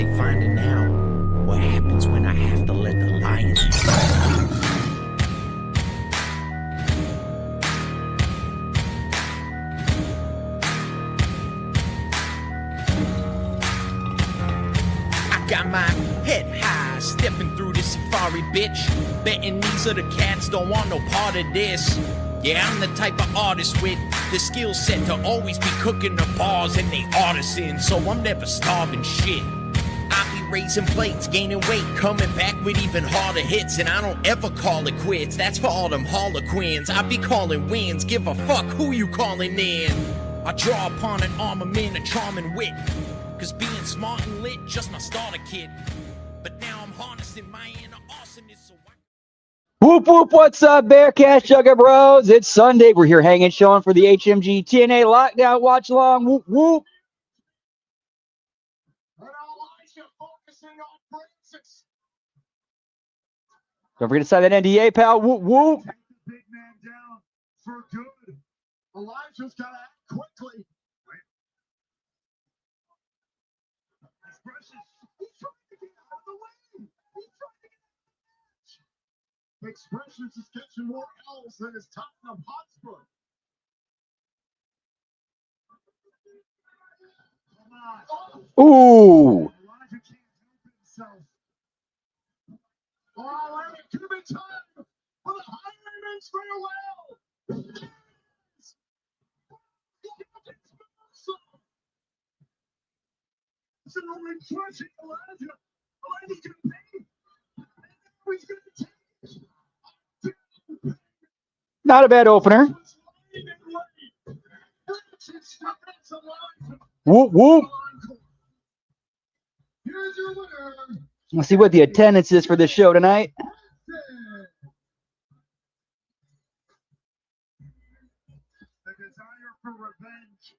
they finding out what happens when I have to let the lions out. Got my head high, stepping through the safari, bitch. Betting these other cats don't want no part of this. Yeah, I'm the type of artist with the skill set to always be cooking the bars and they artisans, so I'm never starving shit. I be raising plates, gaining weight, coming back with even harder hits, and I don't ever call it quits. That's for all them harlequins. I be calling wins, give a fuck who you calling in. I draw upon an armament, a charming wit. Cause being smart and lit, just my starter kit. But now I'm harnessing my inner awesomeness, so Whoop whoop, what's up, Bearcat Sugar Bros? It's Sunday. We're here hanging, showing for the HMG TNA Lockdown Watch Along. Whoop whoop. Don't forget to sign that NDA, pal. Whoop whoop. Take the big man down for good. Elijah's got to act quickly. He's trying to get out of the way. He's trying to get out of the match. Expressions is catching more L's than his Tottenham Hotspur. Come on. Ooh. Elijah can't help himself. Oh, and it could have been time for the Ironman's farewell. So we're crushing Elijah. Elijah's going to pay. He's going to take. Not a bad opener. Whoop whoop. Here's your winner. Let's see what the attendance is for this show tonight. The desire for revenge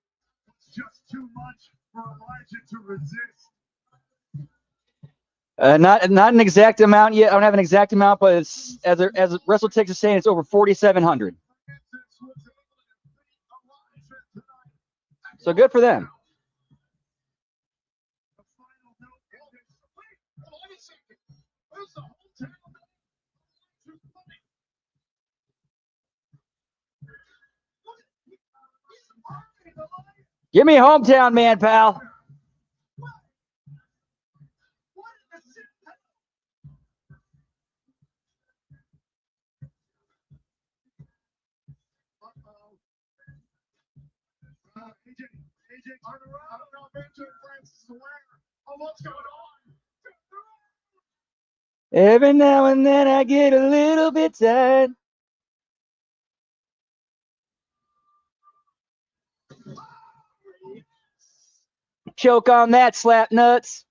was just too much for Elijah to resist. Not an exact amount yet. I don't have an exact amount, but it's as WrestleTix is saying, it's over 4,700. So good for them. Give me a hometown man, pal. AJ, turn around. I don't know if AJ Francis is aware of what's going on. Every now and then I get a little bit sad. Choke on that, slap nuts.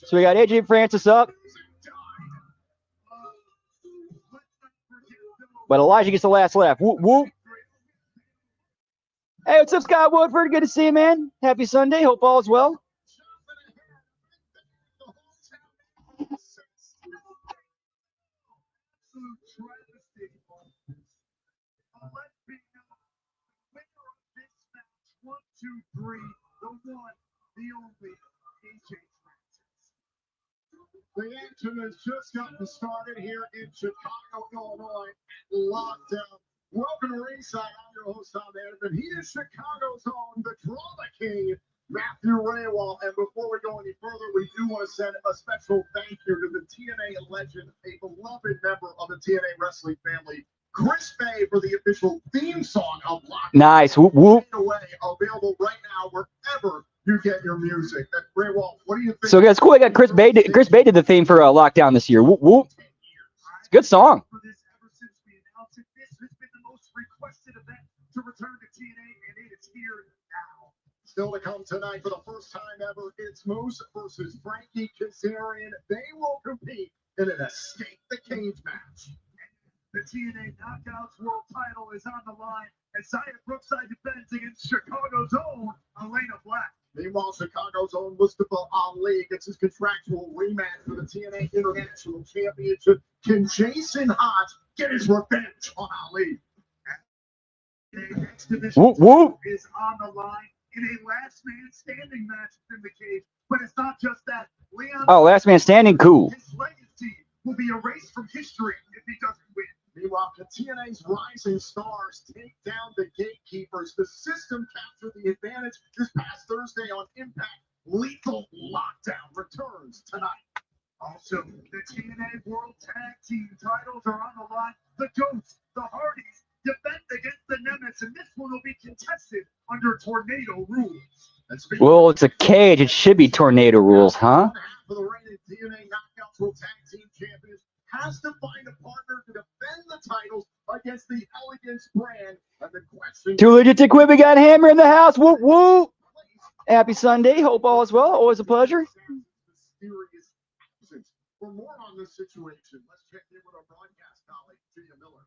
So we got AJ Francis up. But Elijah gets the last laugh. Whoop, whoop. Hey, what's up, Scott Woodford? Good to see you, man. Happy Sunday. Hope all is well. The action has just gotten started here in Chicago, Illinois. Lockdown. Welcome to ringside. I'm your host, Tom Anderson. He is Chicago's own, the Drama King, Matthew Raywall. And before we go any further, we do want to send a special thank you to the TNA legend, a beloved member of the TNA wrestling family, Chris Bay, for the official theme song of Lockdown. Nice. Whoop, whoop. Away, available right now wherever you get your music. Raywall, what do you think? So that's cool. I got Chris Bay. Chris Bay did the theme for Lockdown this year. Whoop, whoop. It's a good song. Requested event to return to TNA, and it is here now. Still to come tonight for the first time ever, it's Moose versus Frankie Kazarian. They will compete in an Escape the Cage match. The TNA Knockouts World title is on the line as Zaya Brookside defends against Chicago's own Elena Black. Meanwhile, Chicago's own Mustafa Ali gets his contractual rematch for the TNA International Championship. Can Jason Hotz get his revenge on Ali? X Division Whoop, whoop. is on the line in a last man standing match in the cage. But it's not just that. Leon, Oh, last man standing, cool. his legacy will be erased from history if he doesn't win. Meanwhile, the TNA's rising stars take down the gatekeepers. The system captured the advantage this past Thursday on Impact. Lethal Lockdown returns tonight. Also, the TNA World Tag Team titles are on the line. The Ghosts, the Hardys, defend against the Nemesis, and this one will be contested under tornado rules. Well, it's a cage. It should be tornado rules, huh? One half of the reigning TNA Knockouts World Tag Team Champions has to find a partner to defend the titles against the Elegance brand. And the question Too legit to quit. We got Hammer in the house. Whoop, whoop. Happy Sunday. Hope all is well. Always a pleasure. mysterious absence. For more on this situation, let's check in with our broadcast colleague, Gia Miller.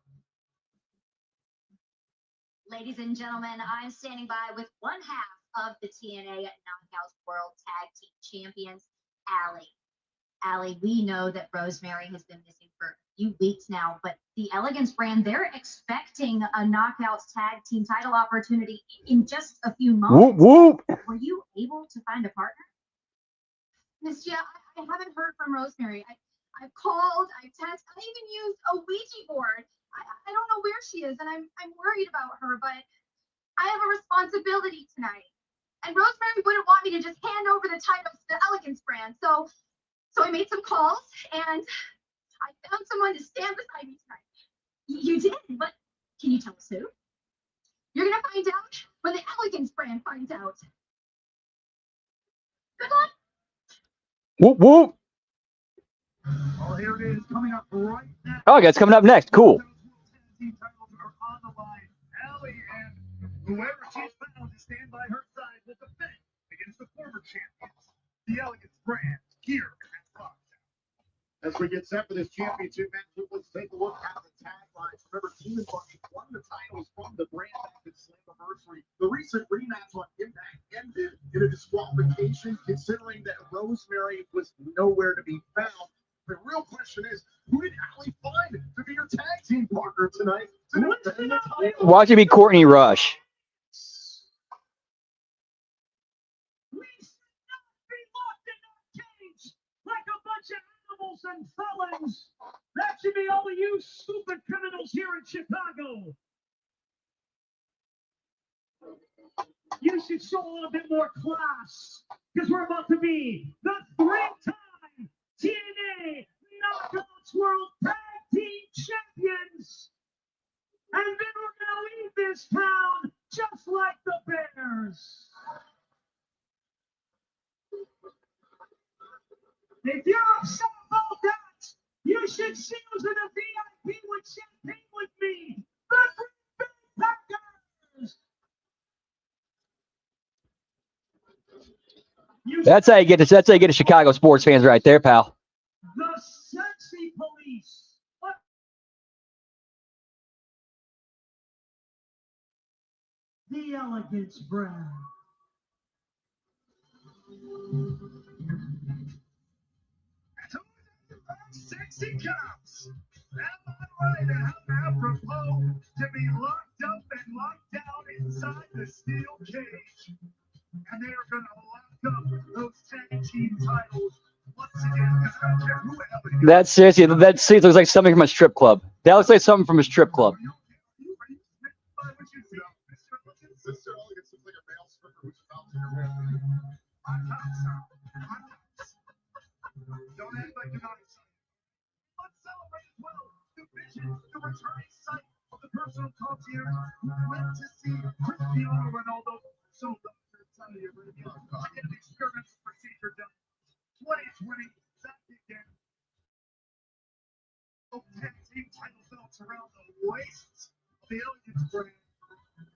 Ladies and gentlemen, I'm standing by with one half of the TNA Knockouts World Tag Team Champions, Allie. Allie, we know that Rosemary has been missing for a few weeks now, but the Elegance brand, they're expecting a Knockouts Tag Team title opportunity in just a few Whoop, moments. whoop. Were you able to find a partner? Miss Gia, I haven't heard from Rosemary. I've called, I've texted, I even used a Ouija board. I don't know where she is, and I'm worried about her, but I have a responsibility tonight. And Rosemary wouldn't want me to just hand over the titles to the Elegance brand. So I made some calls, and I found someone to stand beside me tonight. You did, but can you tell us who? You're gonna find out when the Elegance brand finds out. Good luck. Whoop, whoop. Oh, here it is, coming up right now. Oh, it's coming up next. Cool. Team titles are on the line. Allie and whoever she's found to stand by her side will defend against the former champions, the Elegance brand, here at Fox. As we get set for this championship match, let's take a look at the taglines. Remember, Team Bunny won the titles from the brand back at Slammiversary. The recent rematch on Impact ended in a disqualification, considering that Rosemary was nowhere to be found. The real question is, who did Allie find to be her tag team partner tonight? Watch it be Courtney Rush. We should not be locked in our cage like a bunch of animals and felons. That should be all of you stupid criminals here in Chicago. You should show a little bit more class, because we're about to be the three-time TNA Knockouts World Tag Team Champions. And then we're going to leave this town just like the Bears. If you're upset about that, you should see us in a VIP with champagne with me. The Green Bay Packers. That's how you get to. That's how you get to Chicago sports fans, right there, pal. The sexy police. The Elegance brand. Sexy cops. Am I right? How apropos to be locked up and locked down inside the steel cage. And they're going to lock up those tag team titles once again, because I don't care who Elegance. That's seriously. That scene looks like something from a strip club. That looks like something from a strip club. Sister Elegance looks like a male stripper who's about to go in. Don't act like you're not excited. Let's celebrate as well the vision, the returning sight of the personal concierge who went to see Cristiano Ronaldo. So Saudi Arabia to get an experimental procedure done. 2020, back again. Tag team title belts around the waist of the Elegance brand.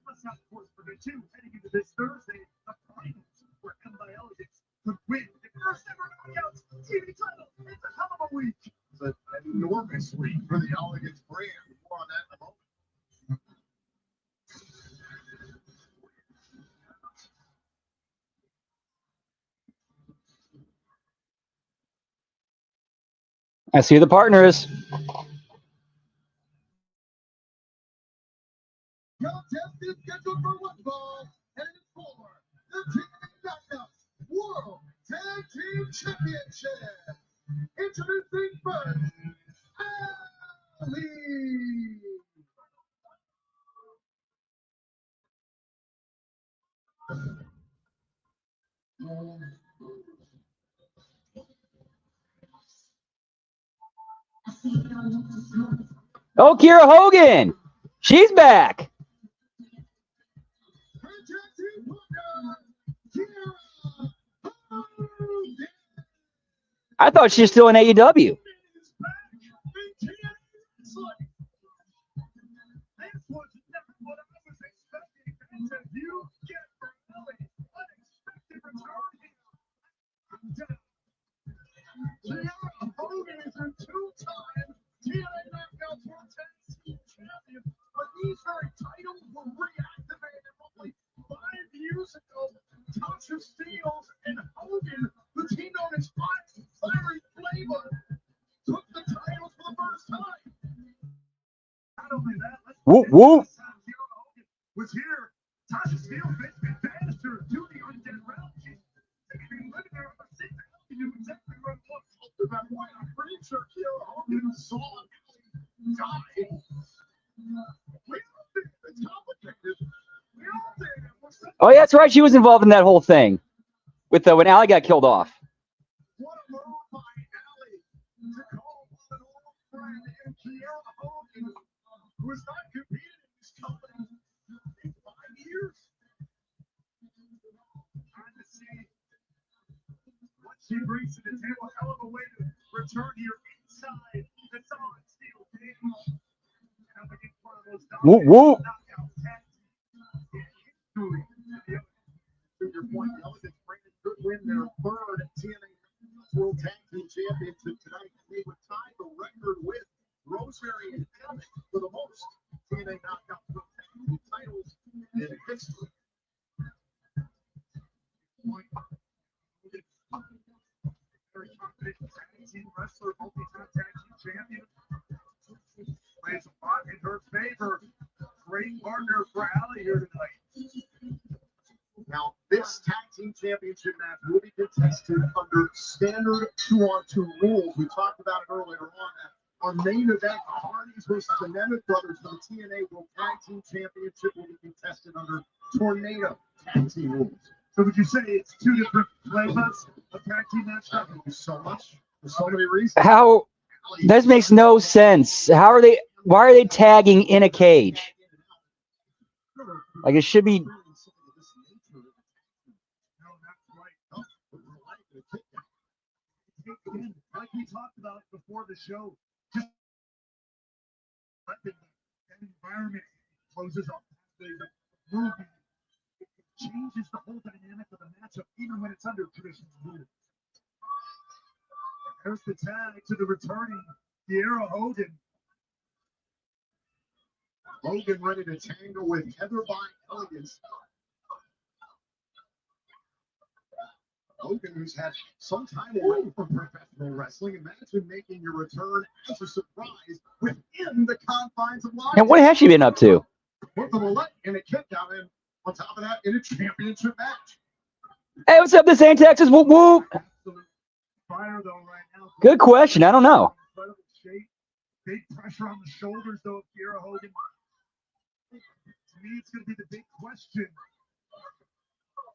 Let's not, of course, forget too, heading into this Thursday, the finals where Emma Elegance could win the first ever Knockouts TV title. It's a hell of a week. It's an enormous week for the Elegance brand. More on that in a moment. I see who the partner is. Contest is scheduled for one fall, and it's for the TNA Knockouts World Tag Team Championship. Introducing first, Ali. Oh, Kira Hogan. She's back. Her tag team partner, Kira Hogan. I thought she was still in AEW. Is back in TNA wrestling. This was never what I was expecting. It's a huge get for Ali. Unexpected return here. Kira Hogan is a two-time TNA Knockouts World Tag Team Champion, but these very titles were reactivated roughly 5 years ago. Tasha Steelz and Hogan, the team known as Fiery Flavor, took the titles for the first time. Not only that, Whoop, whoop. Kira Hogan was here. Tasha Steelz basically banished her to the undead realm. She's living there ever since. She knew exactly where it was. That point, I'm pretty sure Kira Hogan saw Ali die. We all think it's complicated. We all think it was such Oh, yeah, that's right. She was involved in that whole thing with when Ali got killed off. what a move by Ali to call on an old friend in Kira Hogan, who has not competed in this company in 5 years. Trying to see what she brings to the table. Hell of a way to return here inside the solid steel cage. And up against one of those Whoop, whoop. knockout tag teams in history. To your point, the Elephants could win their third TNA World Tag Team Championship tonight. They would tie the record with Rosemary and Alex for the most TNA Knockout World Tag Team titles in history. Very confident tag team wrestler, multi-time tag team champion. Plays a lot in her favor. Great partner for Ali here tonight. Now, this tag team championship match will be contested under standard 2-on-2 rules. We talked about it earlier on. Our main event, Hardys versus the Nemeth Brothers for the TNA World Tag Team Championship, will be contested under Tornado tag team rules. So would you say it's two different flavors of tag team match? Thank you so much. For so many reasons. How? This makes no sense. How are they? Why are they tagging in a cage? Like it should be. Again, like we talked about before the show, just let the environment closes up. The movie it changes the whole dynamic of the matchup, even when it's under traditional rules. There's the tag to the returning Kira Hogan. Hogan ready to tangle with Heather by Elegance. Hogan, who's had some time away from professional wrestling, imagine making your return as a surprise within the confines of life. And what has she been up to? With the roulette and a kick out, and on top of that, in a championship match. Hey, what's up? This ain't Texas. Whoop whoop. Absolute fire though right now. Good question. I don't know. Incredible shape. Big pressure on the shoulders though of Kira Hogan. To me, it's going to be the big question.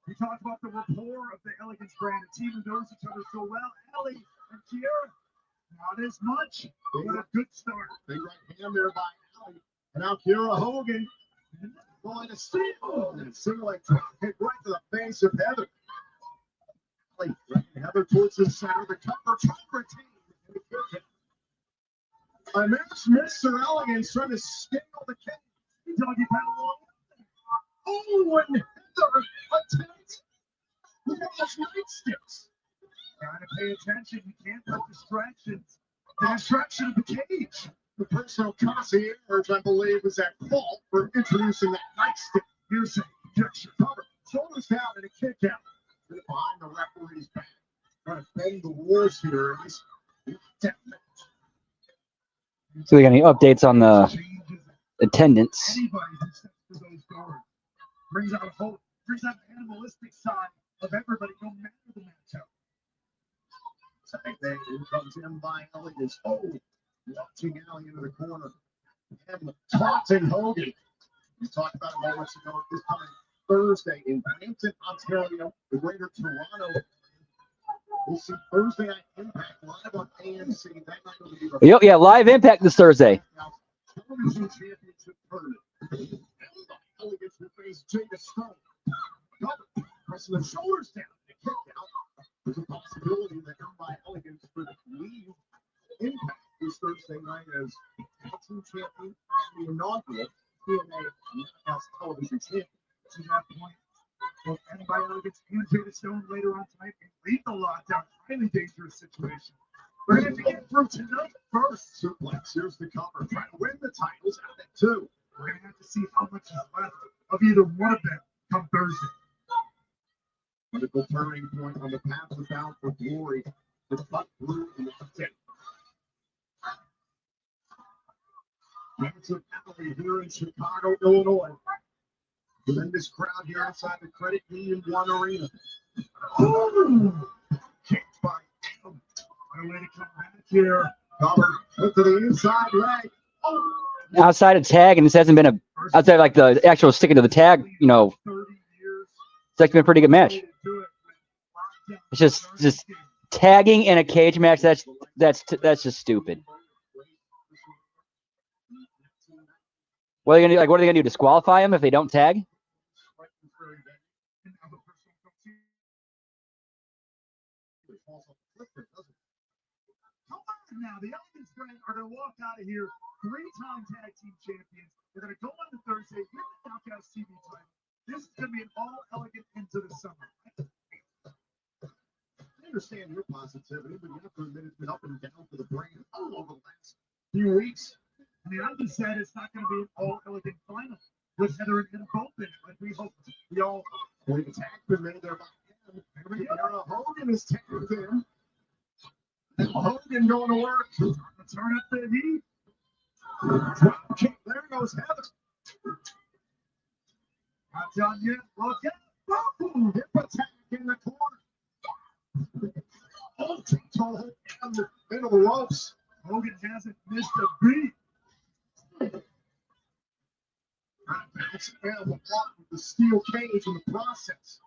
We talked about the rapport of the Elegance brand, a team who knows each other so well. Ali and Kira, not as much, but a good start. Big right hand there by Ali. And now Kira Hogan going to steal. And it's sort of like hit right to the face of Heather. Ali Heather towards the center, the cover, trying to retain. And there's Mr. Elegance trying to scale the cage. Doggy paddle. Oh, and Heather attempts with those nightsticks. Gotta pay attention. You can't let distractions. The distraction of the cage. The personal concierge, I believe, is at fault for introducing that nightstick. Here's a projection cover. Shoulders down and a kick out. Behind the referee's back. Trying to bend the rules here. So they got any updates on the attendance. Anybody who steps through those doors brings out hope, brings out the animalistic side of everybody, no matter the matchup. Second day, here comes in by Elegance. Oh, watching Allie into the corner. And taunting Hogan. We talked about it moments ago. This coming Thursday in Brampton, Ontario, the Greater Toronto. We'll see Thursday Night Impact live on AMC. That night will be Yep, yeah, live Impact this Thursday. Television Championship Tournament. Elegance will face Jada Stone. Pressing the shoulders down and kick out. There's a possibility that by Elegance for the lead Impact this Thursday night as tag team champion and the inaugural TNA Knockouts Television champion. To that point, both Anybody Elegance and Jada Stone later on tonight can lead the lockdown. Highly dangerous situation. We're going to get through tonight first. Suplex, here's the cover. Trying to win the titles out of it too. We're going to have to see how much is left of either one of them come Thursday. Critical turning point on the path of Bound for Glory. The buck blue and the deck. Massive alley here in Chicago, Illinois. Tremendous crowd here outside the Credit Union One Arena. Ooh. Kicked by Adam. What a way to come back here. Cover to the inside leg. Oh. Outside of tag, and this hasn't been outside like the actual sticking to the tag, you know, it's like been a pretty good match. It's just tagging in a cage match. That's just stupid. What are they gonna do? Like, what are they gonna do? Disqualify them if they don't tag? Now, the Elegance Brand are going to walk out of here 3-time tag team champions. They're going to go on to Thursday with the Knockouts TV title. This is going to be an all Elegant into the summer. I understand your positivity, but you have to admit it's been up and down for the brand all over the last few weeks. I mean, I just said it's not going to be an all Elegant final with Heather and both in it. Like we hope we all believe it's been made there by him. Hogan is tagged in. Hogan going to work. Turn up the heat. Drop kick. There goes Heather. Not done yet. Look out. Boom. Hip attack in the corner. Oh, toe down the middle of the ropes. Hogan hasn't missed a beat. Bouncing down the block with the steel cage in the process.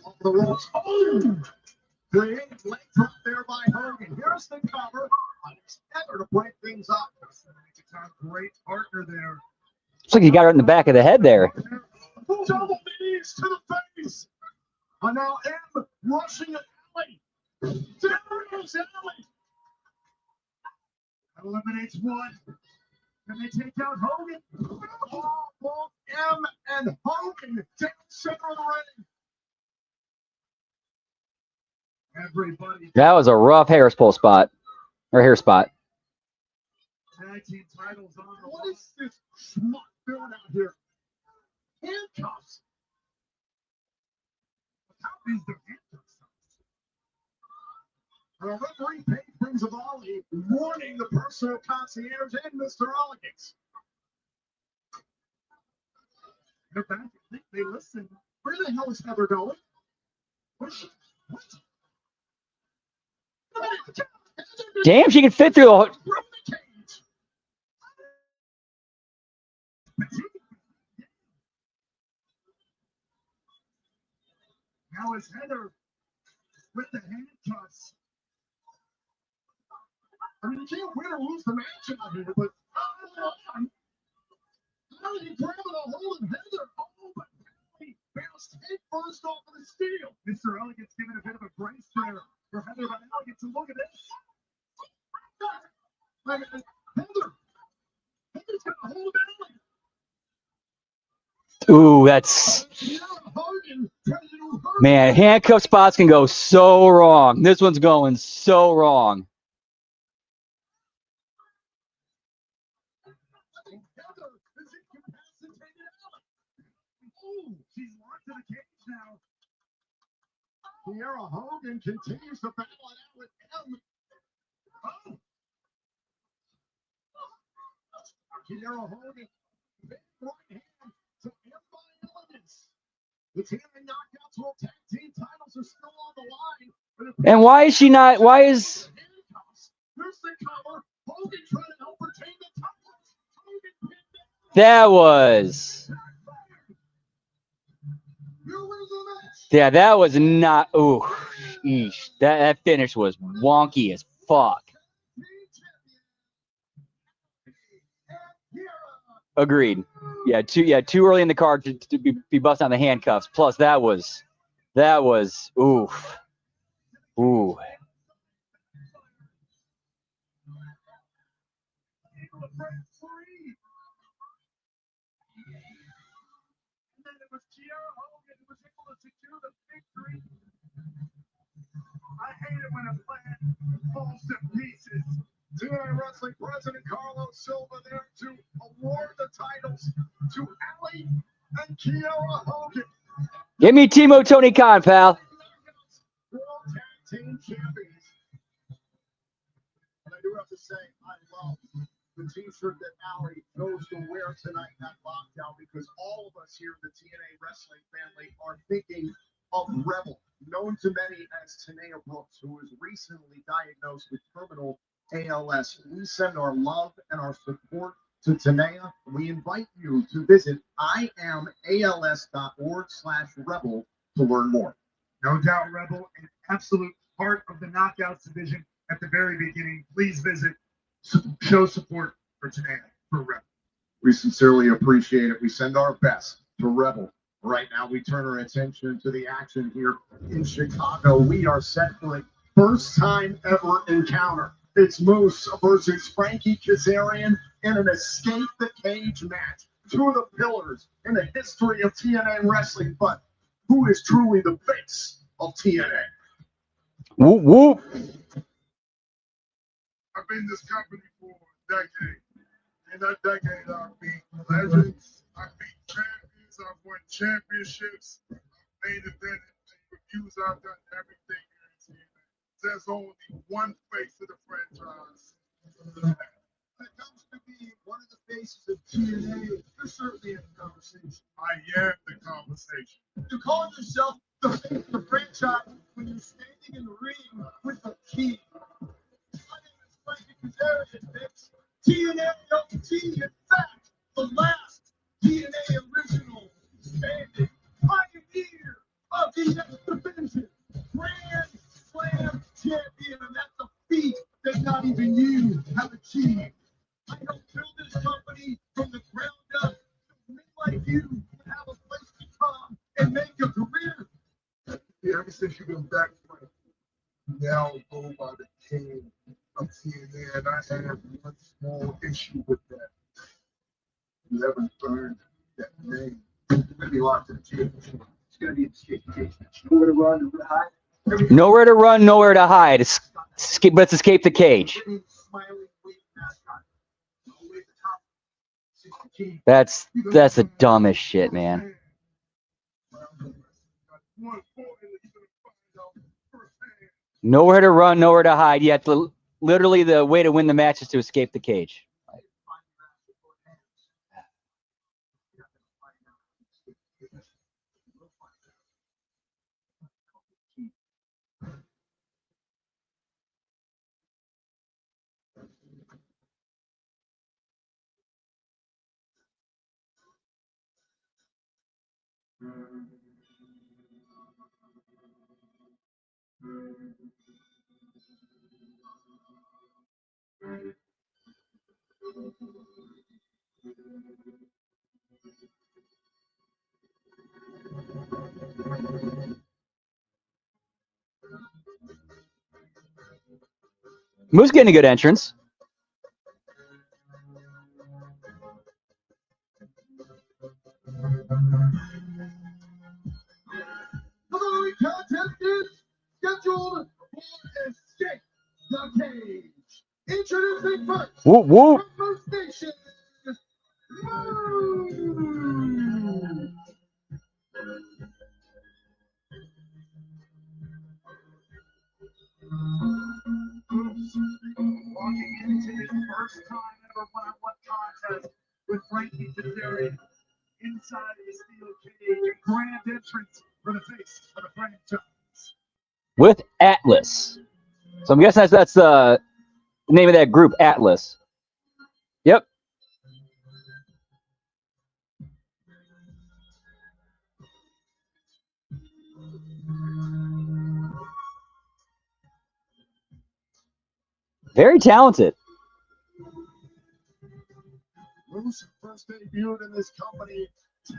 Off the ropes. Oh! Great leg drop there by Hogan. Here's the cover. Heather to break things up. Great partner there. Looks like he got her in the back of the head there. Double knees to the face. And now M rushing at Ellie. There goes Ellie. Eliminates one. Can they take out Hogan? Oh, both M and Hogan down center of the ring. Everybody. That was a rough hair spot. Tag team titles on the What is this schmuck doing out here? Handcuffs. How is the handcuffs? A referee page brings a volley warning the personal concierge and Mr. Elegance. They're back. I think they listen. Where the hell is Heather going? What? Damn, she can fit through the whole. Now it's Heather with the handcuffs. I mean, you can't win or lose the match out here, but how did he grab it a hold of Heather? Oh, but he bounced head first off of the steel. Mr. Elegance giving a bit of a brace there for Heather, but Elegance, and look at this. Heather's got a hold of Elegance. Ooh, that's. Man, handcuff spots can go so wrong. This one's going so wrong. She's locked to the cage now. Sierra Hogan continues to battle it out with M. Oh. Kiera Hogan, big right hand to Empire Elements. The TNA Knockouts World Tag Team titles are still on the line. And why is she not? Why is Here's the cover. Hogan trying to help retain the titles. Hogan pinned down. that was? You win the match. Yeah, that was not. Ooh, eesh. That finish was wonky as fuck. Agreed. Yeah, too early in the card to be busting on the handcuffs. Plus, that was oof. Ooh. And then it was Kiera Hogan who was able to secure the victory. I hate it when a plan falls to pieces. TNA Wrestling President Carlos Silva there to award the titles to Ali and Kiera Hogan. Give me Timo Tony Khan, pal. World Tag Team Champions. And I do have to say, I love the t-shirt that Ali chose to wear tonight at Lockdown because all of us here in the TNA Wrestling family are thinking of Rebel, known to many as Tanea Brooks, who was recently diagnosed with terminal ALS. We send our love and our support to Tanea. We invite you to visit iamals.org/rebel to learn more. No doubt, Rebel, an absolute part of the Knockouts division at the very beginning. Please visit, show support for Tanea, for Rebel. We sincerely appreciate it. We send our best to Rebel. Right now, we turn our attention to the action here in Chicago. We are set for a first-time ever encounter. It's Moose versus Frankie Kazarian in an Escape the Cage match. Two of the pillars in the history of TNA wrestling, but who is truly the face of TNA? Whoop whoop. I've been in this company for a decade. In that decade, I've beat legends, I've beat champions, I've won championships, main event reviews, I've done everything here in TNA. There's only one face of the franchise. When it comes to being one of the faces of TNA, you're certainly in the conversation. I am the conversation. You call yourself the face of the franchise when you're standing in the ring with the king. My name is Frankie Kazarian, bitch. TNA OT, in fact, the last TNA original standing pioneer of the next division, Grand Slam champion, and that's a feat that not even you have achieved. I helped build this company from the ground up, so men like you can have a place to come and make a career. Yeah, ever since you've been back, Frank, you now go by the king of TNA, and I have one small issue with that. You haven't earned that name. You're going to be locked in the championship. It's going to be an escape cage. Nowhere to run, nowhere to hide. Nowhere to run, nowhere to hide. Escape, let's escape the cage. That's the dumbest shit, man. Nowhere to run, nowhere to hide. Yet literally the way to win the match is to escape the cage. Moose getting a good entrance. The following contest is scheduled for Escape the Cage. Introducing first, Whoop whoop. from First Nation, Walking into his first time ever one-on-one contest Kazarian inside of the steel cage. Grand entrance for the face of the franchise. With Atlas. So I'm guessing that's the name of that group, Atlas. Yep. Very talented. Moose first debuted in this company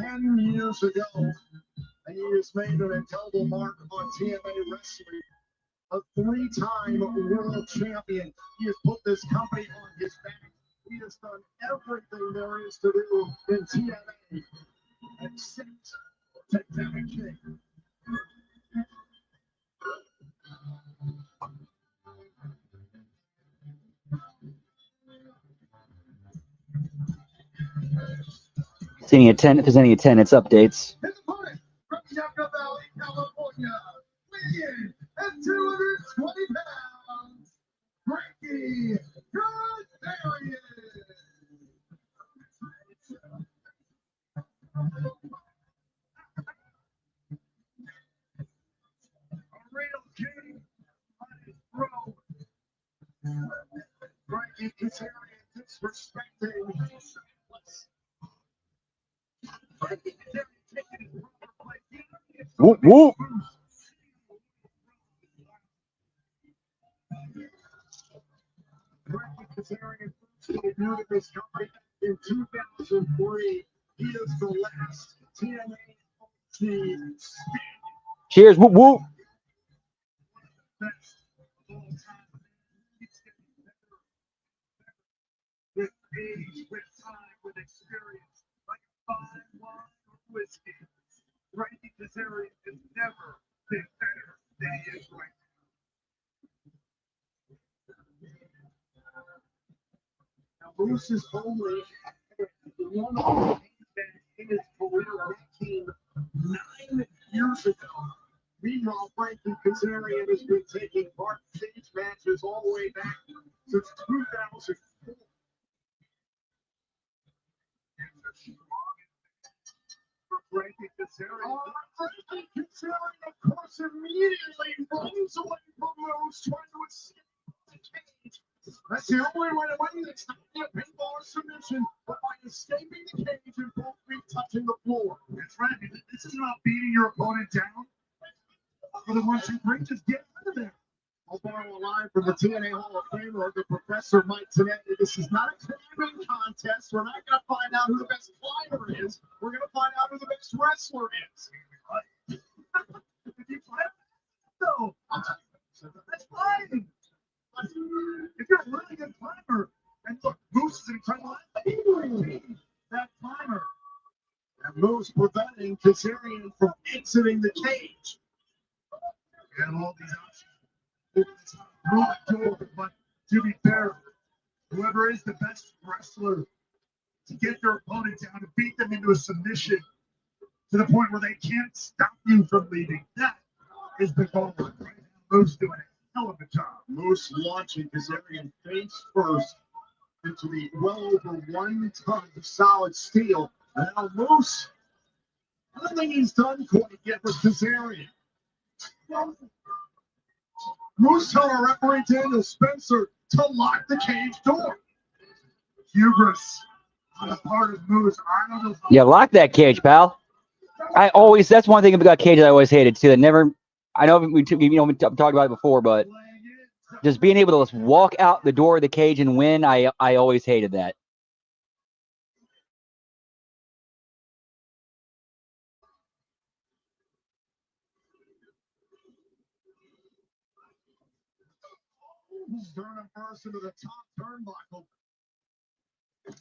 10 years ago, and he has made an indelible mark on TNA Wrestling. A 3-time world champion. He has put this company on his back. He has done everything there is to do in TNA, except Titanic King. If there's any attendance updates. His opponent from Yucca Valley, California, weighing at 220 pounds, Frankie Kazarian. A real king on his throne. Frankie Kazarian disrespecting his Atlas. Frankie Kazarian taking his proper place. Whoop, whoop. Frankie Kazarian first debuted in this company in 2003. He is the last TNA Spaniard. Cheers. Whoop, whoop. Best of all time. He's getting better. With age, with time, with experience, like a fine wine or whiskey. Frankie Kazarian has never been better than he is right Now, Moose is only one of the in his career that came 9 years ago. Meanwhile, Frankie Kazarian has been taking part in stage matches all the way back since 2004. for Frankie Kazarian. Frankie Kazarian, of course, immediately runs away from Moose, trying to escape the cage. That's the only way to win. It's not a pinfall or submission, but by escaping the cage and both feet touching the floor. That's right. This is not beating your opponent down. For the 1, 2, 3, just get out of there. I'll borrow a line from the TNA Hall of Famer, the Professor Mike today. This is not a climbing contest. We're not going to find out who the best climber is. We're going to find out who the best wrestler is. If you climb, no, that's fine. If you're a really good climber, and look, Moose is an incredible athlete. That climber. And Moose preventing Kazarian from exiting the cage. We have all these options. It's not good, but to be fair, whoever is the best wrestler to get their opponent down and beat them into a submission to the point where they can't stop you from leaving. That is the goal. Right now, Moose doing a hell of a job. Moose launching Kazarian face first into the well over 1 ton of solid steel. And now Moose, I don't think he's done quite yet with Kazarian. Moose told our referee Daniel Spencer to lock the cage door. Hubris on the part of Moose. I don't know. Yeah, lock that cage, pal. That's one thing about cages I always hated too. I know we talked about it before, but just being able to just walk out the door of the cage and win, I always hated that. Sternum first into the top turnbuckle. And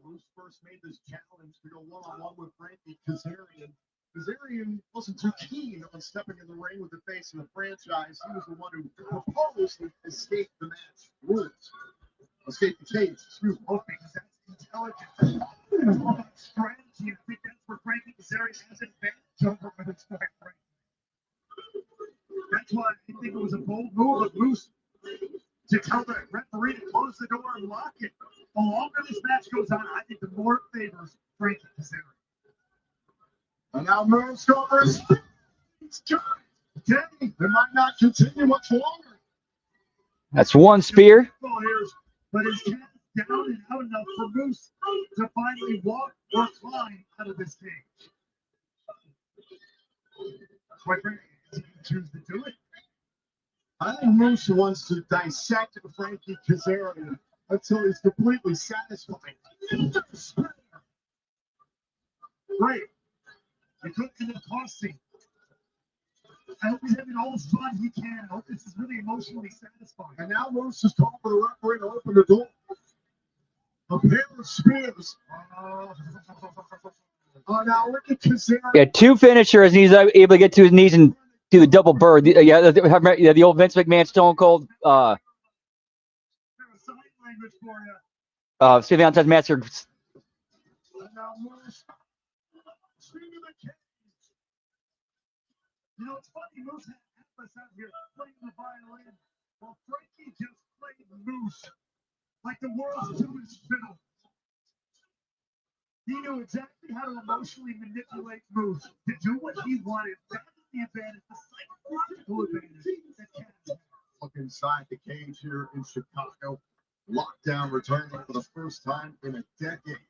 Moose first made this challenge to go one-on-one with Frankie Kazarian. Kazarian wasn't too keen on stepping in the ring with the face of the franchise. He was the one who proposed to escape the match rules. Escape the cage. Excuse me. Because that's intelligent. It's all about strategy. I think that's where Frankie Kazarian has an advantage over with his quite frankly. That's why I think it was a bold move of Moose to tell the referee to close the door and lock it. The longer this match goes on, I think the more it favors Kazarian. And now Moose covers. It's good. Dang, it might not continue much longer. That's one spear. But his cat is down and out enough for Moose to finally walk or climb out of this cage. Quite frankly, he can choose to do it. I think Moose wants to dissect Frankie Kazarian until he's completely satisfied. Great. It could end up costing. I hope he's having all the fun he can. I hope this is really emotionally satisfying. And now Moose is calling for the referee to open the door. A pair of spears. Oh, now look at Kazarian. Yeah, 2 finishers, and he's able to get to his knees and do the double bird. The old Vince McMahon Stone Cold. Sign language for you. Steve Valentine's Master. And now Moose. Spear to the cage. You know, it's funny, Moose had Atlas out here playing the violin, while Frankie just played Moose like the world's newest fiddle. He knew exactly how to emotionally manipulate Moose to do what he wanted. That's the advantage, the psychological advantage that Cat has. Look inside the cage here in Chicago. Lockdown returning for the first time in a decade.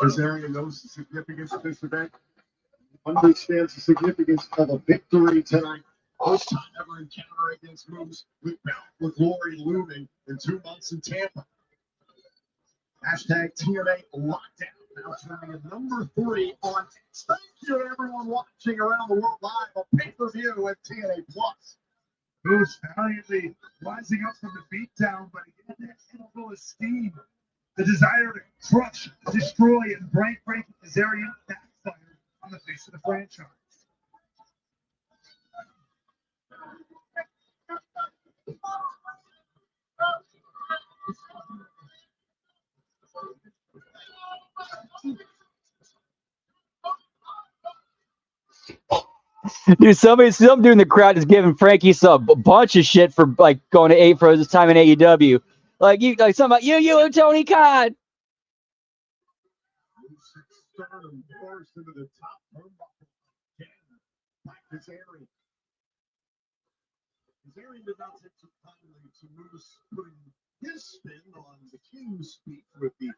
Kazarian knows the significance of this event. Understands the significance of a victory tonight. First time ever encounter against Moose with Bound for Glory looming in 2 months in Tampa. Hashtag TNA Lockdown. Now turning at number 3 on X. Thank you to everyone watching around the world live on pay-per-view at TNA Plus. Moose valiantly rising up from the beatdown, but again, that head full of steam. The desire to crush, destroy, and break Frankie Kazarian backfired on the face of the franchise. Dude, some dude in the crowd is giving Frankie a bunch of shit for like going to 8 for his time in AEW. Like somebody, you and Tony Khan. Sternum forced into the top turnbuckle again by Kazarian. Kazarian did not take too kindly to Moose putting his spin on the King's speech with the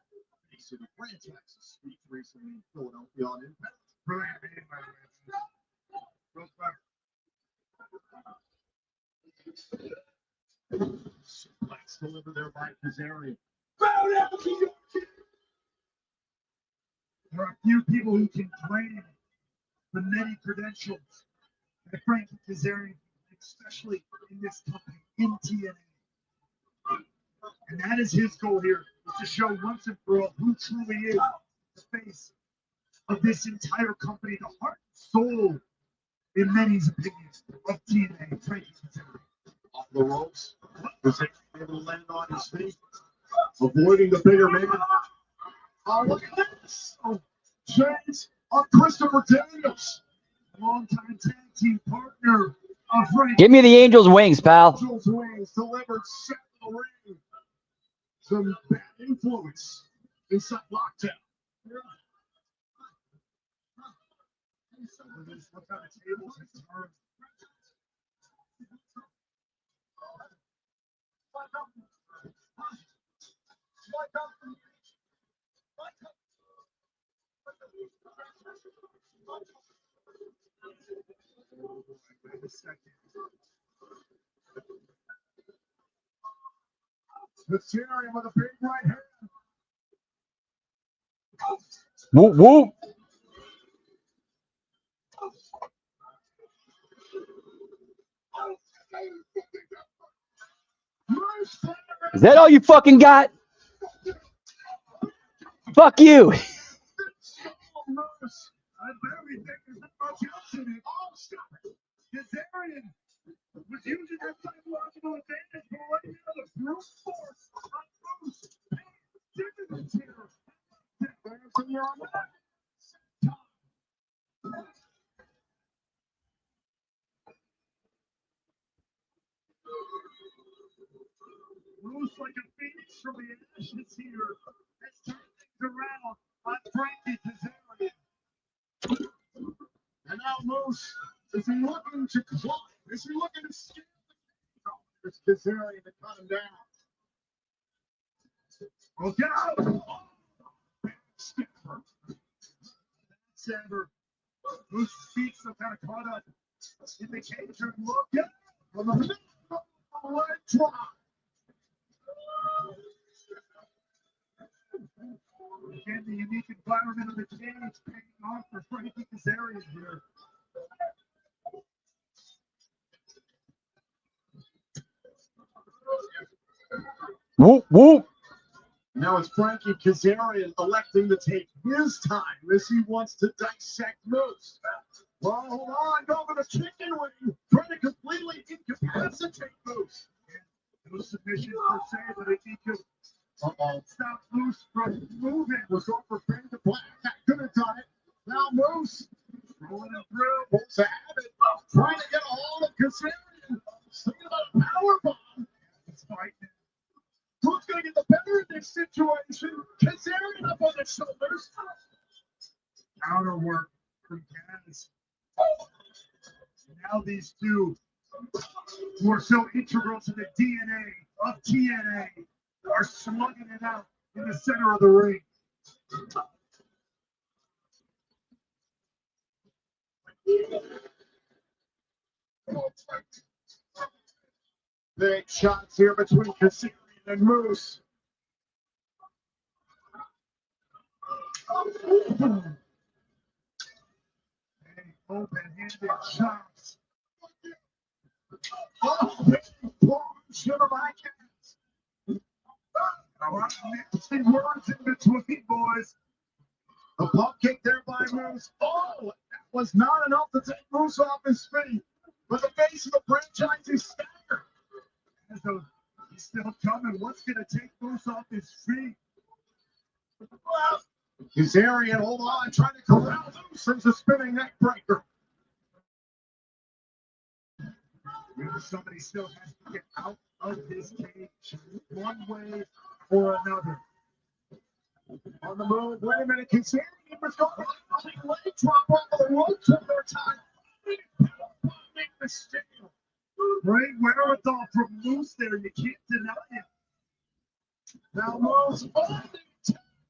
face of the franchise's speech recently in Philadelphia on Impact. Brilliant meeting, by the way. Real clever. Suplex delivered there by Kazarian. There are few people who can claim the many credentials that Frankie Kazarian, especially in this company, in TNA. And that is his goal here, is to show once and for all who truly is the face of this entire company, the heart and soul, in many's opinions, of TNA. Frankie Kazarian. Off the ropes. Kazarian able to land on his feet. Avoiding the bigger man. Oh, look at this! Oh, James of Christopher Daniels. Longtime tag team partner of Frankie. Give me the Angel's wings, pal. Angel's wings delivered set in the ring. Some bad influence inside lockdown. What kind of tables and turns? Wait a second. Kazarian with a big right hand. Whoop whoop. Is that all you fucking got? Fuck you. I barely think there's not much else in it. Oh, stop it. Kazarian was using that psychological advantage, but right now the brute force on Moose. Dividends here. Moose like a phoenix from the ashes here. Has turned around on Frankie Kazarian. And now Moose is he looking to climb? Is he looking to scale the cage? It's Kazarian to cut him down. Look out! Saber. Moose feet some kind of caught up in the cage. And look out! From the middle of the leg drop. Again, the unique environment of the cage paying off for Frankie Kazarian here. Whoop, whoop. Now it's Frankie Kazarian electing to take his time as he wants to dissect Moose. Well, hold on, go for the chicken wing, trying to completely incapacitate Moose. No submission per se, but if he could stop Moose from moving, Was over fade to black. That could have done it. Now Moose rolling him through. pulls to have it, trying to get a hold of Kazarian. Thinking about a power bomb. He's fighting. Who's going to get the better in this situation? Kazarian up on his shoulders. Counter work from Kaz. Now these two, who are so integral to the DNA of TNA, are slugging it out in the center of the ring. Big shots here between Kazarian and Moose. Open-handed shots. Oh, shiver my cats. A lot of nasty words in between, boys. A pump kick there by Moose. Oh, that was not enough to take Moose off his feet. But the face of the franchise is staggered. As though he's still coming. What's going to take Moose off his feet? Kazarian, hold on, trying to corral Moose into a spinning neck breaker. Somebody still has to get out of this cage one way or another. On the move, wait a minute, Kazarian was going leg drop off the ropes one more time. Make the steel. Great wherewithal from Moose there, you can't deny it. Now Moose,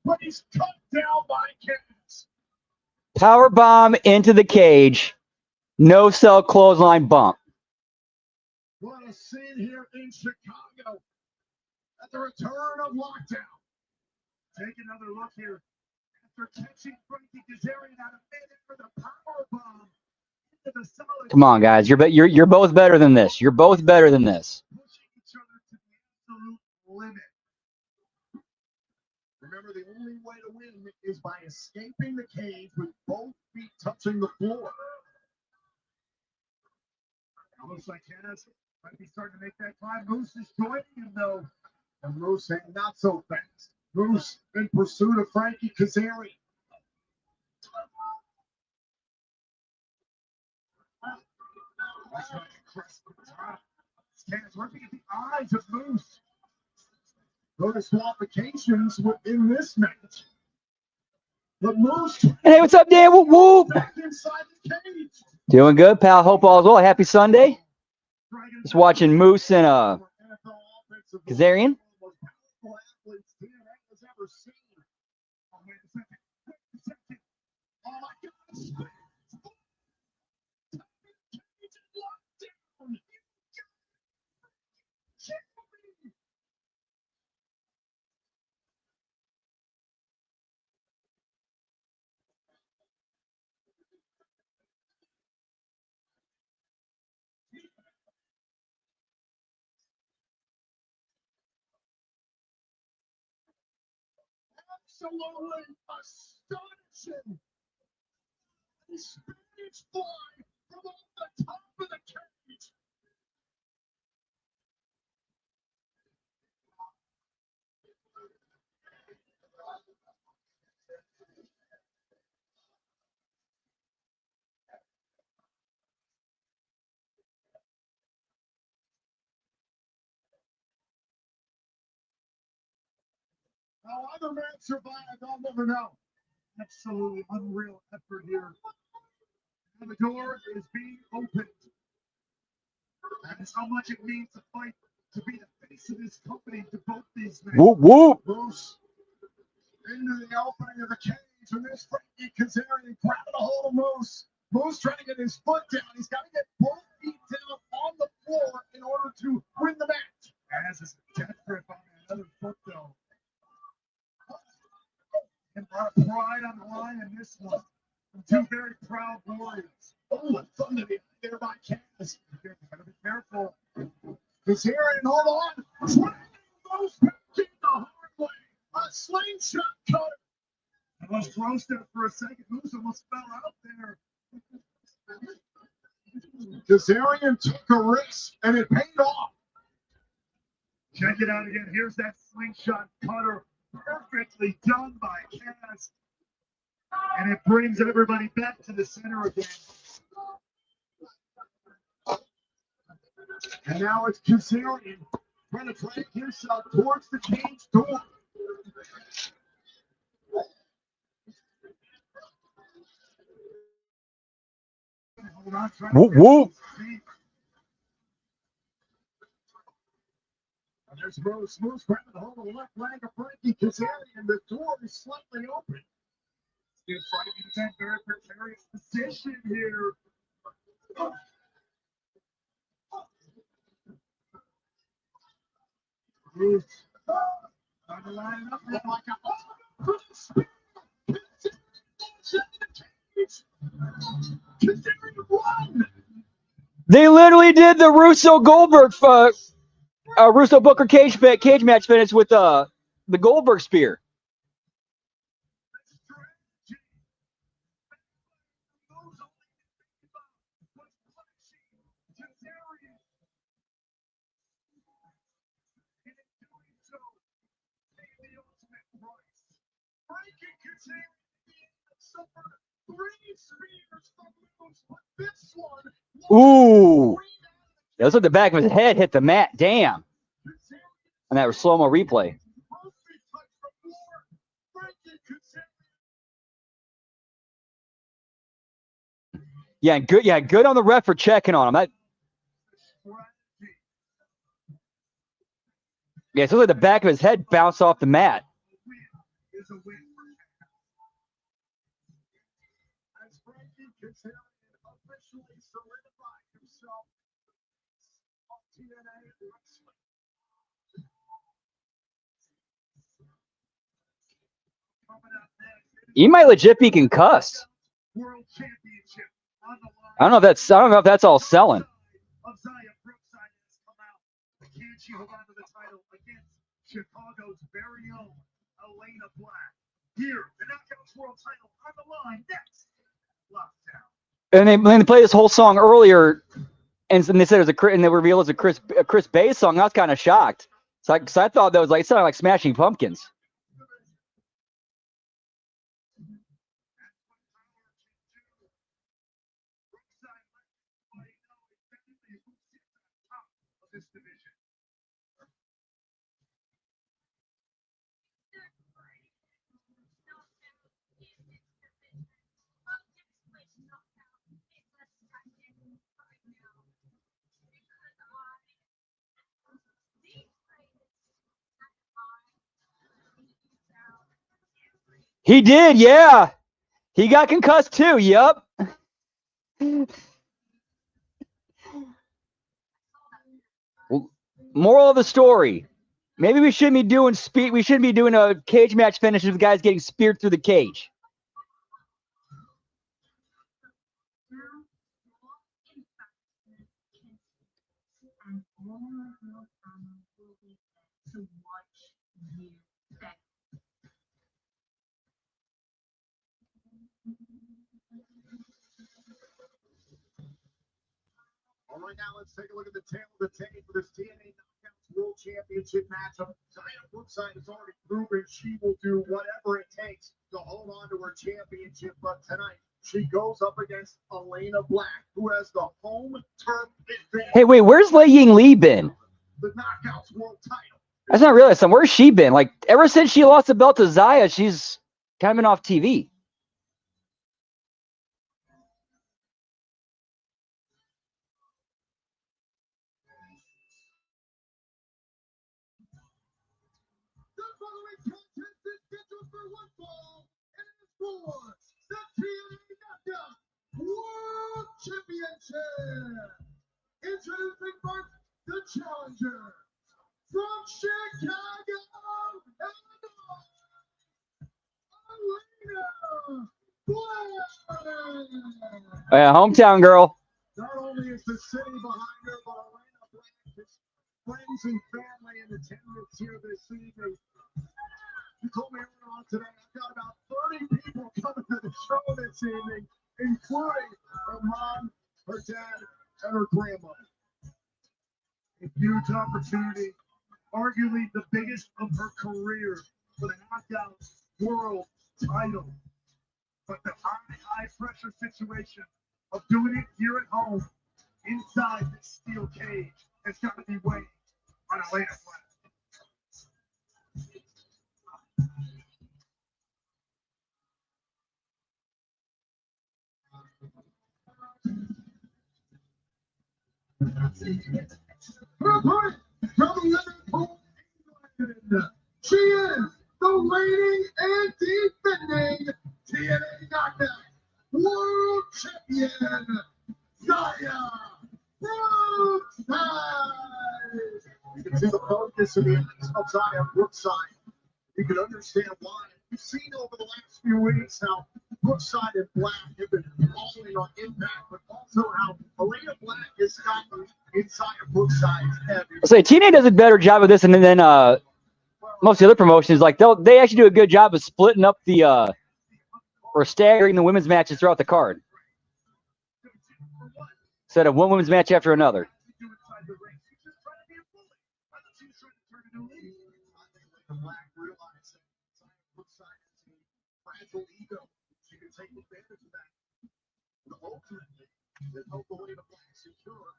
but he's cut down by Kaz. Power bomb into the cage. No cell clothesline bump. What a scene here in Chicago at the return of lockdown. Take another look here. After catching Frankie Kazarian out of midair for the power bomb into the solid. Come on, guys. You're both better than this. You're both better than this. Pushing each other to the absolute limit. Remember, the only way to win is by escaping the cage with both feet touching the floor. Looks like Kaz might be starting to make that climb. Moose is joining him, though. And Moose saying, not so fast. Moose in pursuit of Frankie Kazarian. Kaz looking at the eyes of Moose. No disqualifications in this match. But Moose Hey, what's up, Dan? Whoop, whoop. back inside the cage. Doing good, pal. Hope all's well. Happy Sunday. Just watching Moose and Kazarian. Absolutely astonishing. The spinach fly from off the top of the cage. How other men survive, I'll never know. Absolutely unreal effort here. And the door is being opened. That is how much it means to fight, to be the face of this company, to both these men. Whoop whoop. Moose into the opening of the cage, and there's Frankie Kazarian grabbing a hold of Moose. Moose trying to get his foot down. He's got to get both feet down on the floor in order to win the match. As is a death grip on that other foot, though. And a lot of pride on the line in this one. From two very proud warriors. Oh, a thunder there by Kaz. You gotta be careful. Kazarian, hold on. Trying goes back in the hard way. A slingshot cutter. Almost roasted for a second. Moose almost fell out there. Kazarian took a risk, and it paid off. Check it out again. Here's that slingshot cutter. Perfectly done by Kaz. And it brings everybody back to the center again. And now it's Kazarian trying to drag himself towards the cage door. Hold on, trying Whoop to whoop. And there's Moose. Moose grabbing the hold of the left leg of Frankie Kazarian. The door is slightly open. He's fighting in that very precarious position here. Moose. Trying to line it up there like They literally did the Russo Goldberg Russo Booker cage match finish with the Goldberg spear. Ooh, that was like the back of his head hit the mat. Damn. And that was slow-mo replay. Yeah, good. Yeah, good on the ref for checking on him. Yeah, so like the back of his head bounced off the mat. He might legit be concussed. World Championship on the line. I don't know if that's all selling. Of Zaya Brookside has come out. Can she hold on to the title against Chicago's very own Elena Black? Here, the Knockouts World title on the line next. Lockdown. And they played this whole song earlier, and they said it was and they revealed it was a Chris Bay song. I was kind of shocked. So I thought that was like, it sounded like Smashing Pumpkins. He did, yeah. He got concussed too. Yup. Moral of the story: maybe we shouldn't be doing We shouldn't be doing a cage match finish with guys getting speared through the cage. All right, now let's take a look at the tail of the tape for this TNA Knockouts World Championship matchup. Zaya Brookside has already proven she will do whatever it takes to hold on to her championship, but tonight she goes up against Elena Black, who has the home turf advantage. Hey, wait, where's Lei Ying Lee been? The Knockouts World title That's not real. Son, where's she been? Like ever since she lost the belt to Zaya, she's kind of been off TV. The following contest is scheduled for one fall, and it is for the TNA Knockout World Championship. Introducing first the challenger from Chicago, Illinois, Alina Black. Oh, yeah, hometown girl. Not only is the city behind her, but Elena Black has friends and family in attendance here this evening. You told me earlier on today, I've got about 30 people coming to the show this evening, including her mom, her dad, and her grandmother. A huge opportunity, arguably the biggest of her career for the Knockout World title. But the high pressure situation of doing it here at home, inside this steel cage, has got to be weighed on Elena Black. Her opponent from Liverpool, England. She is the reigning and defending TNA Knockout World Champion, Zaya Brookside. You can see the focus in the eyes of Zaya Brookside. You can understand why. You've seen over the last few weeks how Brookside and Black have been falling on Impact, but also how Elena Black has gotten inside of Brookside's head. I'll say TNA does a better job of this, and then most of the other promotions, like they actually do a good job of splitting up the or staggering the women's matches throughout the card, instead of one women's match after another. Black realized that Brookside has a fragile ego. She can take advantage of that. But ultimately, they help Elena Black secure.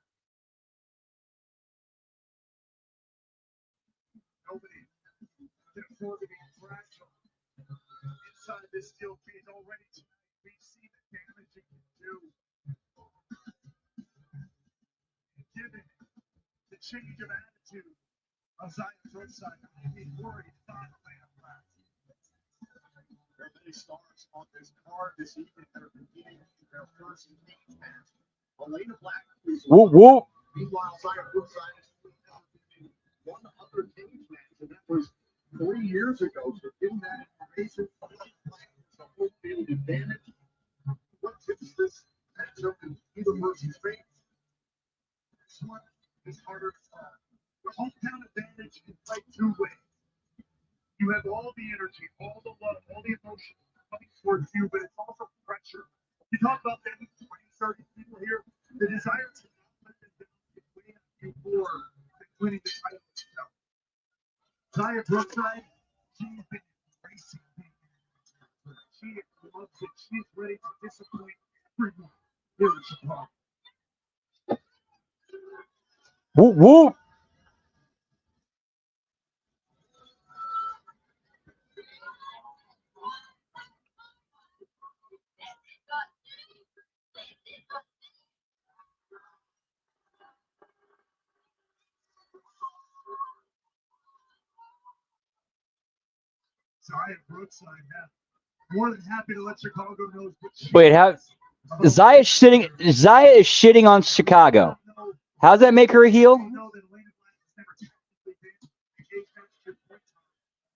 Nobody can afford to be fragile. Inside this steel cage already tonight, we see the damage it can do. Given the change of attitude of Zaya Brookside, I'd be worried about Elena Black. There are many stars on this card this evening that are competing in their first cage match. Elena Black is Whoop whoop. meanwhile, Zaya Brookside has been one other cage match, and that was 3 years ago. So given that information, Elena Black has a home field advantage. What tips this matchup in either person's face? This one is harder to solve. The hometown advantage can play two ways. You have all the energy, all the love, all the emotion coming towards you, but it's also pressure. You talk about them 20, 30 people here. The desire to not let them down is way up you more than winning the title itself. Zaya Brookside, she's been embracing being in. She loves it. She's ready to disappoint everyone here in Chicago. Whoop whoop. Zaya Brookside, yeah. More than happy to let Chicago know what she Wait, how Zaya is shitting on Chicago. How does that make her a heel? We know that Elena Black has never technically been a cage match to point time.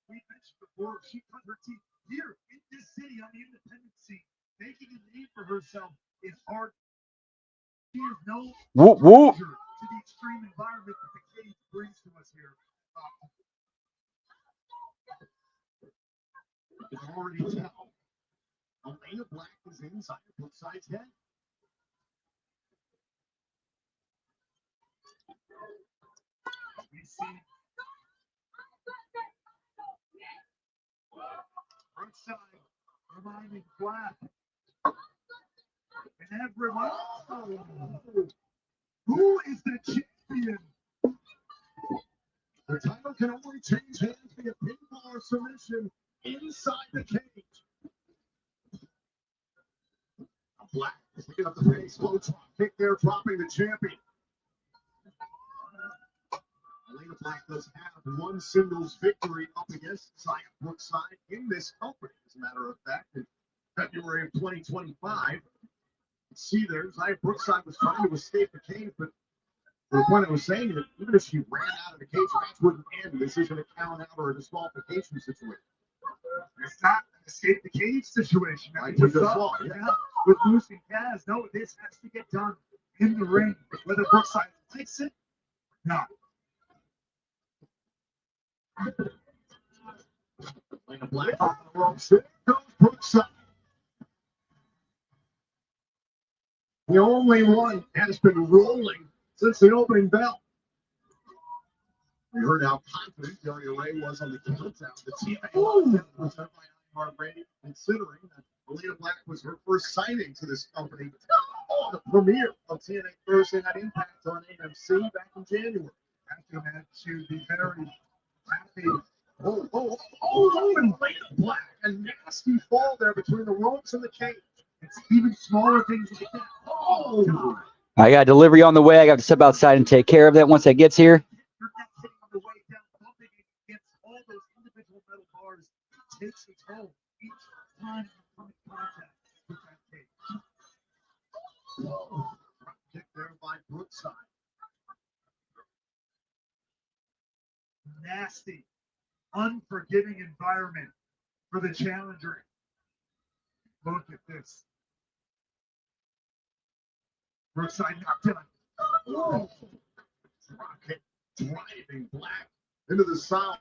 We mentioned before, she cut her teeth here in this city on the independent scene. Making a name for herself is hard. She is no Whoop whoop. stranger to the extreme environment that the cage brings to us here. You can already tell Elena Black is inside Brookside's head. We see Brookside reminding Black and everyone. Oh, who is the champion? The title can only change hands via pinfall or submission inside the cage. Black picking up the face, low drop kick there, dropping the champion. Elena Black does have one singles victory up against Zaya Brookside in this company. As a matter of fact, in February of 2025, see there, Zaya Brookside was trying to escape the cage, but to the point I was saying that even if she ran out of the cage, the match wouldn't end. This isn't a count out or a disqualification situation. It's not an escape the cage situation. Like we just saw, Yeah. With Moose and Kaz, no, this has to get done in the ring. Whether Brookside likes it, no. Elena Black on the ropes. There goes Brookside. The only one has been rolling since the opening bell. We heard how confident Daria Ray was on the countdown. The TNA was done by Ironheart Radio, considering that Elena Black was her first signing to this company. Oh, the premiere of TNA Thursday Night Impact on AMC back in January. After that, she would be very happy. Oh, and Elena Black. A nasty fall there between the ropes and the cage. It's even smaller things like that. Oh, God. I got delivery on the way. I got to step outside and take care of that once it gets here. You're not sitting on the way down, bumping against all those individual metal bars. It takes its toll each time you come in contact with that cage. Kick there by Brookside. Nasty, unforgiving environment for the challenger. Look at this. Brookside knocked him. Oh, rocket driving Black into the side.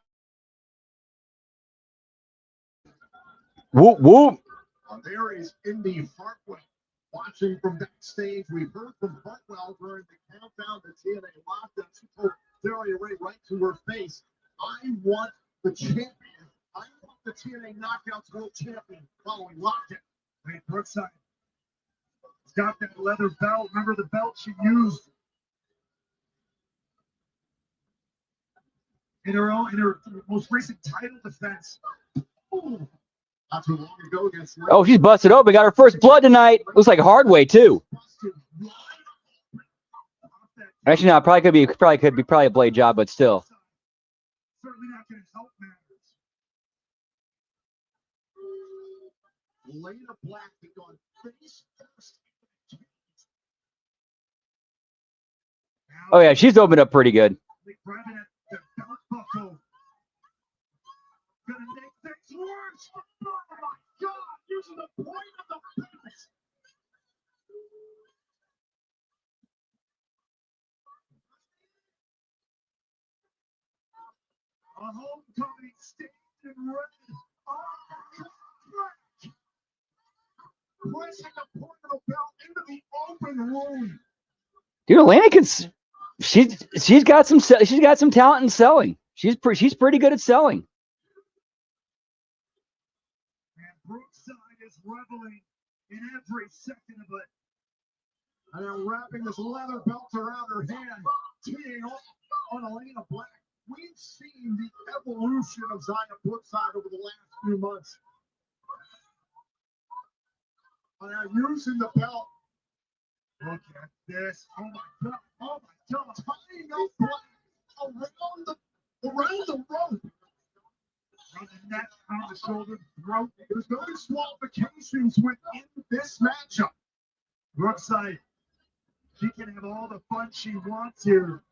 Whoop, whoop. There is Indy Hartwell watching from backstage. We heard from Hartwell during the countdown to TNA lockdown. She told Daria Ray right to her face, I want the champion. I want the TNA Knockouts World Champion following lockdown. Wait, Brookside. She's got that leather belt. Remember the belt she used in her most recent title defense. Oh, not too long ago against Oh, she's busted open. Got her first blood tonight. Looks like a hard way too. Actually, no, probably could be a blade job, but still. Certainly not going to help matters. Elena Black had gone face first. Oh yeah, she's opened up pretty good. Grabbing at the belt buckle. Gonna make things worse. Oh my God! Using the point of the belt. A homecoming staged in red. Oh, Pressing the point of the belt into the open room. Dude, Elena can. She's got some talent in selling. She's pretty good at selling. and Brookside is reveling in every second of it. And now wrapping this leather belt around her hand, teeing off on Elena Black. We've seen the evolution of Zaya Brookside over the last few months. And now using the belt. Look at this. Oh my God. Oh my God. Tying up Black around the rope. From the neck, on the shoulder, throat. There's no disqualifications within this matchup. Brookside, she can have all the fun she wants here.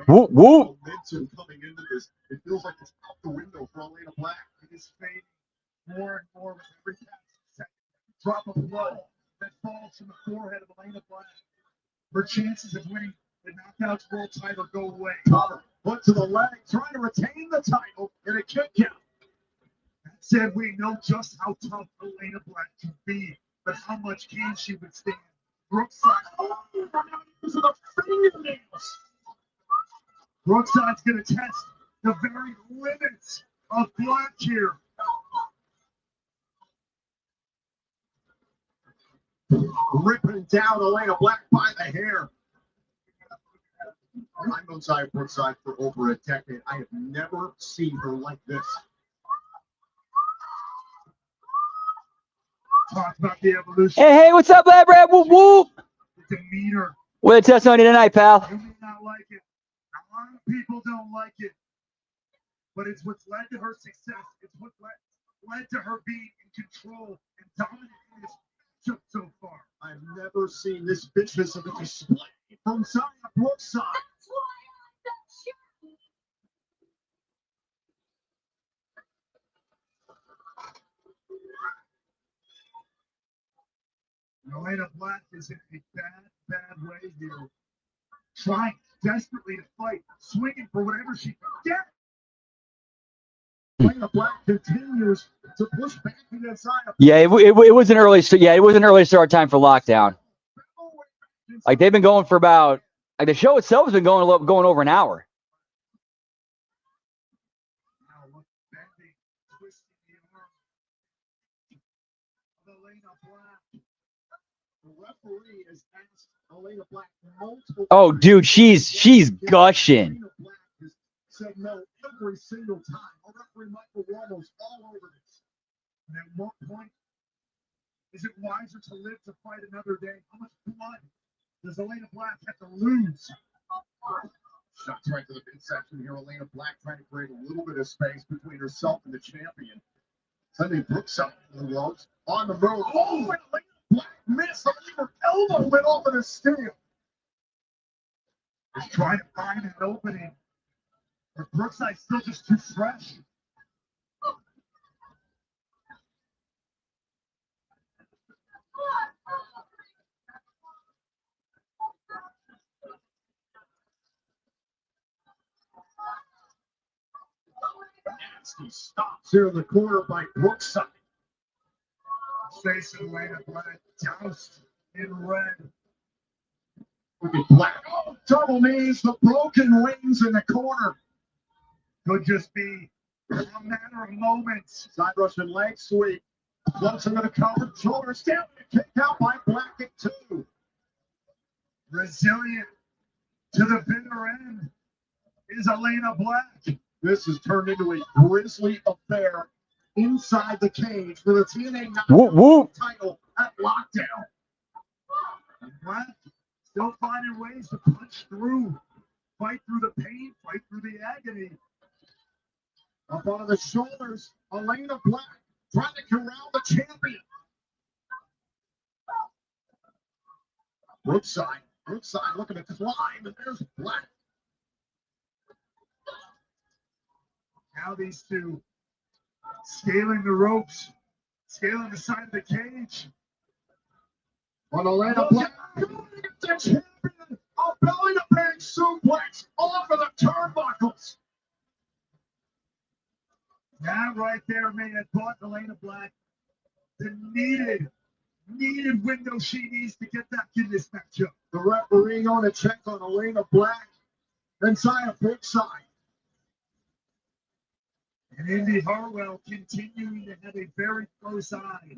Whoop, whoop. Momentum coming into this. It feels like it's out the window for Elena Black. It is fading more and more with every second. Drop of blood that falls from the forehead of Elena Black. Her chances of winning the Knockouts World title go away. Cover, foot to the leg, trying to retain the title in a kick out. That said, we know just how tough Elena Black can be, but how much can she withstand? Brookside, Using the fingernails. Brookside's going to test the very limits of Black here. ripping down Elena Black by the hair. I've known Zaya Brookside for over a decade. I have never seen her like this. Talk about the evolution. Hey, what's up, lad, Brad? Whoop, whoop. The demeanor. What a testimony tonight, pal. You may not like it. A lot of people don't like it. But it's what's led to her success. It's what led to her being in control and dominant in this matchup so far. I've never seen this bitchness of a display from Zaya Brookside. That's why I'm the champion. Elena Black is in a bad way here. Trying desperately to fight, swinging for whatever she can get. Elena Black continues to push back against Zaya. Yeah, it was an early start. Yeah, it was an early start time for lockdown. Like they've been going for about like the show itself has been going over an hour. Now look, bending, twisting the arm of Elena Black. The referee has asked Elena Black multiple Oh, times. dude, she's gushing. Elena Black has said no every single time. Our referee Michael Ramos all over this. And at what point is it wiser to live to fight another day? How much blood does Elena Black have to lose? Shots right to the midsection here. Elena Black trying to create a little bit of space between herself and the champion. Sunday Brookside in the ropes on the move. Oh, and Elena Black missed. I believe her elbow went off in a steel. Is trying to find an opening. But Brookside's still just too fresh. Nasty stops here in the corner by Brookside. Facing Elena Black, doused in red. Look at Black. Oh, double knees, the broken wings in the corner. Could just be a matter of moments. Side Russian leg sweep. Clubs him in the cover. Shoulders down. Kick out by Black at 2. Resilient to the bitter end is Elena Black. This has turned into a grisly affair inside the cage for the TNA Whoop, whoop. title at Lockdown. And Black still finding ways to punch through, fight through the pain, fight through the agony. Up on the shoulders, Elena Black trying to corral the champion. Brookside looking to climb, and there's Black. Now these two scaling the ropes, scaling the side of the cage. On Elena Black, going to get the champion, a belly-to-back suplex off of the turnbuckles. That right there may have bought Elena Black the needed window she needs to get back in this matchup. The referee on a check on Elena Black and Zaya Brookside. And Indy Hartwell continuing to have a very close eye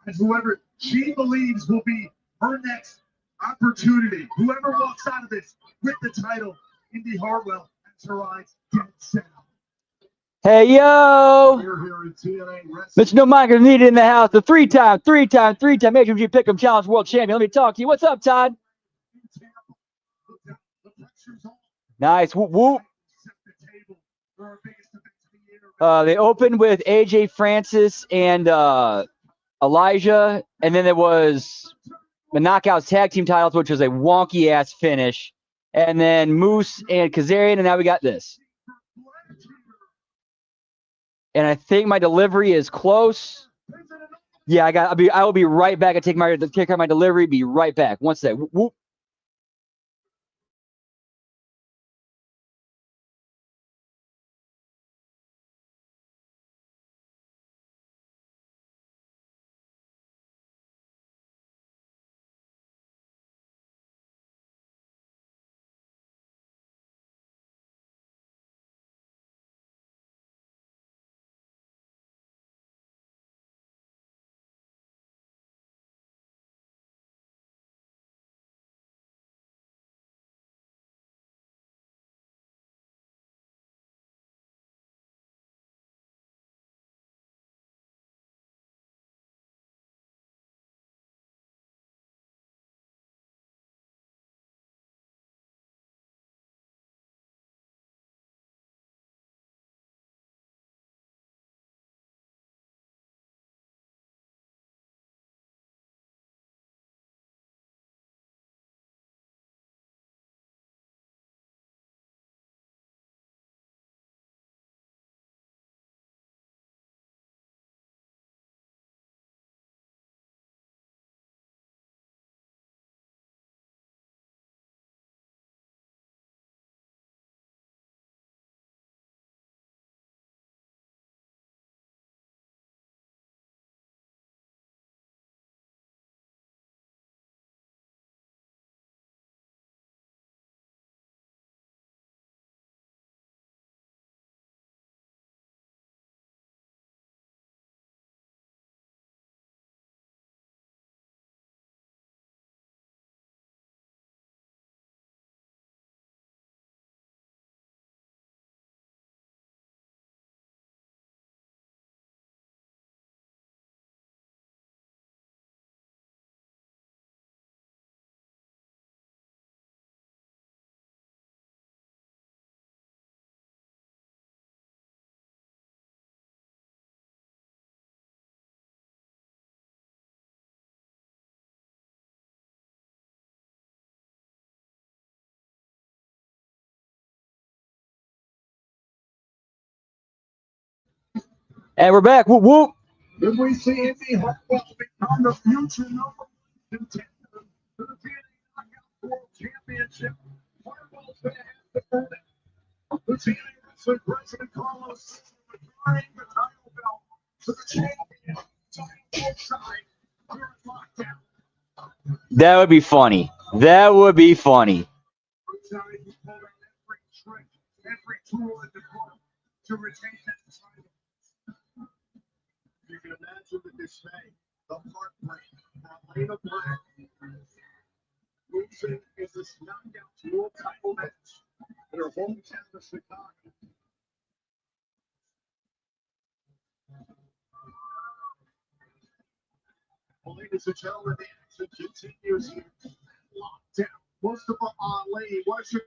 as whoever she believes will be her next opportunity. Whoever walks out of this with the title, Indy Hartwell has her eyes dead set. Hey, yo. Here in TNA Wrestling. Mr. No Michael needed in the house. The three-time HMG Pick'em Challenge World Champion. Let me talk to you. What's up, Todd? The pressure's on. Nice. Whoop, whoop. Set the table for our biggest event of the year. They opened with AJ Francis and Elijah, and then there was the Knockouts Tag Team titles, which was a wonky-ass finish, and then Moose and Kazarian, and now we got this. And I think my delivery is close. Yeah, I will be right back. I take care of my delivery. Be right back. One sec. Whoop. And we're back. Whoop whoop. Did we see Indy Hartwell become the future number 1 contender for the TNA Knockout World Championship? Hartwell's going to have to earn it. The TNA Wrestling President Carlos returning the title belt to the champion. Title side. We're in lockdown. That would be funny. That would be funny. Brutality, he pulled out every trick, every tool in the book to retain that title. You can imagine the dismay, the heartbreak for Elena Black. Losing in this knockout world title match in her hometown of Chicago. Well, ladies and gentlemen, the action continues here. Lockdown. Mustafa Ali was your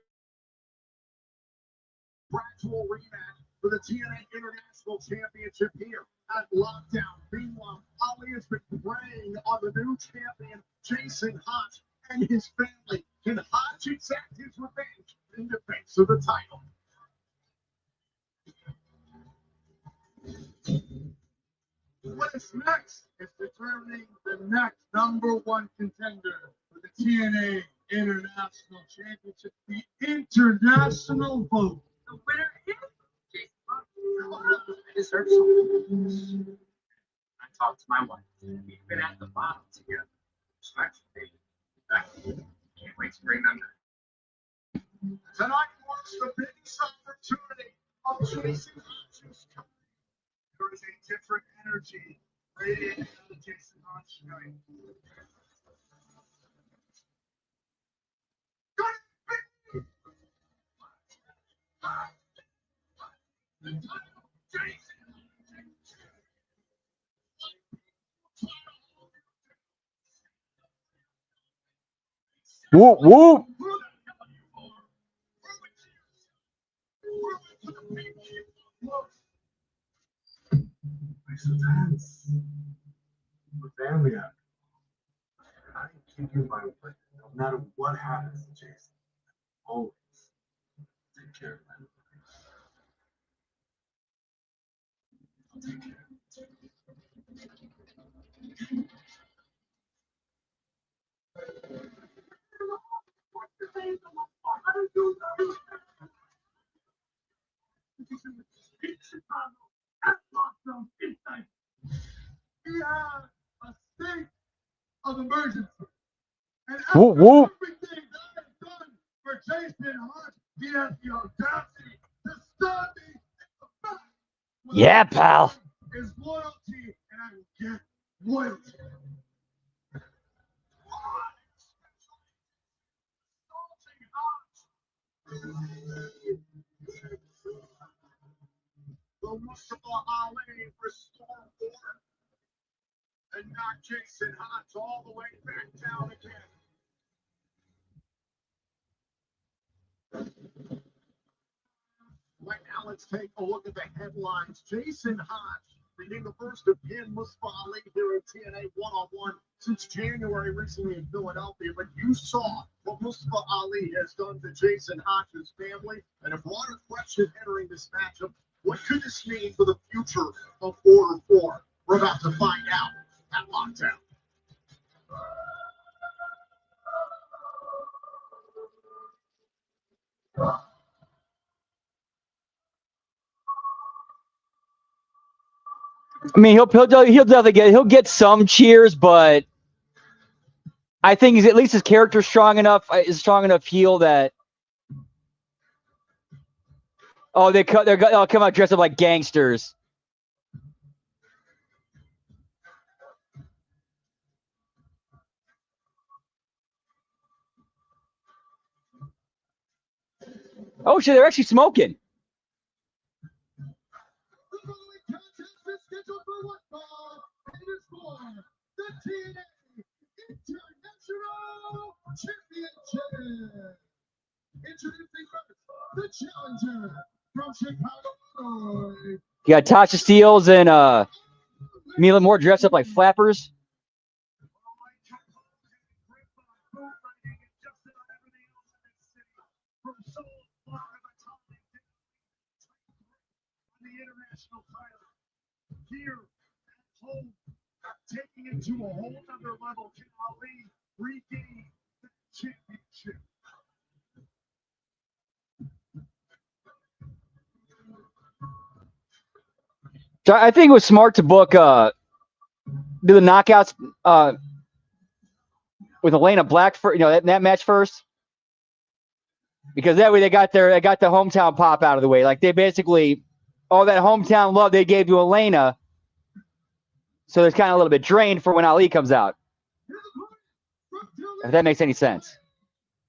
gradual rematch for the TNA International Championship here at Lockdown. Meanwhile, Ali has been preying on the new champion, Jason Hodge, and his family. Can Hodge exact his revenge in defense of the title? What is next is determining the next #1 contender for the TNA International Championship, the international vote. The winner is I just heard something. I talked to my wife. We've been at the bottom together. Respectfully. Can't wait to bring them back. Tonight marks the biggest opportunity of Jason Hodge's career. There is a different energy radiating out of Jason Hodge tonight. Whoop whoop. the family act. I give you my word, no matter what happens to Jason, always take care of him. I'll take care of him. We have a state of emergency. And Whoop, whoop. everything that I have done for Jason Hodge, he has the audacity to stop me in the back. What Yeah, I pal. want is loyalty, and I will get loyalty. Will Mustafa Ali restore order and knock Jason Hodge all the way back down again? Right now, let's take a look at the headlines. Jason Hodge being the first to pin Mustafa Ali here in TNA one-on-one since January recently in Philadelphia. But you saw what Mustafa Ali has done to Jason Hodge's family. And a broader question entering this matchup, what could this mean for the future of Order 4? We're about to find out at Lockdown. I mean, he'll definitely get some cheers, but I think he's at least his character's strong enough, is strong enough heel that. Oh, they'll come out dressed up like gangsters. Oh shit, they're actually smoking. The following contest is scheduled for one fall. It is for the TNA International Championship. Introducing first, the challenger from Chicago, Illinois. You got Tasha Steeles and Mila Moore dressed up like flappers. here at home, taking it to a whole other level. Can Ali regain the championship? So I think it was smart to book do the knockouts with Elena Black for that match first, because that way they got the hometown pop out of the way. Like, they basically all that hometown love they gave to Elena, so it's kind of a little bit drained for when Ali comes out. If that makes any sense.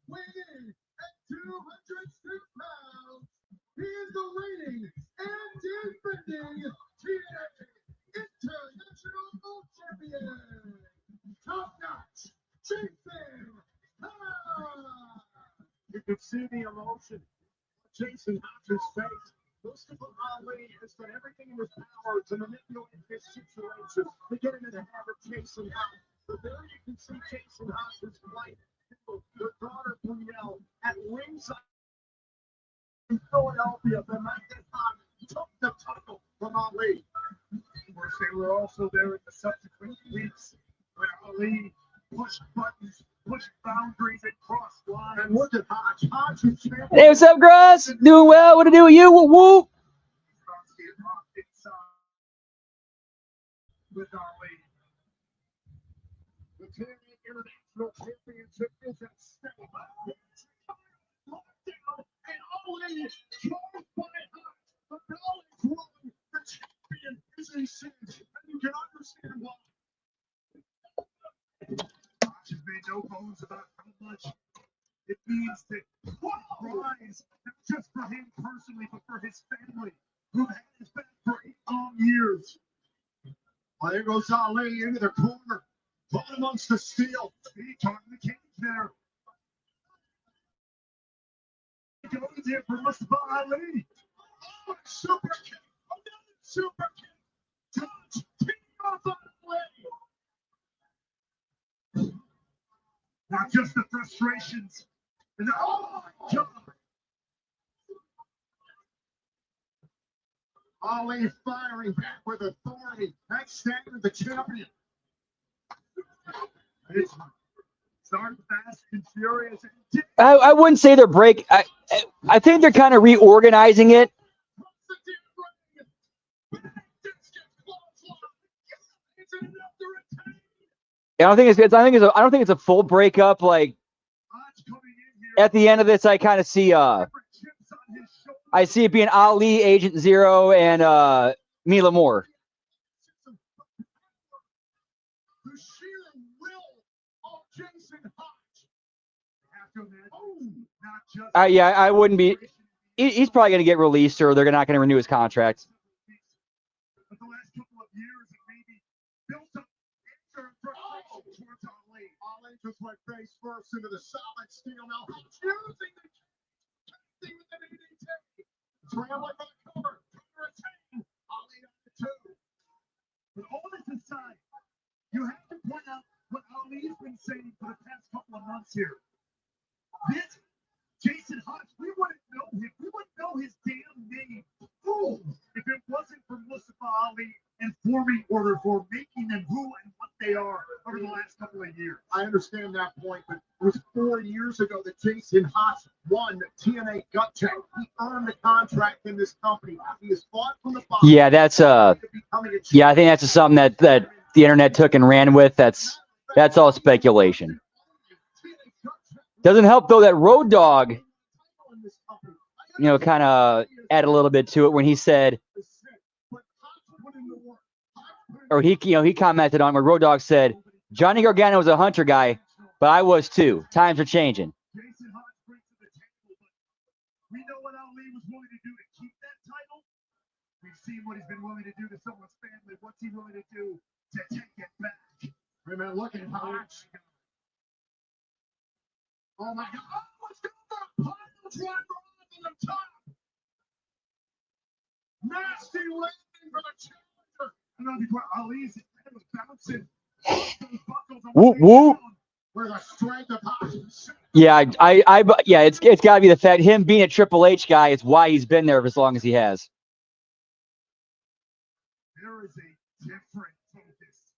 Weighing in at 206 pounds, he is the reigning and defending TNA International Champion. Top notch, Jason Hahn. You can see the emotion on Jason Hahn's face. Mustafa Ali has done everything in his power to manipulate this situation to get into the head of Jason Hahn. But there you can see Jason Hahn's wife, her daughter Brunel, at ringside in Philadelphia. The night that Hahn took the title from Ali. Of course, they were also there in the subsequent weeks when Ali pushed buttons, pushed boundaries, and crossed lines. And look at Hodge. Hodge is champion. Hey, what's up, Gross? Doing well. What to do with you? Whoop whoop. With Ali. The TNA International Championship is at stake. And Ali is charged by Hodge. The bell is rolling. The champion is in cinch. And you can understand why. Hodge has made no bones about how much it means to rise, not just for him personally, but for his family, who've had his back for 8 long years. Well, there goes Ali into the corner, put amongst the steel. He turned the cage there. He goes in for Mustafa Ali. Oh, super kick! Another super kick! Touch! Team off on Ali! Not just the frustrations. And oh my God! Ali firing back with authority. That's standing the champion. It's starting fast and furious. I wouldn't say they're break. I think they're kind of reorganizing it. I don't think it's a full breakup. Like, at the end of this, I kind of see I see it being Ali, Agent Zero, and Mila Moore. The sheer will of Jason Hodge. Yeah, I wouldn't be. He's probably going to get released, or they're not going to renew his contract. But the last couple of years, it maybe built up anger and frustration towards Ali. Ali just went face first into the solid steel. Now he's using the thing with the DDT. Trailing by the cover. Retain. Ali on the 2. But all this aside, you have to point out what Ali's been saying for the past couple of months here. This Jason Hodge, we wouldn't know him. We wouldn't know his damn name. Ooh, if it wasn't for Mustafa Ali informing or for making them who and what they are over the last couple of years. I understand that point, but it was 4 years ago that Jason Hodge won TNA Gut Check. He earned the contract in this company. He has fought from the bottom. Yeah, that's yeah, I think that's something that the internet took and ran with. That's all speculation. Doesn't help though that Road Dogg, kind of add a little bit to it when he said, or he commented on where Road Dogg said, Johnny Gargano was a hunter guy, but I was too. Times are changing. Jason Hodge brings to the table, but we know what Ali was willing to do to keep that title. We've seen what he's been willing to do to someone's family. What's he willing to do to take it back? Remember, look at Hodge. Oh my God! Oh, it's going for a pile driver on the top. Nasty landing for the challenger. And then before Ali's head was bouncing. Whoop whoop. Where the strength of Hodge. Yeah, yeah, it's got to be the fact him being a Triple H guy is why he's been there for as long as he has. There is a different focus.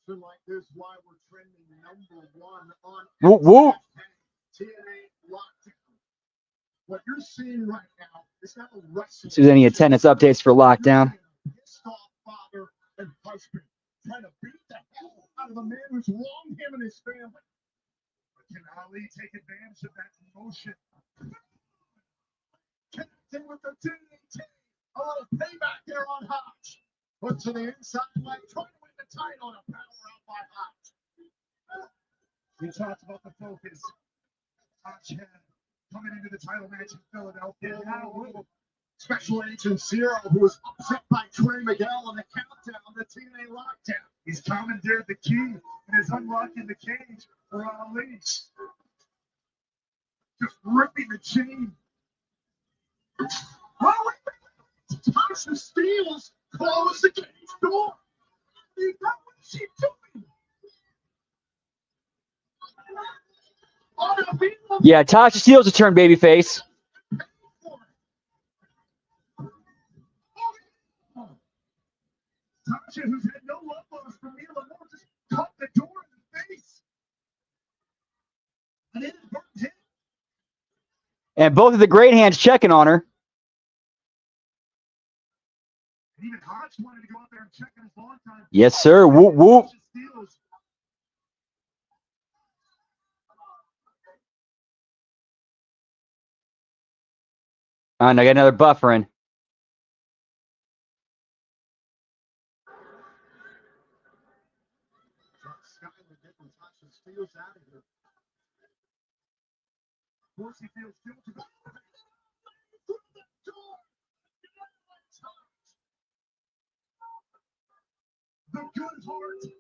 From action like this, why we're trending #1 on Whoop, whoop. TNA Lockdown. What you're seeing right now is not a wrestling. See if there's any attendance updates for Lockdown. Pissed off father and husband trying to beat the hell out of the man who's wronged him and his family. But can Ali take advantage of that emotion? Connecting with the TNT. A little payback there on Hodge. Put to the inside leg, trying to win the title, and a power out by Hodge. We talked about the focus Hodge had coming into the title match in Philadelphia. Now, Special Agent Zero, who was upset by Trey Miguel on the countdown, the TNA Lockdown. He's commandeered the key and is unlocking the cage for Ali. Just ripping the chain. Oh, Tasha Steelz closed the cage door. What is she doing? Yeah, Tasha Steelz has turned babyface. Tasha, who's had no love lost from Mila Moore, just caught the door in the face. An inadvertent hit. And both of the great hands checking on her. And even Hodge wanted to go out there and check on his long time. Yes, sir. Whoop, whoop. And I got another buffering. Of course, he feels guilty. The good heart, the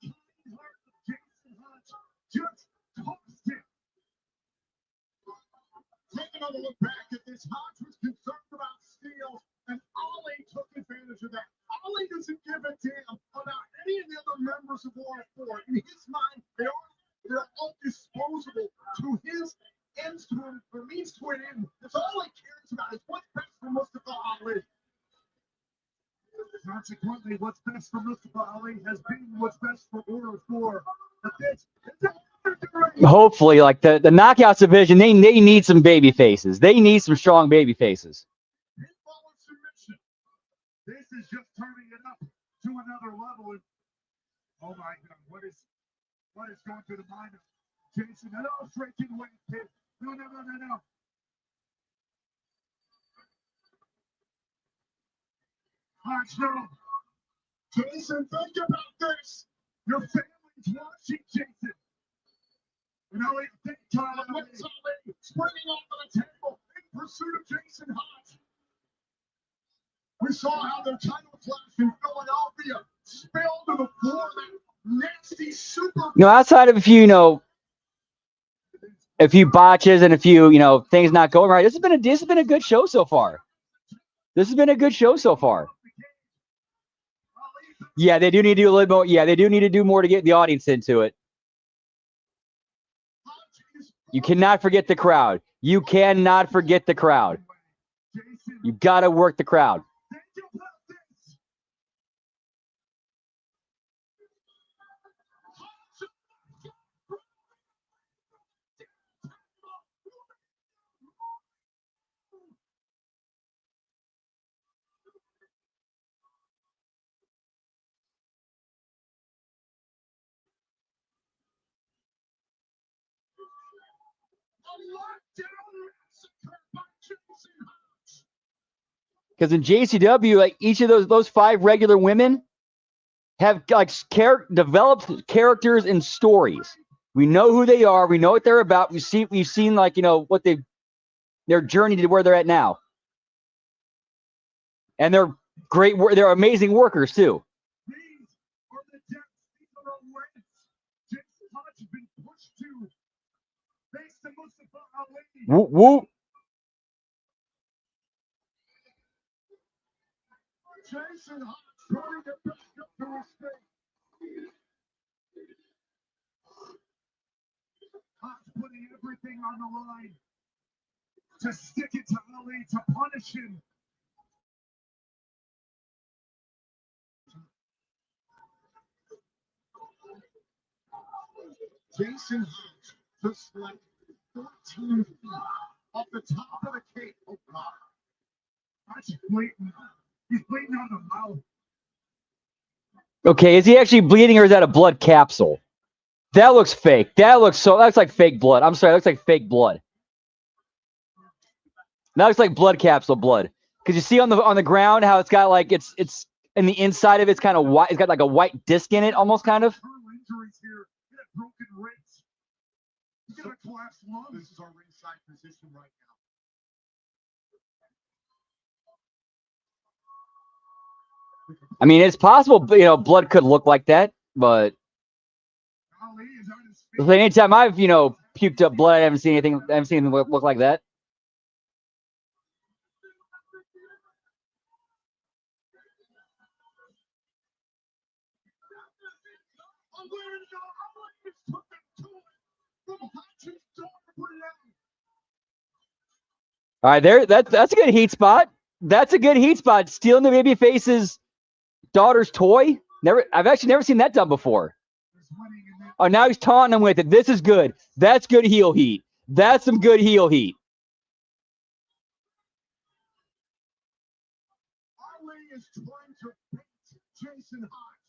kind heart of Jason Hodge just tossed him. Take another look back at this. Hodge was concerned about Steele, and Ali took advantage of that. Ali doesn't give a damn about any of the other members of War 4. In his mind, they're all disposable to his ends to him, or means to an end. That's all he cares about is what's best for Mustafa Ali. Consequently, what's best for Mustafa Ali has been what's best for War 4. Hopefully, like the Knockouts division, they need some baby faces. They need some strong baby faces. This is just turning it up to another level. And, oh my God, what is going through the mind of Jason? No, freaking wait, kid. No. Hodge, no. Jason, think about this. Your family's watching, Jason. And Ali, think Tyler, what's Ali springing off of the table in pursuit of Jason Hodge. We saw how their title clash in Philadelphia spilled to the floor. That nasty super. Outside of a few botches and a few things not going right, this has been a good show so far. Yeah, they do need to do a little more. Yeah, they do need to do more to get the audience into it. You cannot forget the crowd. You cannot forget the crowd. You got to work the crowd. Because in JCW, like each of those 5 regular women have like developed characters and stories. We know who they are. We know what they're about. We've seen like what their journey to where they're at now, and they're great. They're amazing workers too. Whoop whoop. Jason Hodge trying to back up to his feet. Hodge putting everything on the line to stick it to Ali, to punish him Jason Hodge just like 14 feet off the top of the cage. Oh, God. That's bleeding. He's bleeding on the mouth. Okay, is he actually bleeding or is that a blood capsule? That looks fake. That looks like fake blood. I'm sorry, that looks like fake blood. That looks like blood capsule blood. Because you see on the ground how it's got like it's in the inside of it's kind of white. It's got like a white disc in it, almost kind of. Injuries here. He had broken ribs. He got a collapsed lung. This is our ringside position right now. I mean, it's possible, you know, blood could look like that, but Ali is on his feet. anytime I've, you know, puked up blood, I haven't seen anything look like that. All right, that's a good heat spot. That's a good heat spot. Stealing the babyface's daughter's toy. I've actually never seen that done before. Oh, now he's taunting him with it. This is good. That's good heel heat. That's some good heel heat. Ali is trying to beat Jason Hodge,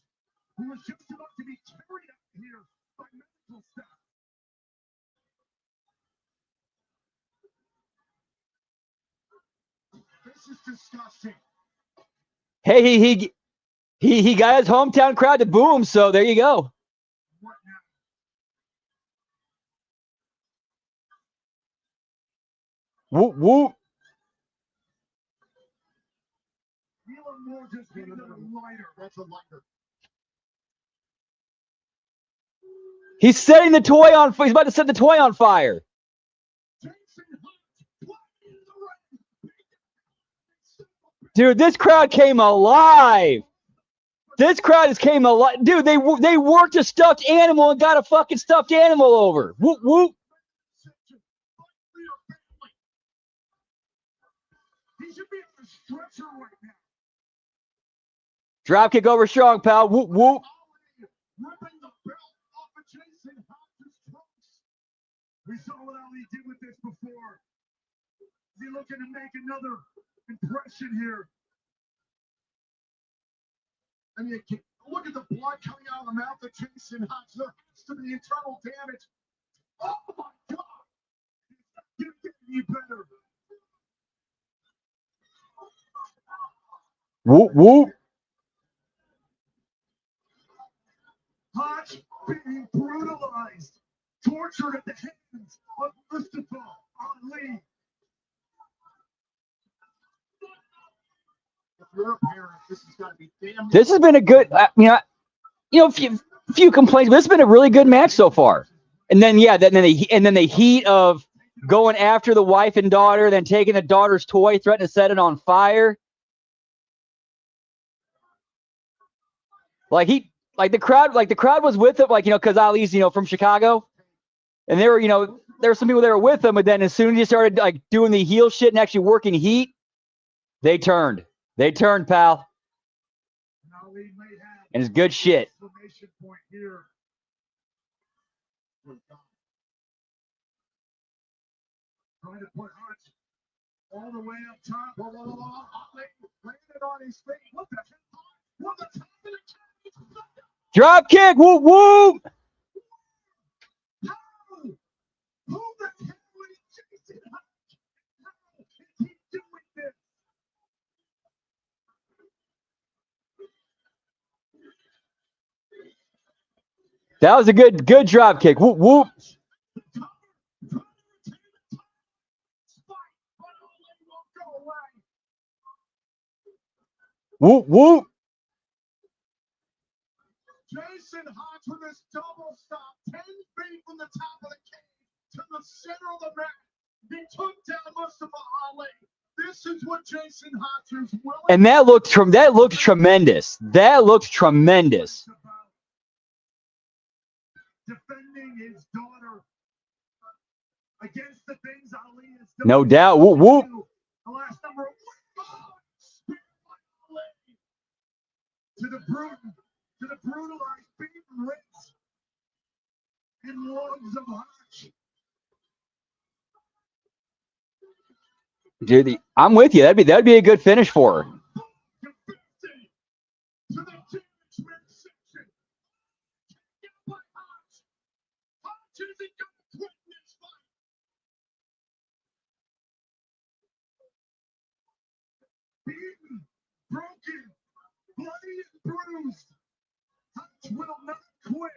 who is just about to be carried out here by medical staff. This is disgusting. Hey, he got his hometown crowd to boo him, so there you go. What now? Whoop whoop. Elon Moore just gave him a lighter. That's a lighter. He's setting the toy on fire. He's about to set the toy on fire. Jason Hodge, what in the ring? Dude, this crowd came alive. This crowd has came alive. Dude, they worked a stuffed animal and got a fucking stuffed animal over. Whoop whoop. He should be on a stretcher right now. Drop kick over strong, pal. Whoop whoop. Ripping the belt off of Jason Hodge's trunks. We saw what Ali did with this before. Is he looking to make another impression here? I mean, look at the blood coming out of the mouth of Jason Hodge. There has to be internal damage. Oh my God! It's not getting any better. Whoop whoop. Hodge being brutalized, tortured at the hands of Mustafa Ali. If you're a parent, this has got to be damn. This has been a good, few complaints, but this has been a really good match so far. And then then the heat of going after the wife and daughter, then taking the daughter's toy, threatening to set it on fire. The crowd was with him, because Ali's, from Chicago, and there were some people that were with him, but then as soon as he started doing the heel shit and actually working heat, they turned. They turned, pal. And it's good shit. Point here. Trying to put Hodge all the way up top. Landed on his feet. What the hell? What the top of the cage? Drop kick. Whoop whoop. How? Who the hell is Jason Hodge? How is he doing this? That was a good drop kick. Whoop whoop. Whoop whoop. Jason Hodge with his double stop, 10 feet from the top of the cage to the center of the mat. He took down Mustafa Ali. This is what Jason Hodge is willing. And that looked tremendous. That looked tremendous. Defending his daughter against the things Ali has done. No doubt. Whoop whoop. The last number to the brutalized, beaten ribs. and loves of Hutch. Dude, I'm with you. That'd be a good finish for her. To 50 to the damage section. Taken by Hutch. Hutch isn't going to quit this fight. Beaten, broken, bloody and bruised. Hutch will not quit.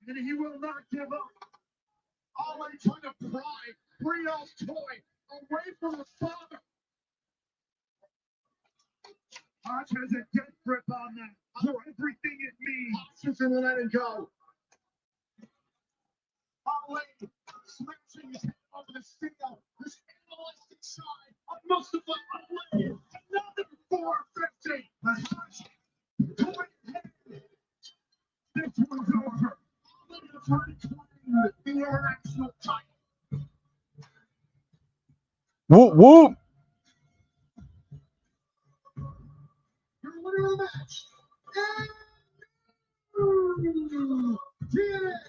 And he will not give up. Ali trying to pry Brio's toy away from the father. Hutch has a death grip on that for everything it means. Hutch isn't letting go. Ali smashing his head over the steel. This analytic side of Mustafa Ali. Another 450. But Hutch going ahead. This one's over. Ali is trying to claim the international title. Whoop whoop. Your winner of the match. And TNA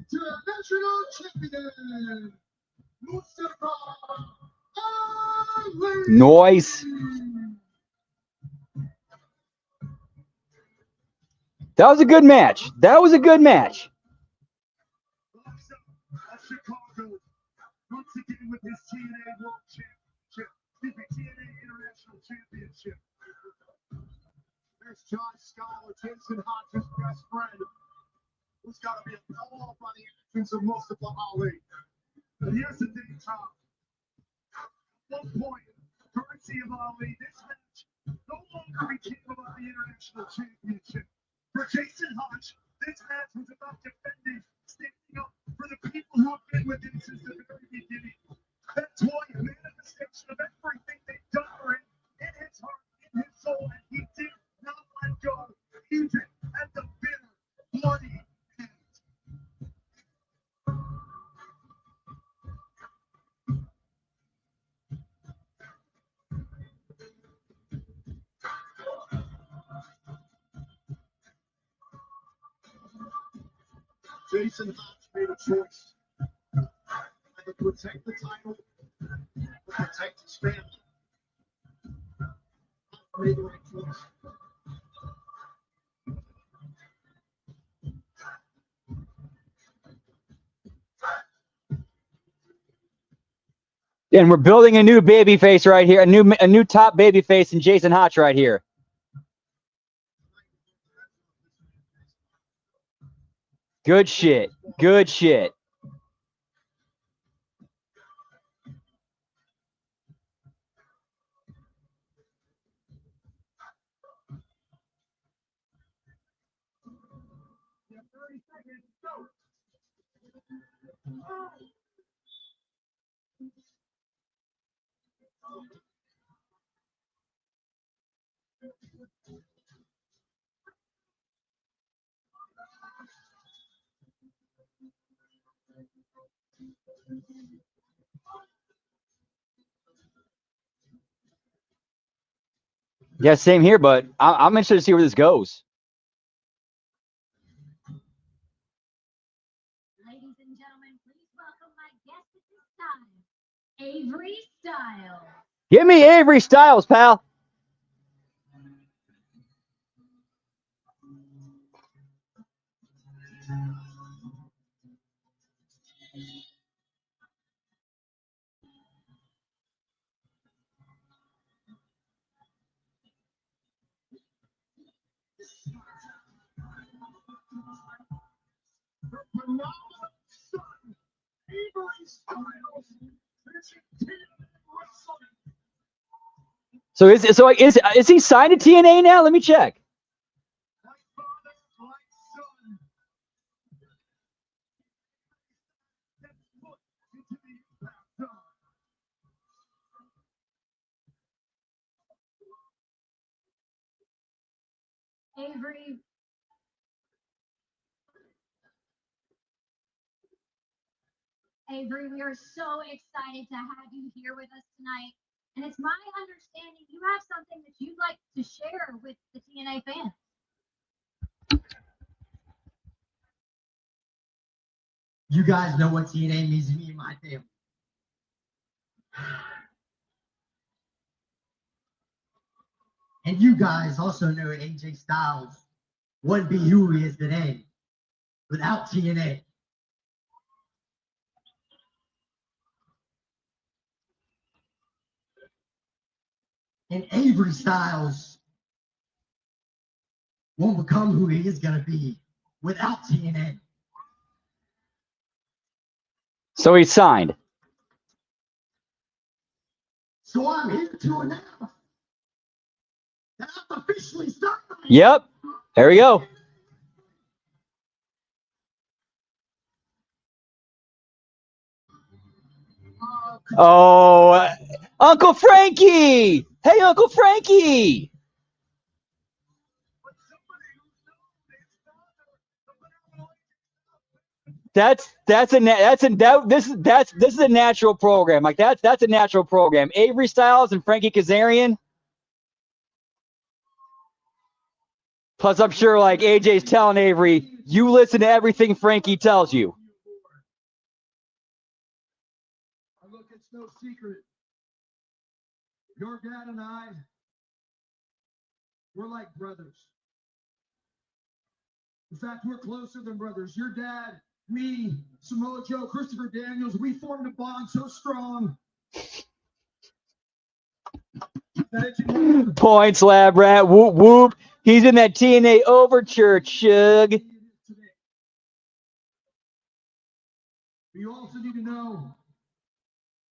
International Champion, Mustafa Ali. Noise. That was a good match. That was a good match. Box up of Chicago once again with his TNA World Championship. Excuse me, TNA International Championship. There's John Scholar, Jason Hodge's best friend, who's got to be appalled by the actions of Mustafa Ali. But here's the thing, Tom. At one point, courtesy of Ali, this match no longer became about the International Championship. For Jason Hodge, this match was about defending, standing up for the people who have been with him since the very beginning. That toy, a manifestation of everything they've done for him in his heart, in his soul, and he did not let go, even at the bitter, bloody end. Jason Hodge made a choice. Either protect the title or protect his family. Hodge made the right choice. And we're building a new baby face right here, a new top baby face in Jason Hotch right here. Good shit. Good shit. Yeah, 30 seconds, go. Yeah, same here, but I'm interested to see where this goes. Ladies and gentlemen, please welcome my guest at this time, Avery Styles. Give me Avery Styles, pal. The phenomenal son, Avery Styles, this is TNA Wrestling. So is he signed to TNA now? Let me check. Like father, like son. That's put into the impact zone. Avery, Avery, we are so excited to have you here with us tonight. And it's my understanding you have something that you'd like to share with the TNA fans. You guys know what TNA means to me and my family. And you guys also know AJ Styles wouldn't be who he is today without TNA. And Avery Styles won't become who he is going to be without TNA. So he signed. So I'm here to announce that I'm officially signed. Yep. There we go. Oh, Uncle Frankie! Hey, Uncle Frankie! This is a natural program. Like that's a natural program. Avery Styles and Frankie Kazarian. Plus, I'm sure like AJ's telling Avery, you listen to everything Frankie tells you. Look, it's no secret. Your dad and I, we're like brothers. In fact, we're closer than brothers. Your dad, me, Samoa Joe, Christopher Daniels, we formed a bond so strong that it can Points, Lab Rat. Whoop, whoop. He's in that TNA overture, Chug. You also need to know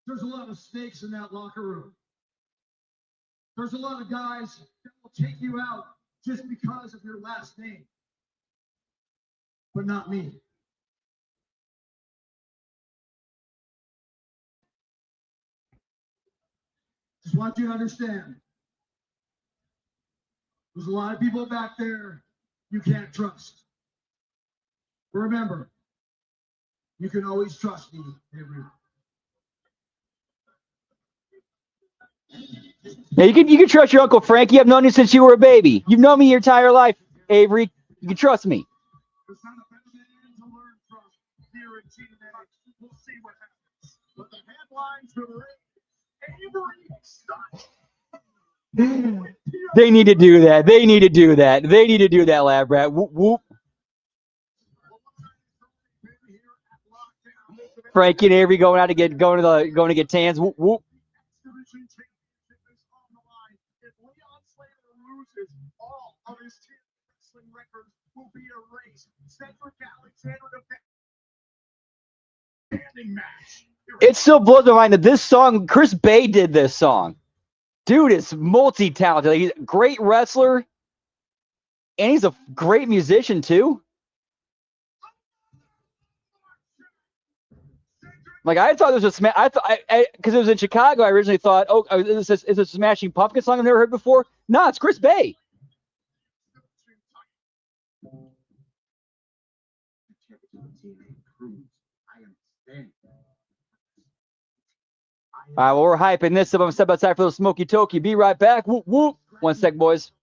there's a lot of snakes in that locker room. There's a lot of guys that will take you out just because of your last name. But not me. Just want you to understand. There's a lot of people back there you can't trust. But remember, you can always trust me, Avery. Yeah, you can trust your Uncle Frankie. I've known you since you were a baby. You've known me your entire life, Avery. You can trust me. There's not a better man to learn from here in TNA. We'll see what happens. But the headlines will read Avery Styles. They need to do that. They need to do that. They need to do that, Lab Rat. Whoop, whoop. Frankie and Avery going to get tans. Whoop, whoop. If Leon Slater loses, all of his wrestling records will be erased. Cedric Alexander defending match. It still blows my mind that this song, Chris Bay did this song. Dude is multi-talented. He's a great wrestler, and he's a great musician too. Like I thought this was I thought because it was in Chicago. I originally thought, oh, is this a Smashing Pumpkins song I've never heard before? No, it's Chris Bay. All right, well, we're hyping this up. I'm step outside for the Smoky Toki. Be right back. Whoop, whoop. 1 sec, boys.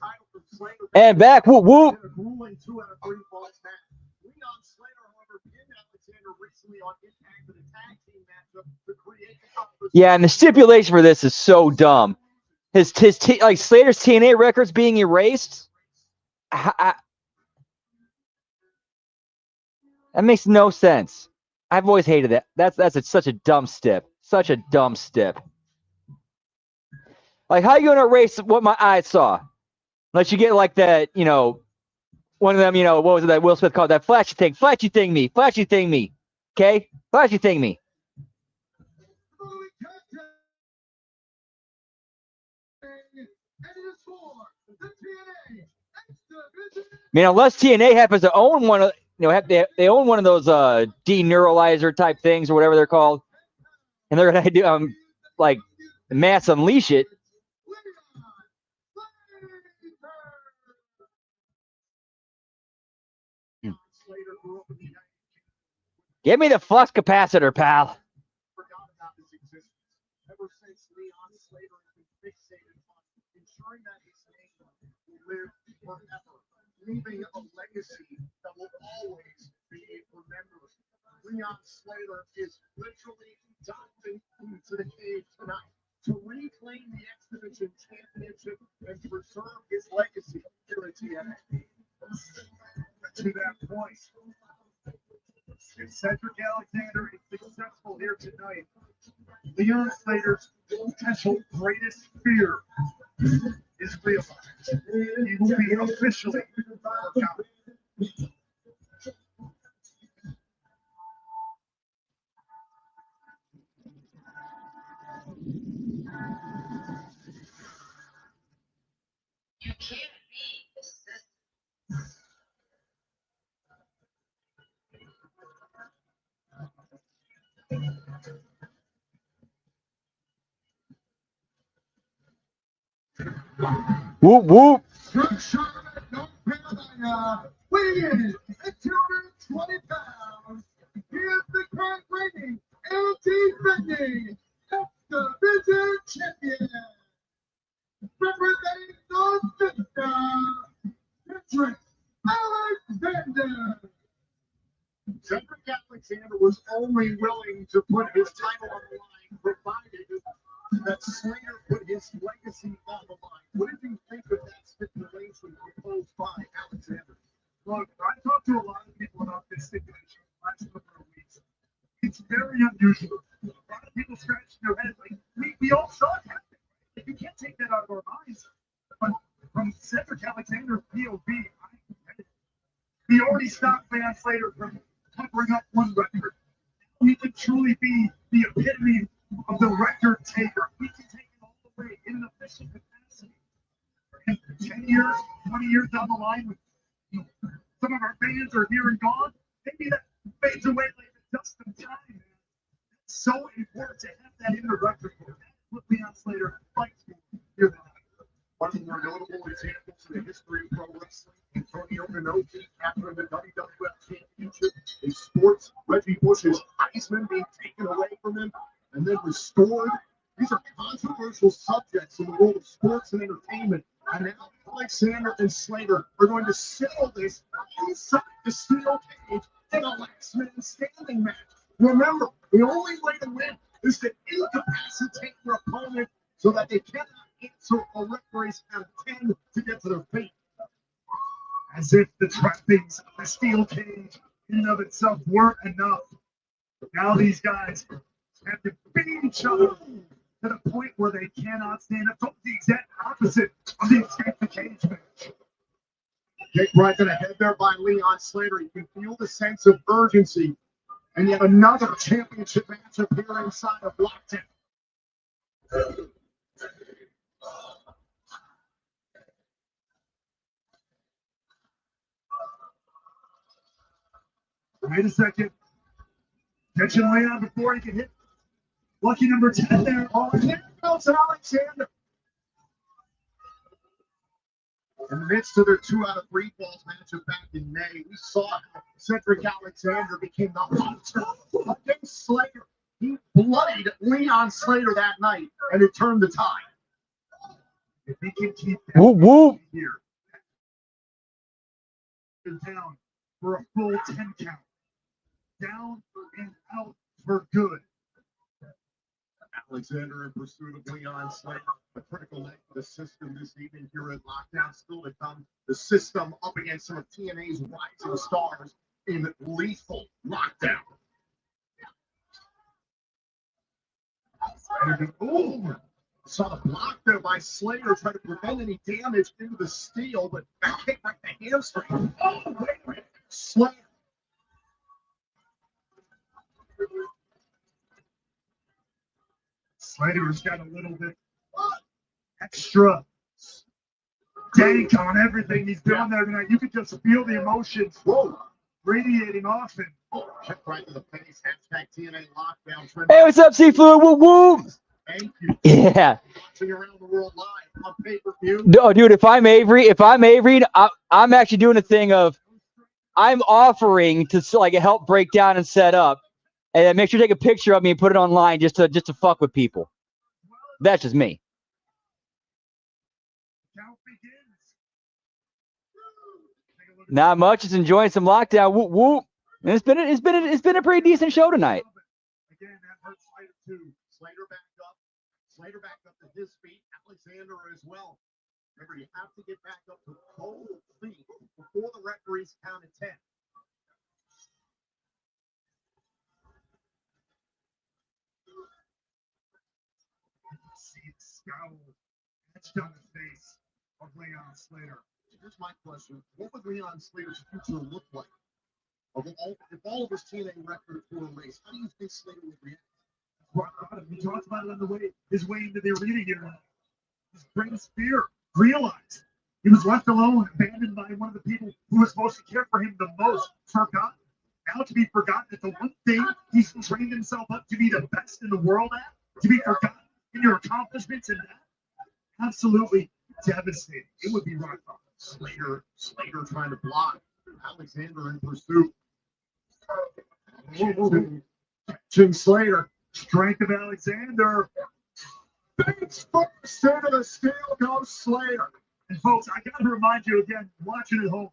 title from Slater. And back, whoop whoop. In a grueling 2 out of 3 falls match. Leon Slater, however, pinned Alexander recently on Impact in a tag team matchup to create the conversation. Yeah, and the stipulation for this is so dumb. Like Slater's TNA records being erased. That makes no sense. I've always hated that. That's such a dumb stip. Such a dumb stip. Like, how are you going to erase what my eyes saw? Unless you get like that, you know, one of them, you know, what was it that Will Smith called that flashy thing me, okay? Flashy thing me. I mean, unless TNA happens to own one of, you know, they own one of those deneuralizer type things or whatever they're called, and they're gonna do like mass unleash it. Give me the flux capacitor, pal. Forgot about his existence. Ever since Leon Slater has been fixated on ensuring that his name will live forever, leaving a legacy that will always be remembered. Leon Slater is literally diving into the cage tonight to reclaim the X Division Championship and to preserve his legacy here at TNA. To that point, if Cedric Alexander is successful here tonight, Leon Slater's potential greatest fear is realized. He will be officially forgotten. You can't be assistant. Whoop whoop. From Charlotte, North Carolina, weighing at 220 pounds, here's the current reigning and defending X Division champion, representing North Vista, Cedric Alexander. Cedric Alexander was only willing to put his title on the line, provided that Slater put his legacy on the line. What did you think of that stipulation proposed by Alexander? Look, I talked to a lot of people about this stipulation last couple of weeks. It's very unusual. A lot of people scratching their heads like, we all saw it happen. Like, you can't take that out of our minds. But from Cedric Alexander's POV, he already stopped Leon Slater from covering up one record. He can truly be the epitome of the record taker. He can take it all the way in an official capacity. And 10 years, 20 years down the line, when some of our fans are here and gone, maybe that fades away like the dust of time. It's so important to have that in the record book. That's what Leon Slater fights for here tonight. One of the more notable examples in the history of pro wrestling, Antonio Inoki capturing the WWF Championship in sports, Reggie Bush's Heisman being taken away from him and then restored. These are controversial subjects in the world of sports and entertainment. And now Alexander and Slater are going to settle this inside the steel cage in a last man standing match. Remember, the only way to win is to incapacitate your opponent so that they cannot answer a referee's count of 10 to get to their feet. As if the trappings of the steel cage in and of itself weren't enough. Now these guys have to beat each other to the point where they cannot stand up. So the exact opposite of the escape the cage match. Jake right to the head there by Leon Slater. You can feel the sense of urgency. And yet another championship matchup here inside of Lockdown. Wait a second. Catching Leon before he can hit lucky number 10 there. Oh, and there goes Alexander. In the midst of their 2 out of 3 falls matchup back in May, we saw how Cedric Alexander became the hunter against Slater. He bloodied Leon Slater that night, and it turned the tide. If he can keep Whoop, whoop. here, down for a full 10 count. Down and out for good. Alexander in pursuit of Leon Slater. A critical night for the system this evening here at Lockdown. Still to come, the system up against some of TNA's rising stars in lethal Lockdown. Oh, saw the block there by Slater, trying to prevent any damage into the steel, but that kick right the hamstring. Oh, wait. Slater. Slater's got a little bit extra dank on everything he's doing there tonight. You could just feel the emotions radiating off him. Check right to the face. Hashtag TNA Lockdown. Hey, what's up, Seafluid? Whoop, whoop. Thank you. Yeah. Watching around the world live on pay-per-view. No, dude, if I'm Avery, I'm actually doing a thing of I'm offering to like help break down and set up, and then make sure to take a picture of me and put it online just to fuck with people. That's just me. Count begins. Not much. Just enjoying some Lockdown. Whoop whoop. And it's been a pretty decent show tonight. Again, that hurts Slater too. Slater back up. Slater back up to his feet. Alexander as well. Remember, you have to get back up to cold feet before the referees count at 10. See the scowl etched on the face of Leon Slater. Here's my question. What would Leon Slater's future look like? If all of his TNA records were erased, how do you think Slater would react? He talks about it on the way his way into the arena here. His greatest fear realized. He was left alone, abandoned by one of the people who was supposed to care for him the most, forgotten. Now to be forgotten at the one thing he's trained himself up to be the best in the world at, to be forgotten in your accomplishments and that, absolutely devastating. It would be rock bottom. Slater trying to block. Alexander in pursuit. Catching Slater. Strength of Alexander. Face first into the steel goes Slater. And folks, I got to remind you again, watching at home,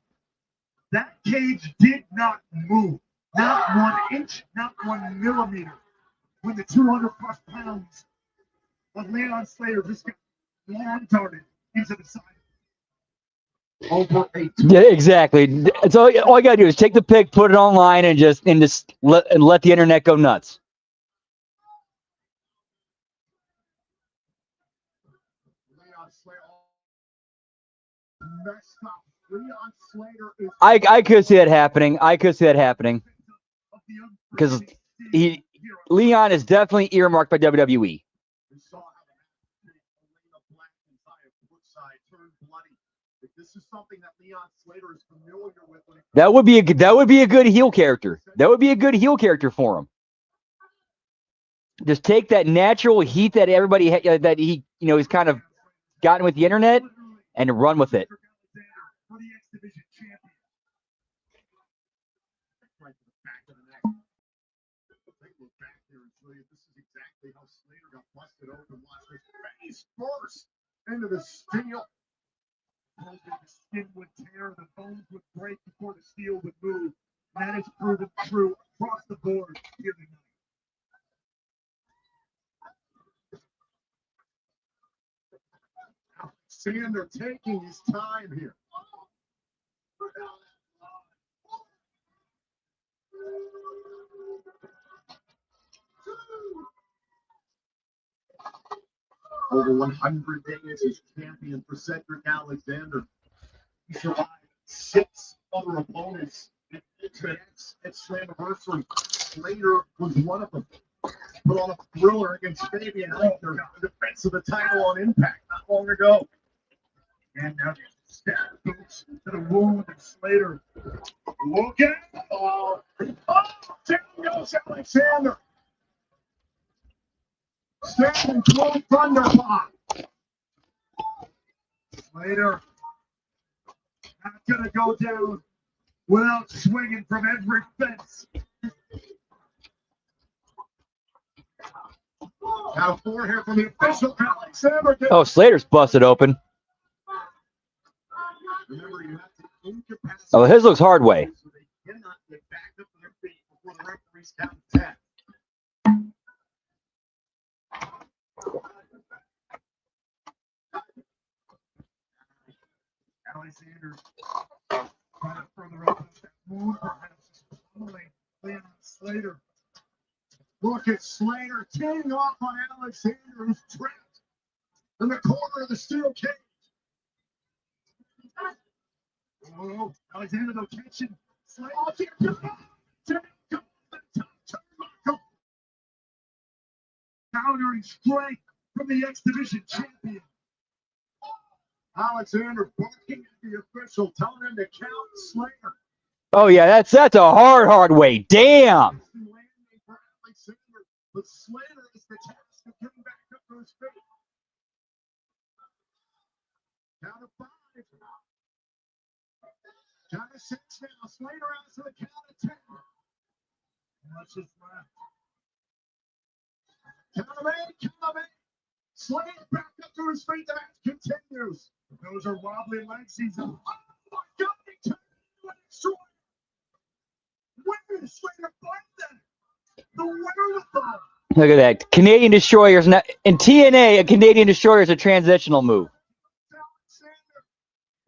that cage did not move. Not 1 inch, not 1 millimeter. When the 200 plus pounds of Leon Slater just got long darted into the side. Over 8. Yeah, exactly. So all you gotta do is take the pic, put it online, and just let the internet go nuts. Leon Slater messed up. Leon Slater is. I could see that happening. Because Leon is definitely earmarked by WWE. We saw how the Elena Black and Zaya Brookside turned bloody. If this is something that Leon Slater is familiar with, That would be a good heel character. That would be a good heel character for him. Just take that natural heat that everybody that he he's kind of gotten with the internet and run with it. For the X Division champion. right to the back of the neck. Take a look back here and show you this is exactly how Slater got busted open. Watch this face first into the steel. The skin would tear, the bones would break before the steel would move. And that is proven true across the board here tonight. Alexander taking his time here. Over 100 days as champion for Cedric Alexander. He survived 6 other opponents at its anniversary. Slater was one of them. Put on a thriller against Fabian Eichner in defense of the title on Impact not long ago. And now stab boots to the wound of Slater. Look at it. Oh, down goes Alexander. Standing through Thunderpop. Slater not gonna go down without swinging from every fence. Now 4 here from the official Alexander. Oh, Slater's busted open. Remember, you have to incapacitate. Oh, his looks hard way. So they cannot get back up to their feet before the referees count 10. Alexander trying to further up that move, perhaps pummeling Leon Slater. Look at Slater teeing off on Alexander, who's trapped in the corner of the steel cage. Oh, Alexander though catching Slater. Countering strike from the X Division champion. Alexander barking at the official, telling him to count Slater. Oh yeah, that's a hard way. Damn. But Slater is the task of getting back up to his feet. Count of 5. Count of 6 now. Slater out to the count of 10. That's just left. Count of 8. Count of 8. Slater back up to his feet. The match continues. Those are wobbly legs. He's Oh my God! He turned into an extra. Where did Slater find that? The wherewithal. Look at that. Canadian Destroyers. In TNA, a Canadian Destroyer is a transitional move.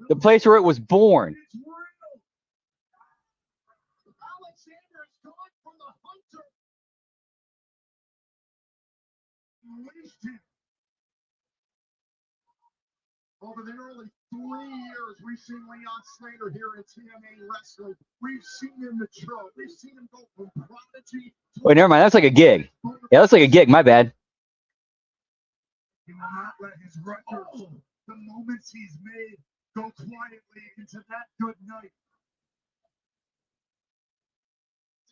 The place where it was born. It's real. Alexander is going for the hunter. Unleashed him. Over the early 3 years, we've seen Leon Slater here in TNA wrestling. We've seen him mature. We've seen him go from prodigy to Wait, never mind. That's like a gig. Yeah, that's like a gig. My bad. He will not let his records, the moments he's made, go quietly into that good night.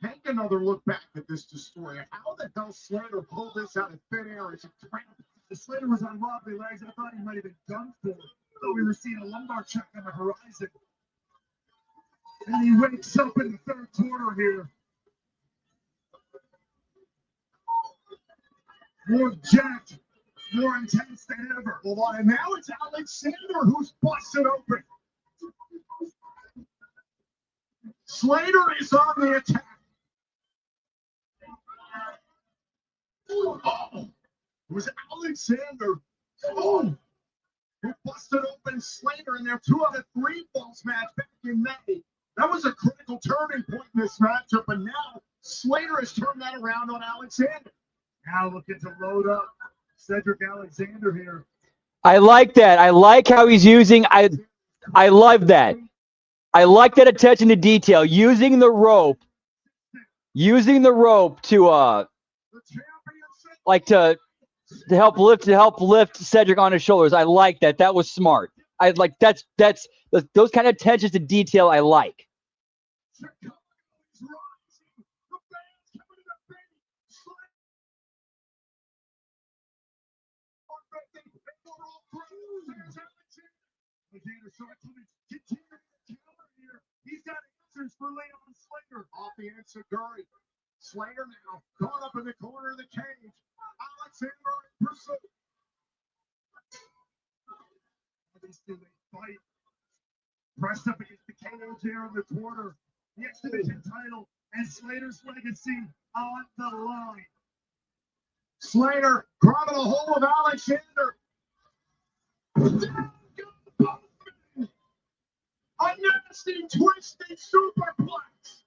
Take another look back at this destroyer. How the hell Slater pulled this out of thin air? It's a cramp. The Slater was on wobbly legs. I thought he might have been done for. Thought we were seeing a lumbar check on the horizon. And he wakes up in the third quarter here. More jacked, more intense than ever. Well, and now it's Alexander who's busted open. Slater is on the attack. Oh, it was Alexander. Oh, who busted open Slater in their 2 out of 3 falls match back in May. That was a critical turning point in this matchup, but now Slater has turned that around on Alexander. Now looking to load up Cedric Alexander here. I like that. I like how he's using. I love that. I like that attention to detail. Using the rope to like to help lift Cedric on his shoulders. I like that. That was smart. I like that's those kind of attentions to detail I like. He's got answers for Leon Slater. Off the Enziguri. Slater now caught up in the corner of the cage. Alexander in pursuit. These two fight. Pressed up against the cage here in the corner. The X Division title and Slater's legacy on the line. Slater grabbing a hold of Alexander. A nasty, twisted superplex.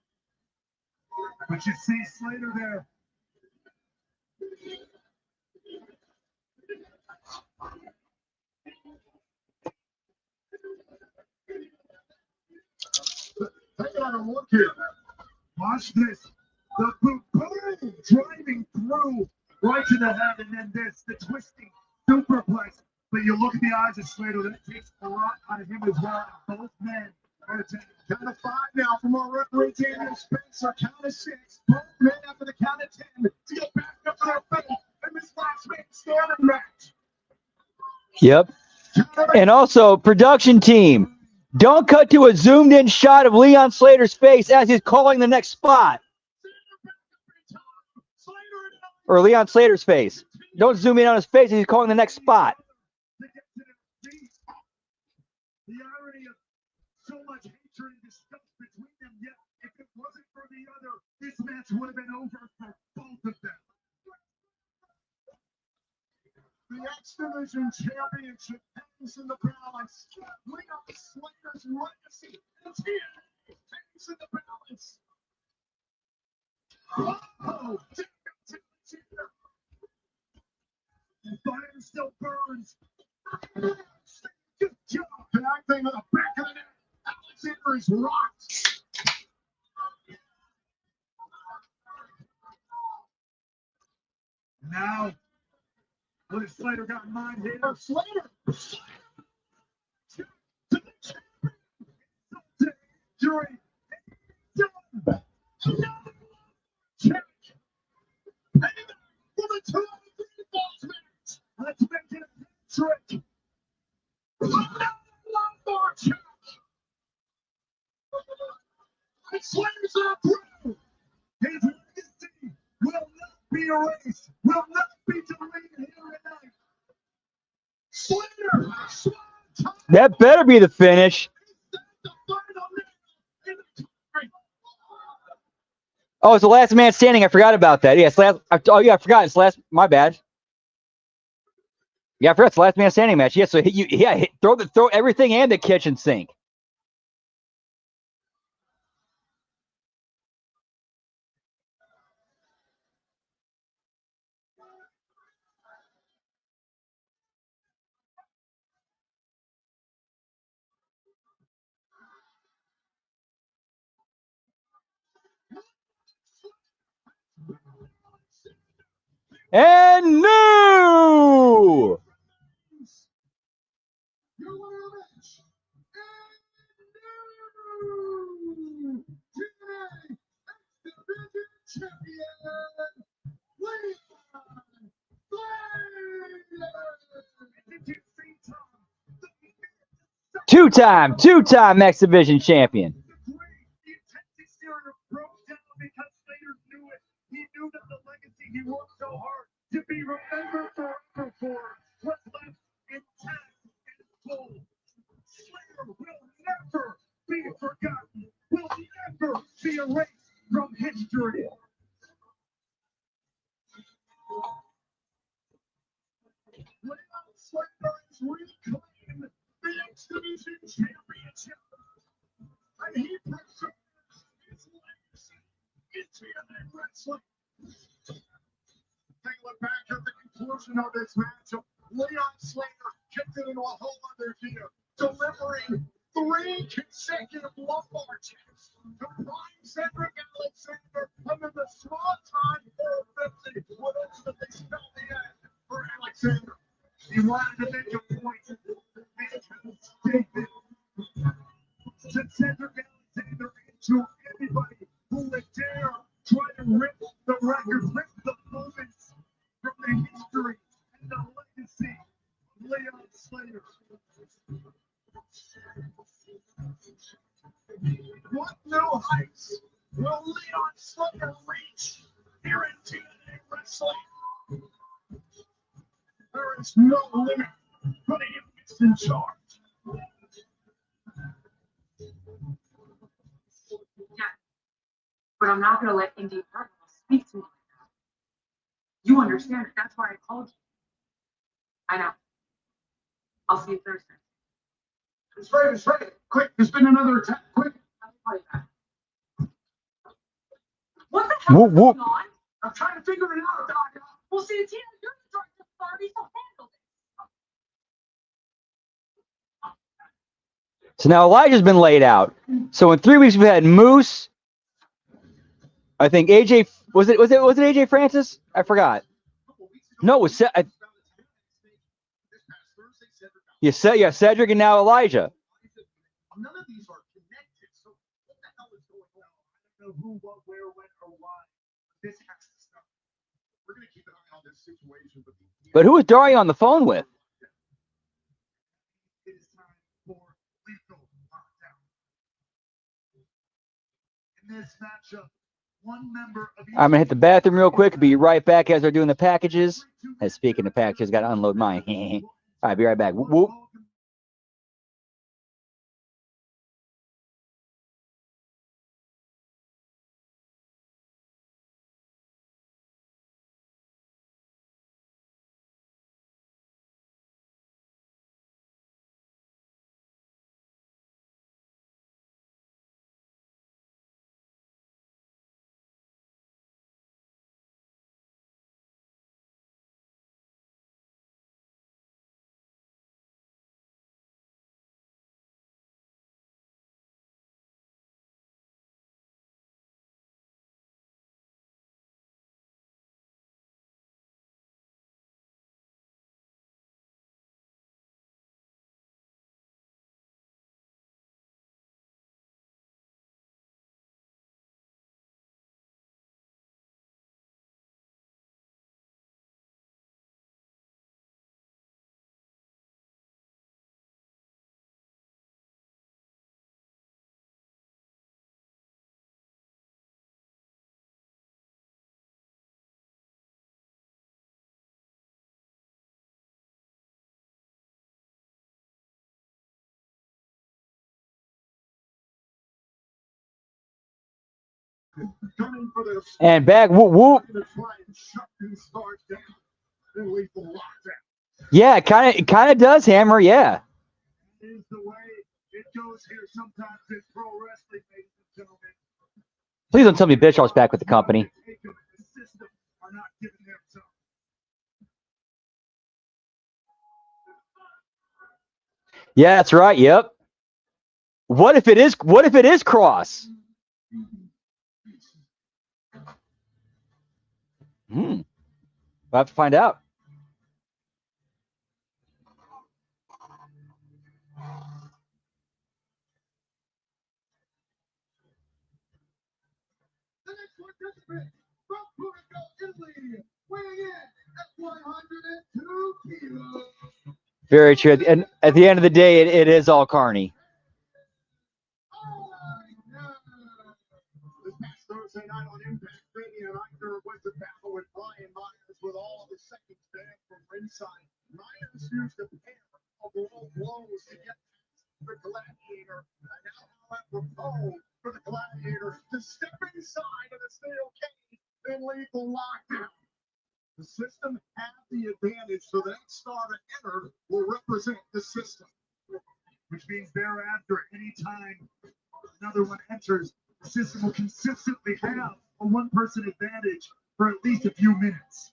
But you see Slater there. Take another look here. Watch this. The boom driving through right to the head, and then this, the twisting superplex. But you look at the eyes of Slater, that takes a lot out of him as well. Both men are attacking. Count of 5 now from our referee Daniel Spencer. Count of 6. Both men after the count of 10 to get back up to their feet in this last man standing match. Yep. And also, production team, don't cut to a zoomed in shot of Leon Slater's face as he's calling the next spot. Or Leon Slater's face. Don't zoom in on his face as he's calling the next spot. The irony of much hatred and disgust between them, yet if it wasn't for the other, this match would have been over for both of them. The X Division Championship hangs in the balance. Leon Slater's legacy and TNA hangs in the balance. Oh, the fire still burns. Good job. Connecting to the back of the net. Alexander is rocked. Now, what has Slater got in mind here? Slater! To the champion! Injury! Done! Another check! Payback for the 2 out of 3 falls match! Let's make it a trick! Another lumbar check! And Slater's not through! His legacy will not be erased, will not be deleted here tonight. Slater, Swan time. That better be the finish. The final nail in the country. Oh, it's the last man standing. I forgot about that. Yes, oh yeah, I forgot. It's last. My bad. Yeah, I forgot it's the last man standing match. Yeah, so throw everything and the kitchen sink. And new. Your winner of the match, and new TNA X Division Champion, Leon Slater. Two-time X Division champion. The intense exterior broke down because Slater knew it. He knew that the legacy he worked so hard to be remembered forever for was left intact and full. Slater will never be forgotten, will never be erased from history. Leon Slater has reclaimed the X Division Championship, and he preserves his legacy in TNA wrestling. Take a look back at the conclusion of this match. Leon Slater kicked it into a whole other gear, delivering 3 consecutive lumbar checks to prime Cedric Alexander under the small time 450 would ultimately spell the end for Alexander. He wanted to make a point, make a statement to Cedric Alexander and to anybody who would dare try to rip the record, rip the moments from the history and the legacy of Leon Slater. What new heights will Leon Slater reach here in TNA wrestling? There is no limit for the youngest in charge. Yeah, but I'm not going to let Indy Purple speak to me like that. You understand it. That's why I called you. I know. I'll see you Thursday. It's right. Quick, there's been another attack. Quick. I'll call you back. What the hell Whoop, is whoop. going on? I'm trying to figure it out, Doc. Well, see, Tina, you're the director of authority, so handle this. So now Elijah's been laid out. So in 3 weeks we've had Moose. I think AJ was it AJ Francis? I forgot. No, it was Cedric and now Elijah. None of these are connected. So what the hell is going on? I don't know who, what, where, when, or why. This has to stop. We're going to keep an eye on this situation. But who was Dari on the phone with? It is time for lethal lockdown. In this matchup, one member of I'm gonna hit the bathroom real quick. Be right back as they're doing the packages. And speaking of packages, got to unload mine. All right, be right back. Whoop, whoop. Coming for their And back, whoop, whoop. to try and shut these stars down. And lethal lockdown. Yeah, it kind of does, Hammer. Yeah. Is the way it goes here sometimes in pro wrestling, ladies and gentlemen. Please don't tell me Bischoff's back with the company. The system are not giving them some. Yeah, that's right. Yep. What if it is Cross? We'll have to find out. The next participant from Portugal, Italy, weighing in at 102 kilos. Very true. And at the end of the day, it is all Carney. This past Thursday night on Impact, Fabian Eichner went to battle with Brian Myers with all of the seconds banned from ringside. Myers used a pair of low blows to get the Gladiator. And now, however, for the Gladiator to step inside of the steel cage and lethal lockdown. The system had the advantage, so the next star to enter will represent the system. Which means thereafter, anytime another one enters, the system will consistently have a one-person advantage for at least a few minutes.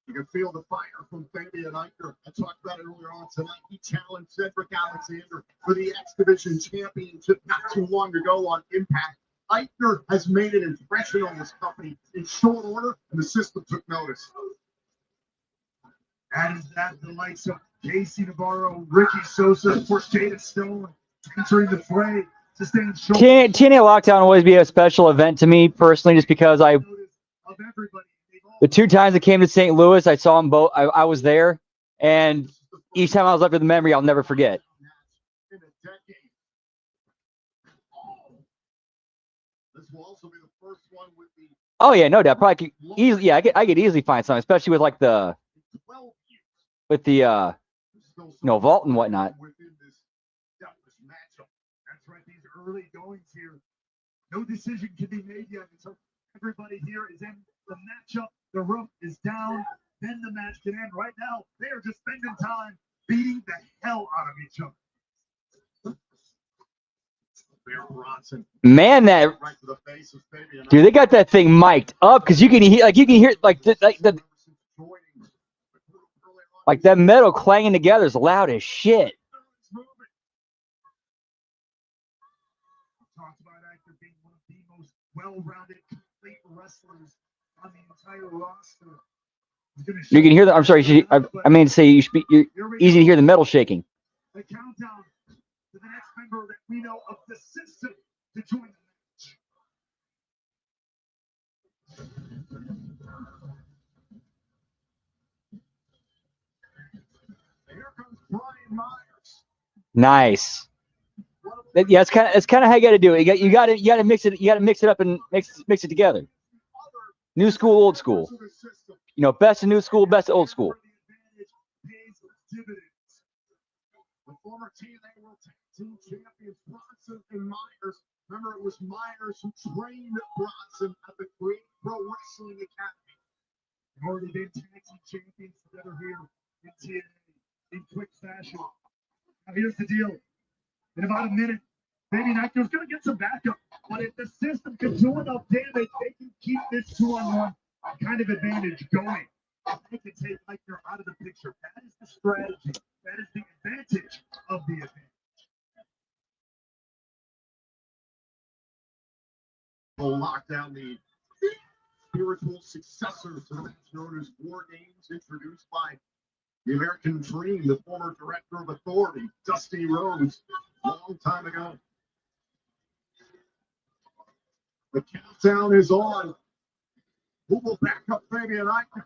You can feel the fire from Fabian Eichner. I talked about it earlier on tonight. He challenged Cedric Alexander for the X Division Championship not too long ago on Impact. Eichner has made an impression on this company in short order, and the system took notice. Add to that the likes of Casey Navarro, Ricky Sosa, of course, Jada Stone entering the fray. Sustained short. TNA Lockdown will always be a special event to me personally, just because the two times I came to St. Louis, I saw them both. I was there, and each time I was left with a memory I'll never forget. This will also be the first one with the Oh yeah, no doubt. Probably could easily. Yeah, I could easily find some, especially with like the vault and whatnot. Within this matchup. That's right. These early goings here. No decision can be made yet until everybody here is in the matchup. The roof is down. Then the match can end. Right now, they are just spending time beating the hell out of each other. Man, that Right to the face of Fabian. dude, they got that thing mic'd up because you can hear like that metal clanging together is loud as shit. Talked about Eichner being one of the most well-rounded, complete wrestlers on the entire roster. You can hear that. I'm sorry. I mean to say you're easy to hear the metal shaking. The countdown to the next member that we know of the system to join the match. Here comes Brian Myers. Nice. Yeah, it's kind of how you got to do it. You got to mix it. You got to mix it up and mix it together. New school, old school. You know, best of new school, best of old school. The former TNA World Tag Team Champions Bronson and Myers. Remember, it was Myers who trained Bronson at the Great Pro Wrestling Academy. They've already been tag team champions together here in TNA in quick fashion. Now here's the deal. In about a minute, Fabian Eichner's going to get some backup. But if the system can do enough damage, they can keep this 2-on-1 kind of advantage going. They can take Eichner out of the picture. That is the strategy. That is the advantage of the advantage. Will lock down the spiritual successor to the match known as War Games, introduced by the American Dream, the former director of Authority, Dusty Rhodes, a long time ago. The countdown is on. Who will back up Fabian Eichner?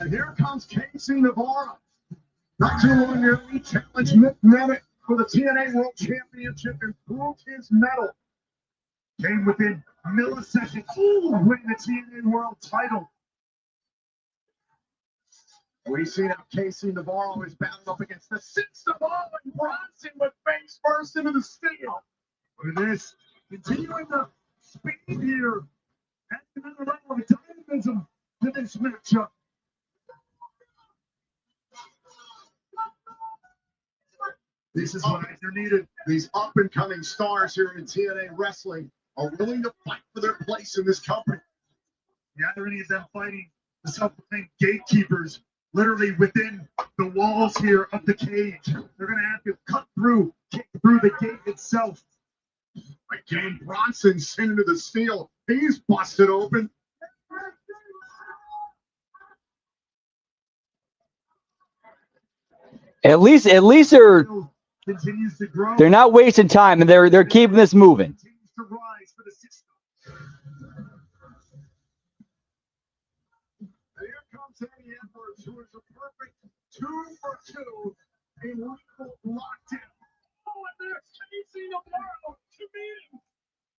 And here comes Casey Navarro. Not too long ago, he challenged Mick Mehmet for the TNA World Championship and proved his medal. Came within milliseconds, winning the TNA World title. We see now Casey Navarro is battling up against the system. And Bronson with face first into the steel. Look at this. Continuing the speed here. Add another level of dynamism to this matchup. This is what they're needed. These up-and-coming stars here in TNA Wrestling are willing to fight for their place in this company. The irony is them fighting the self-proclaimed gatekeepers literally within the walls here of the cage. They're going to have to cut through, kick through the gate itself. Again, Bronson sent into the steel. He's busted open. At least Continues to grow. they're not wasting time, and they're keeping this moving. Continues to rise for the system. Here comes Eddie Edwards, who is a perfect 2 for 2 in lethal lockdown. Oh, and there's Casey Navarro to meet him.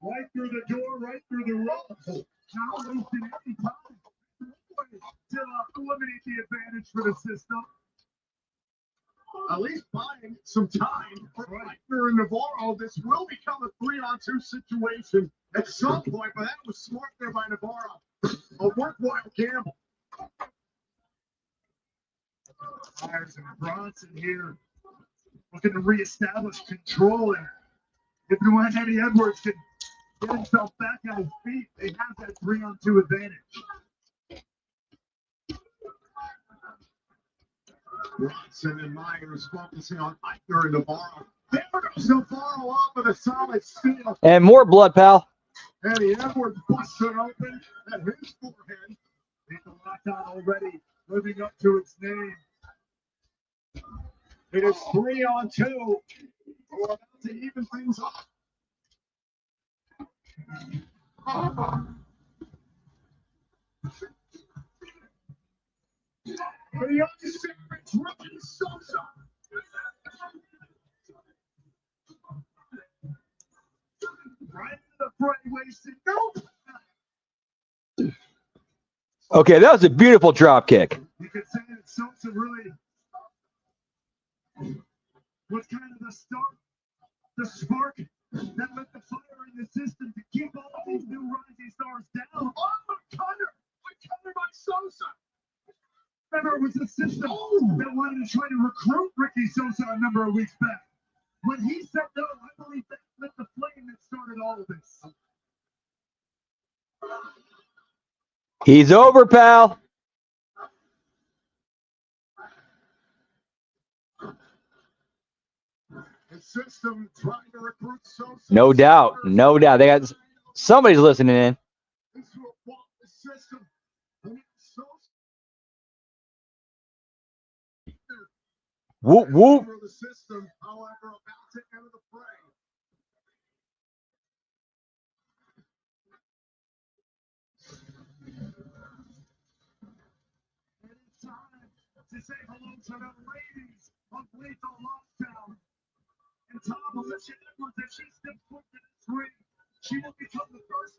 Right through the door, right through the ropes. Not wasting any time to eliminate the advantage for the system. At least buying some time for Reichner and Navarro. This will become a 3-on-2 situation at some point, but that was smart there by Navarro. A worthwhile gamble. Myers and Bronson here looking to reestablish control. And if you want Eddie Edwards can get himself back on his feet, they have that 3-on-2 advantage. Bronson and Myers focusing on Eichner and Navarro. There goes Navarro off with a solid steal. And more blood, pal. Eddie Edwards busted open at his forehead. He's a lockdown already, living up to its name. It is 3-on-2. We're about to even things up. For the unsacred rookie Sosa. Right into the front, wasted. Nope. Okay, that was a beautiful drop kick. You could say that Sosa really was kind of the spark that lit the fire in the system to keep all these new rising stars down. Oh, a cutter by Sosa. Remember, it was the system that wanted to try to recruit Ricky Sosa a number of weeks back. When he said no, I believe that lit the flame that started all of this. He's over, pal. The system trying to recruit Sosa. No doubt. No doubt. They got somebody's listening in. This will walk the system. And it's Sosa. Whoop, whoop. For the system, however, about to enter the fray. And it's time to say hello to the ladies of Lethal Lockdown. And Tom, Alicia Edwards, if she steps foot in this ring, she will become the first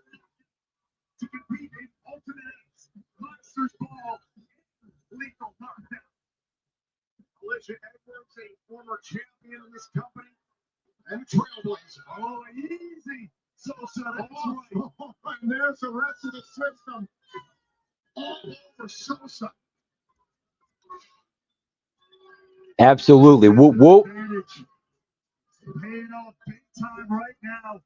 to compete in Ultimate X Monsters Ball Lethal Lockdown. Alicia Edwards, a former champion in this company, and trailblazer. Oh, easy. Sosa, that's Oh, right. and there's the rest of the system. All over Sosa. Absolutely. Whoop, whoop. Advantage. Paying off big time right now.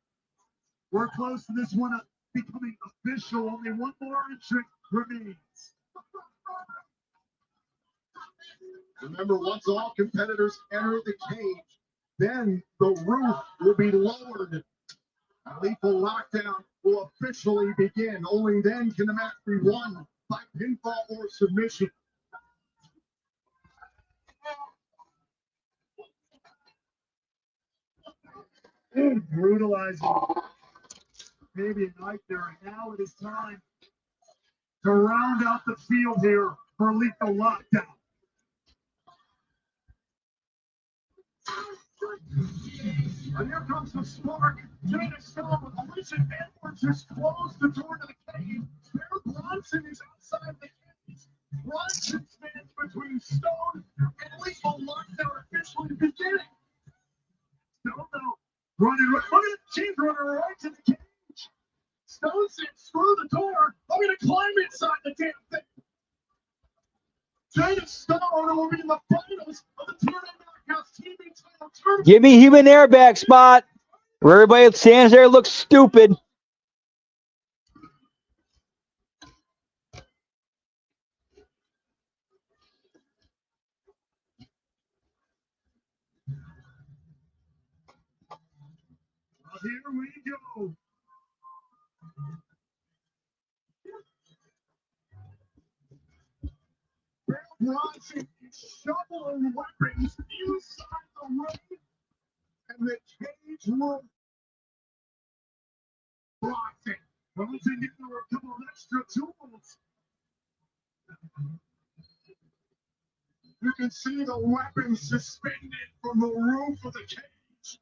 We're close to this one becoming official. Only one more entrant remains. Remember, once all competitors enter the cage, then the roof will be lowered. Lethal Lockdown will officially begin. Only then can the match be won by pinfall or submission. Brutalizing Fabian Knight there. And now it is time to round out the field here for Lethal Lockdown. And here comes the spark. Dana Stone, Alicia Edwards has closed the door to the cage. There Bronson is outside the cage. Bronson stands between Stone and Lethal lockdown officially beginning. Stone though running right. Look at the Chief running right to the cage. Stone said, "Screw the door. I'm gonna climb inside the damn thing." Jada Stone will be in the finals of the TNA Knockouts TV title tournament. Give me human airbag spot where everybody stands there and looks stupid. Here we go. Bill Bronson is shoveling weapons inside the ring, and the cage room. Bronson throws in there a couple of extra tools. You can see the weapons suspended from the roof of the cage.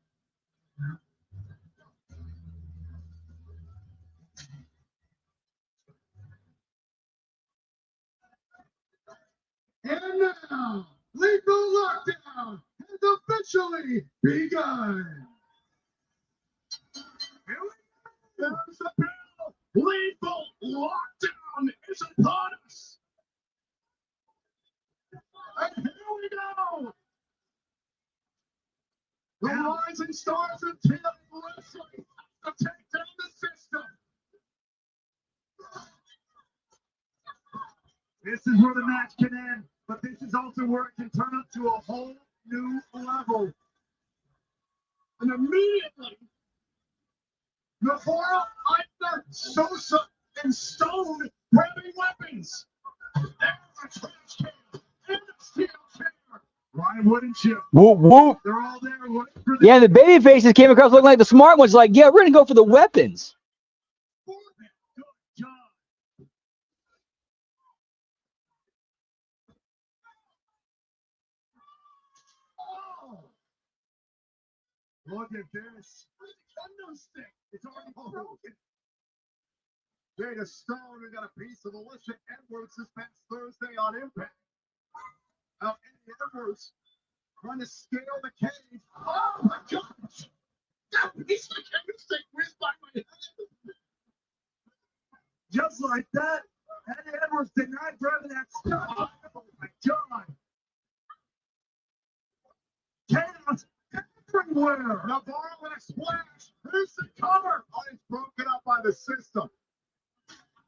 And now, Lethal Lockdown has officially begun. There's the bell. Lethal Lockdown is upon us. And here we go. The rising stars of TNA Wrestling to take down the system. This is where the match can end, but this is also where it can turn up to a whole new level. And immediately, Navarro, Eichner, Sosa, and Stone grabbing weapons. There's a trash can and a steel chair. Why wouldn't you? Whoop, whoop. They're all there looking for Yeah, the baby faces came across looking like the smart ones. Like, yeah, we're going to go for the weapons. Good job. Oh, look at this. Kendo stick. It's already broken. Jada Stone got a piece of Alicia Edwards this past Thursday on Impact. Now, Eddie Edwards trying to scale the cage. Oh my gosh! That piece of kendo stick whizzed by my head. Just like that, Eddie Edwards did not grab that stuff. Oh my god! Chaos everywhere. Navarro with a splash. Here's the cover. Oh, it's broken up by the system.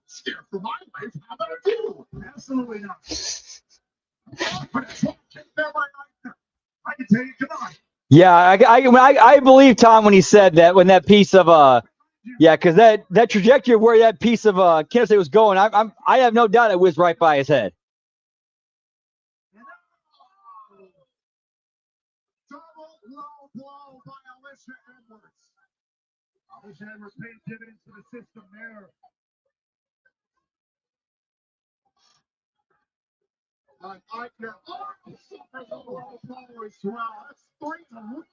Scared for my life. How about you? Absolutely not. But it's all kicked there by Eichner. I can tell you, come on. Yeah, I believe Tom when he said that, when that piece of yeah, because that trajectory of where that piece of can't say was going, I have no doubt it whizzed right by his head. Double low blow by Alicia Edwards. Alicia Edwards paid dividends to the system there. Eichner, suffers a low blow as well. That's 3 to 1.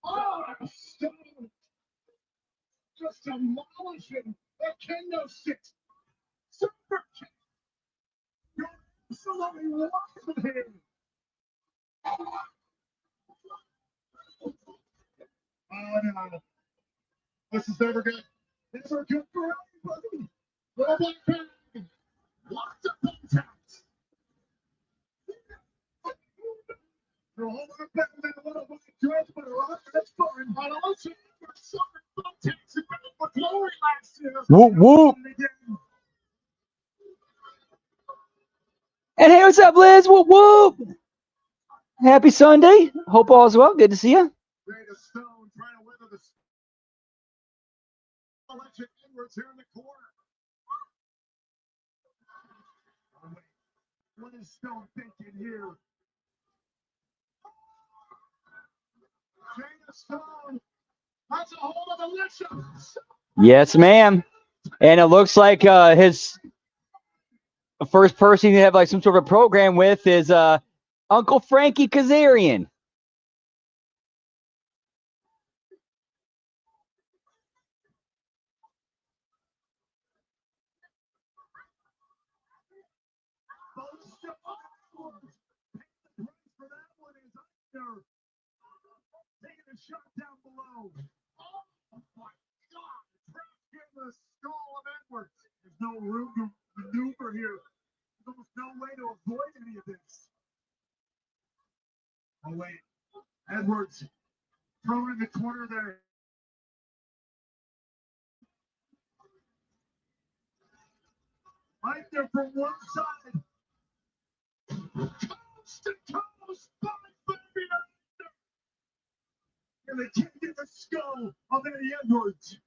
Oh, Stone just demolishing the kendo stick. Super kick. You're absolutely wild here. Oh no. This is never good. Never good for anybody. Little black bag. Lots of contacts. They're holding it back in a little black dress, but her arm is fine. But also, for summer contacts and for glory last year. Whoop, whoop. And hey, what's up, Liz? Whoop, whoop. Happy Sunday. Hope all's well. Good to see you. Jada Stone trying to weather the Alicia Edwards here in the corner. What is Stone thinking here? Jada Stone has a hold of Alicia. Yes, ma'am. And it looks like his first person to have like some sort of program with is Uncle Frankie Kazarian. shot down below. Oh my God! Trapped in the skull of Edwards. There's no room to maneuver here. There's almost no way to avoid any of this. Oh wait, Edwards thrown in the corner there. Right there from one side. Coast to coast, and they can't get the skull of Eddie Edwards.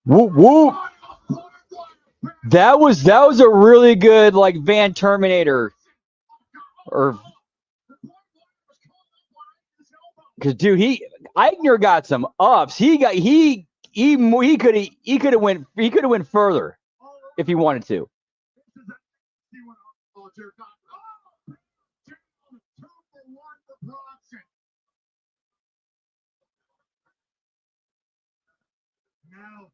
Whoop whoop. That was a really good like Van Terminator, or because dude, Eichner got some ups. He could have went further if he wanted to. Now,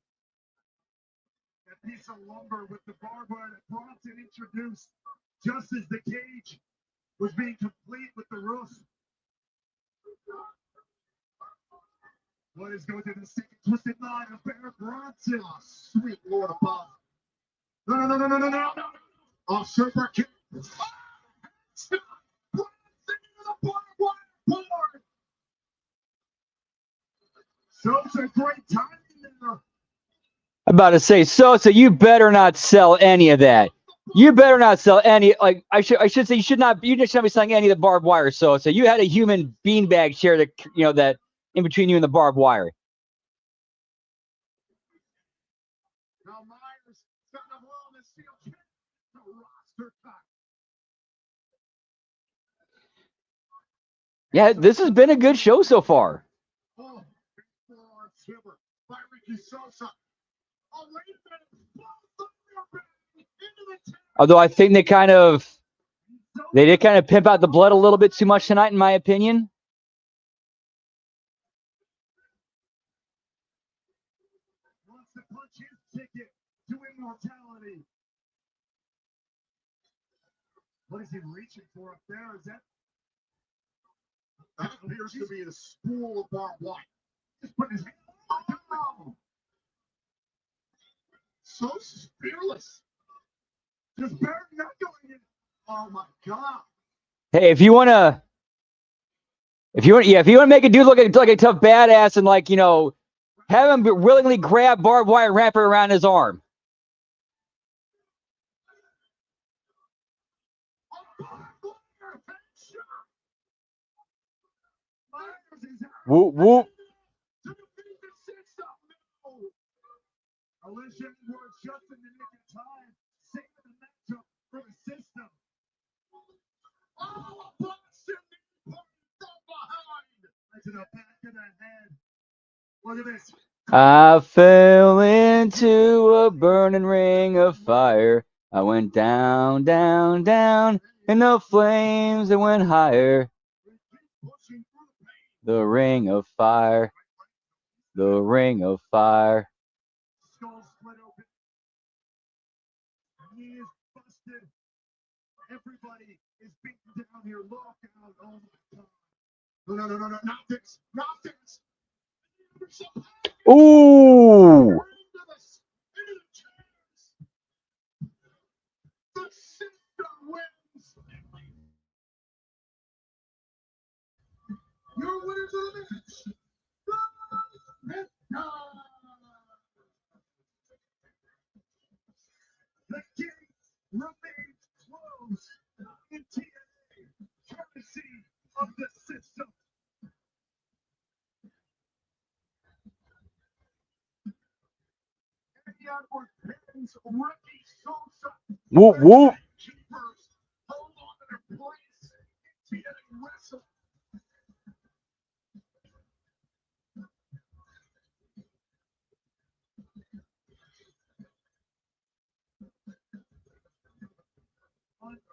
that piece of lumber with the barbed wire that Bronson introduced just as the cage was being complete with the roof. What is going to the second twisted line of Barrett Bronson? Oh, sweet Lord above. No. Oh, super kick. Sosa, great timing there. I'm about to say, Sosa, you better not sell any of that. You better not sell any. Like I should say, you should not be selling any of the barbed wire, Sosa. You had a human beanbag chair that that in between you and the barbed wire. Now Myers got a blow on the steel kick. The roster cut. Yeah, this has been a good show so far. Oh, big forearm shiver by Ricky Sosa. Oh, wait a minute. Although I think they did kind of pimp out the blood a little bit too much tonight, in my opinion. Wants to punch his ticket to immortality. What is he reaching for up there? Is that appears to be a spool of barbed wire. Just putting his hand on. So fearless. Just barely not going in. Oh my God. Hey, if you wanna make a dude look like a tough badass and have him willingly grab barbed wire and wrap it around his arm. Whoop whoop. Alicia Edwards just in the nick of time, saving the matchup for the system. Oh, Boston from behind. Right to the back of the head. Look at this. I fell into a burning ring of fire. I went down, down, down, and the flames that went higher. The ring of fire. The ring of fire. Skull split open. He is busted. Everybody is beaten down here. Look out. Oh my God. No. Not this. Not this. Ooh. The system wins. Your winners of the match. The gate remains closed in TNA, courtesy of the system. Eddie Edwards pins Ricky Sosa. Whoop whoop. Keepers hold on to their place in TNA wrestling.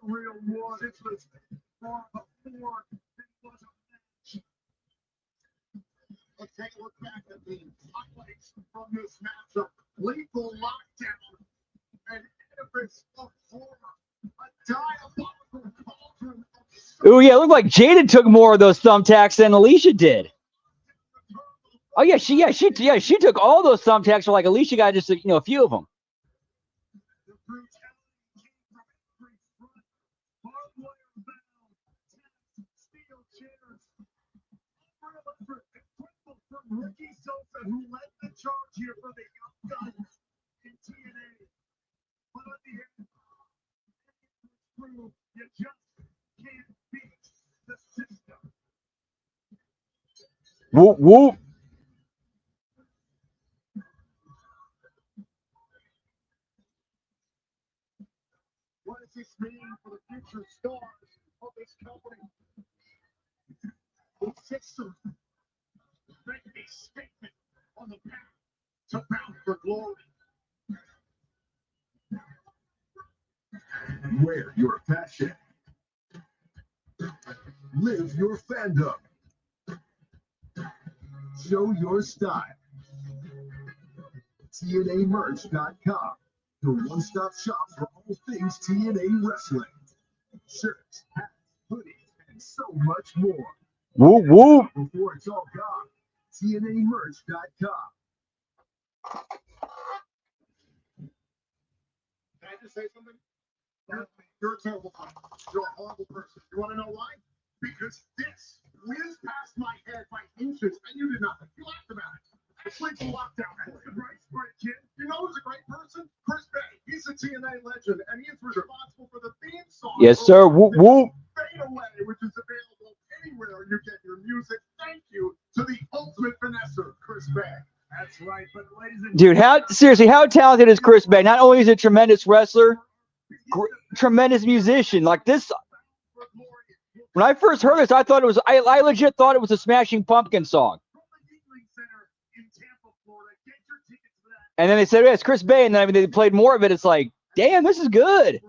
Unreal war. This was far before it was a match. Let's take a look back at the highlights from this matchup. Lethal lockdown, an edifice of horror, a diabolical cauldron of Ooh, yeah, it looked like Jaden took more of those thumbtacks than Alicia did. Oh yeah, she took all those thumbtacks for like Alicia got just a few of them. The brutality came from every front. Barbed wire bound, taps, steel chairs. Incredible from Ricky Sosa, who led the charge here for the Young Guns in TNA. But on the end, prove you just can't beat the system. Whoop whoop. What does this mean for the future stars of this company? The system making a statement on the path to Bound for Glory. Wear your passion. Live your fandom. Show your style. TNAmerch.com, your one-stop shop for all things TNA wrestling. Shirts, hats, hoodies, and so much more. Whoop whoop. Before it's all gone, TNAmerch.com. Can I just say something? You're a terrible person. You're a horrible person. You want to know why? Because this whizzed past my head by inches, and you did nothing. You laughed about it. Actually, it's a lockdown for you. Right, smart kid. You know who's a great person? Chris Bay. He's a TNA legend, and he is responsible for the theme song. Yes, sir. Whoop whoop. Fade Away, which is available anywhere you get your music. Thank you to the ultimate finesser, Chris Bay. That's right, but ladies and Dude, how talented is Chris Bay? Not only is he a tremendous wrestler, tremendous musician. Like this, when I first heard this, I legit thought it was a Smashing Pumpkins song. And then they said, yeah, it's Chris Bay, and then they played more of it. It's like, damn, this is good.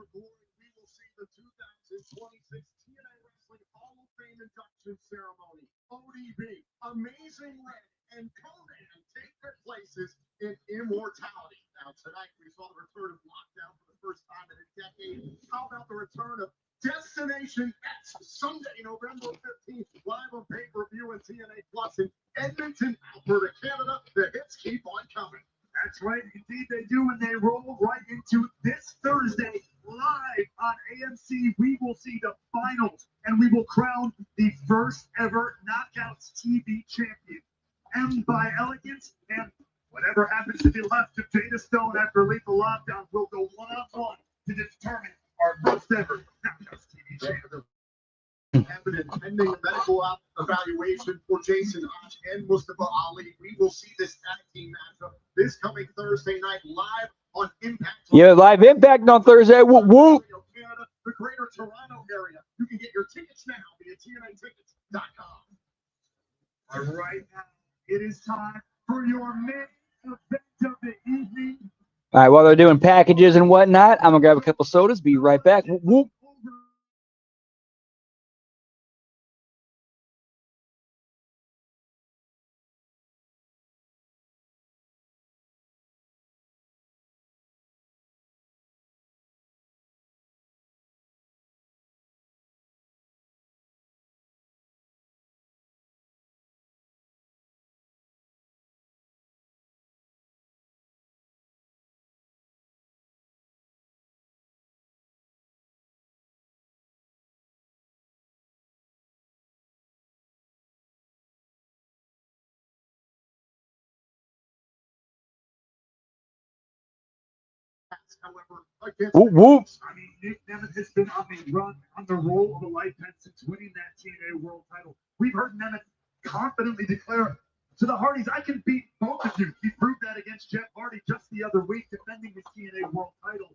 Ceremony, ODB, Amazing Red, and Conan take their places in immortality. Now, tonight we saw the return of Lockdown for the first time in a decade. How about the return of Destination X Sunday, November 15th, live on pay-per-view and TNA Plus in Edmonton, Alberta, Canada. The hits keep on coming. That's right, indeed they do, and they roll right into this Thursday live on AMC. We will see the finals, and we will crown the first ever Knockouts TV champion. And by elegance, and whatever happens to be left of Jada Stone after Lethal Lockdown will go one-on-one to determine our first ever Knockouts TV champion. Evident pending medical evaluation for Jason Hodge and Mustafa Ali. We will see this tag team matchup this coming Thursday night live on Impact. Yeah, live Impact on Thursday. Whoop whoop. Canada, the Greater Toronto area. You can get your tickets now via TNAtickets.com. All right, now it is time for your main event of the evening. All right, while they're doing packages and whatnot, I'm gonna grab a couple sodas. Be right back. Whoop whoop. However, against Whoop whoop. I mean, Nick Nemeth has been on the run, on the roll of a lifetime since winning that TNA World title. We've heard Nemeth confidently declare to the Hardys, I can beat both of you. He proved that against Jeff Hardy just the other week, defending his TNA World title.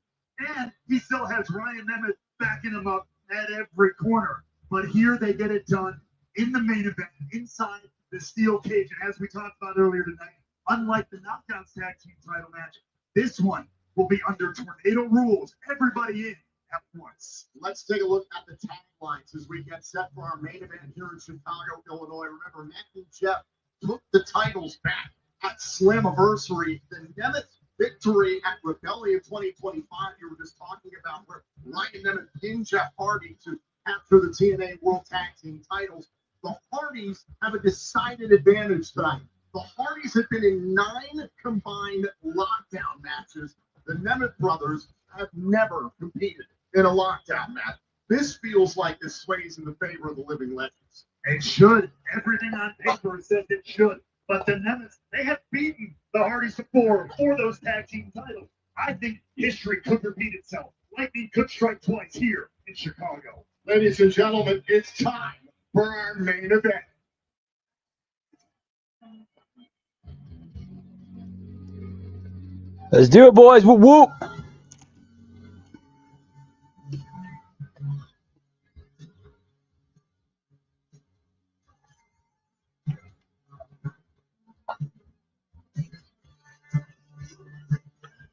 And he still has Ryan Nemeth backing him up at every corner. But here they get it done in the main event, inside the steel cage. And as we talked about earlier tonight, unlike the Knockouts Tag Team title match, this one will be under tornado rules. Everybody in at once. Let's take a look at the taglines as we get set for our main event here in Chicago, Illinois. Remember, Matt and Jeff took the titles back at Slammiversary. The Nemeth victory at Rebellion 2025, you were just talking about, where Ryan Nemeth pinned Jeff Hardy to capture the TNA World Tag Team titles. The Hardys have a decided advantage tonight. The Hardys have been in 9 combined lockdown matches. The Nemeth brothers have never competed in a lockdown match. This feels like it sways in the favor of the living legends. It should. Everything on paper says it should. But the Nemeths, they have beaten the Hardys before for those tag team titles. I think history could repeat itself. Lightning could strike twice here in Chicago. Ladies and gentlemen, it's time for our main event. Let's do it, boys. Whoop, whoop.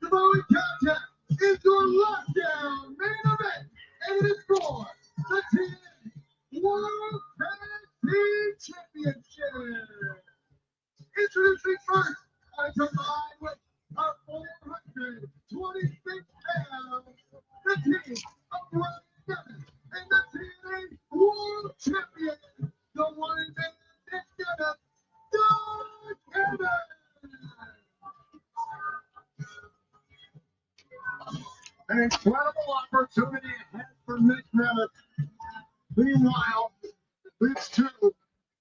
The following contest is your lockdown main event, and it is for the TNA World Tag Team Championship. Introducing first, I combine with a 426 pounds, the team of Ryan Neville and the TNA World Champion, the one and only Neville, Don Evans. An incredible opportunity ahead for Nick Nemeth. Meanwhile, these two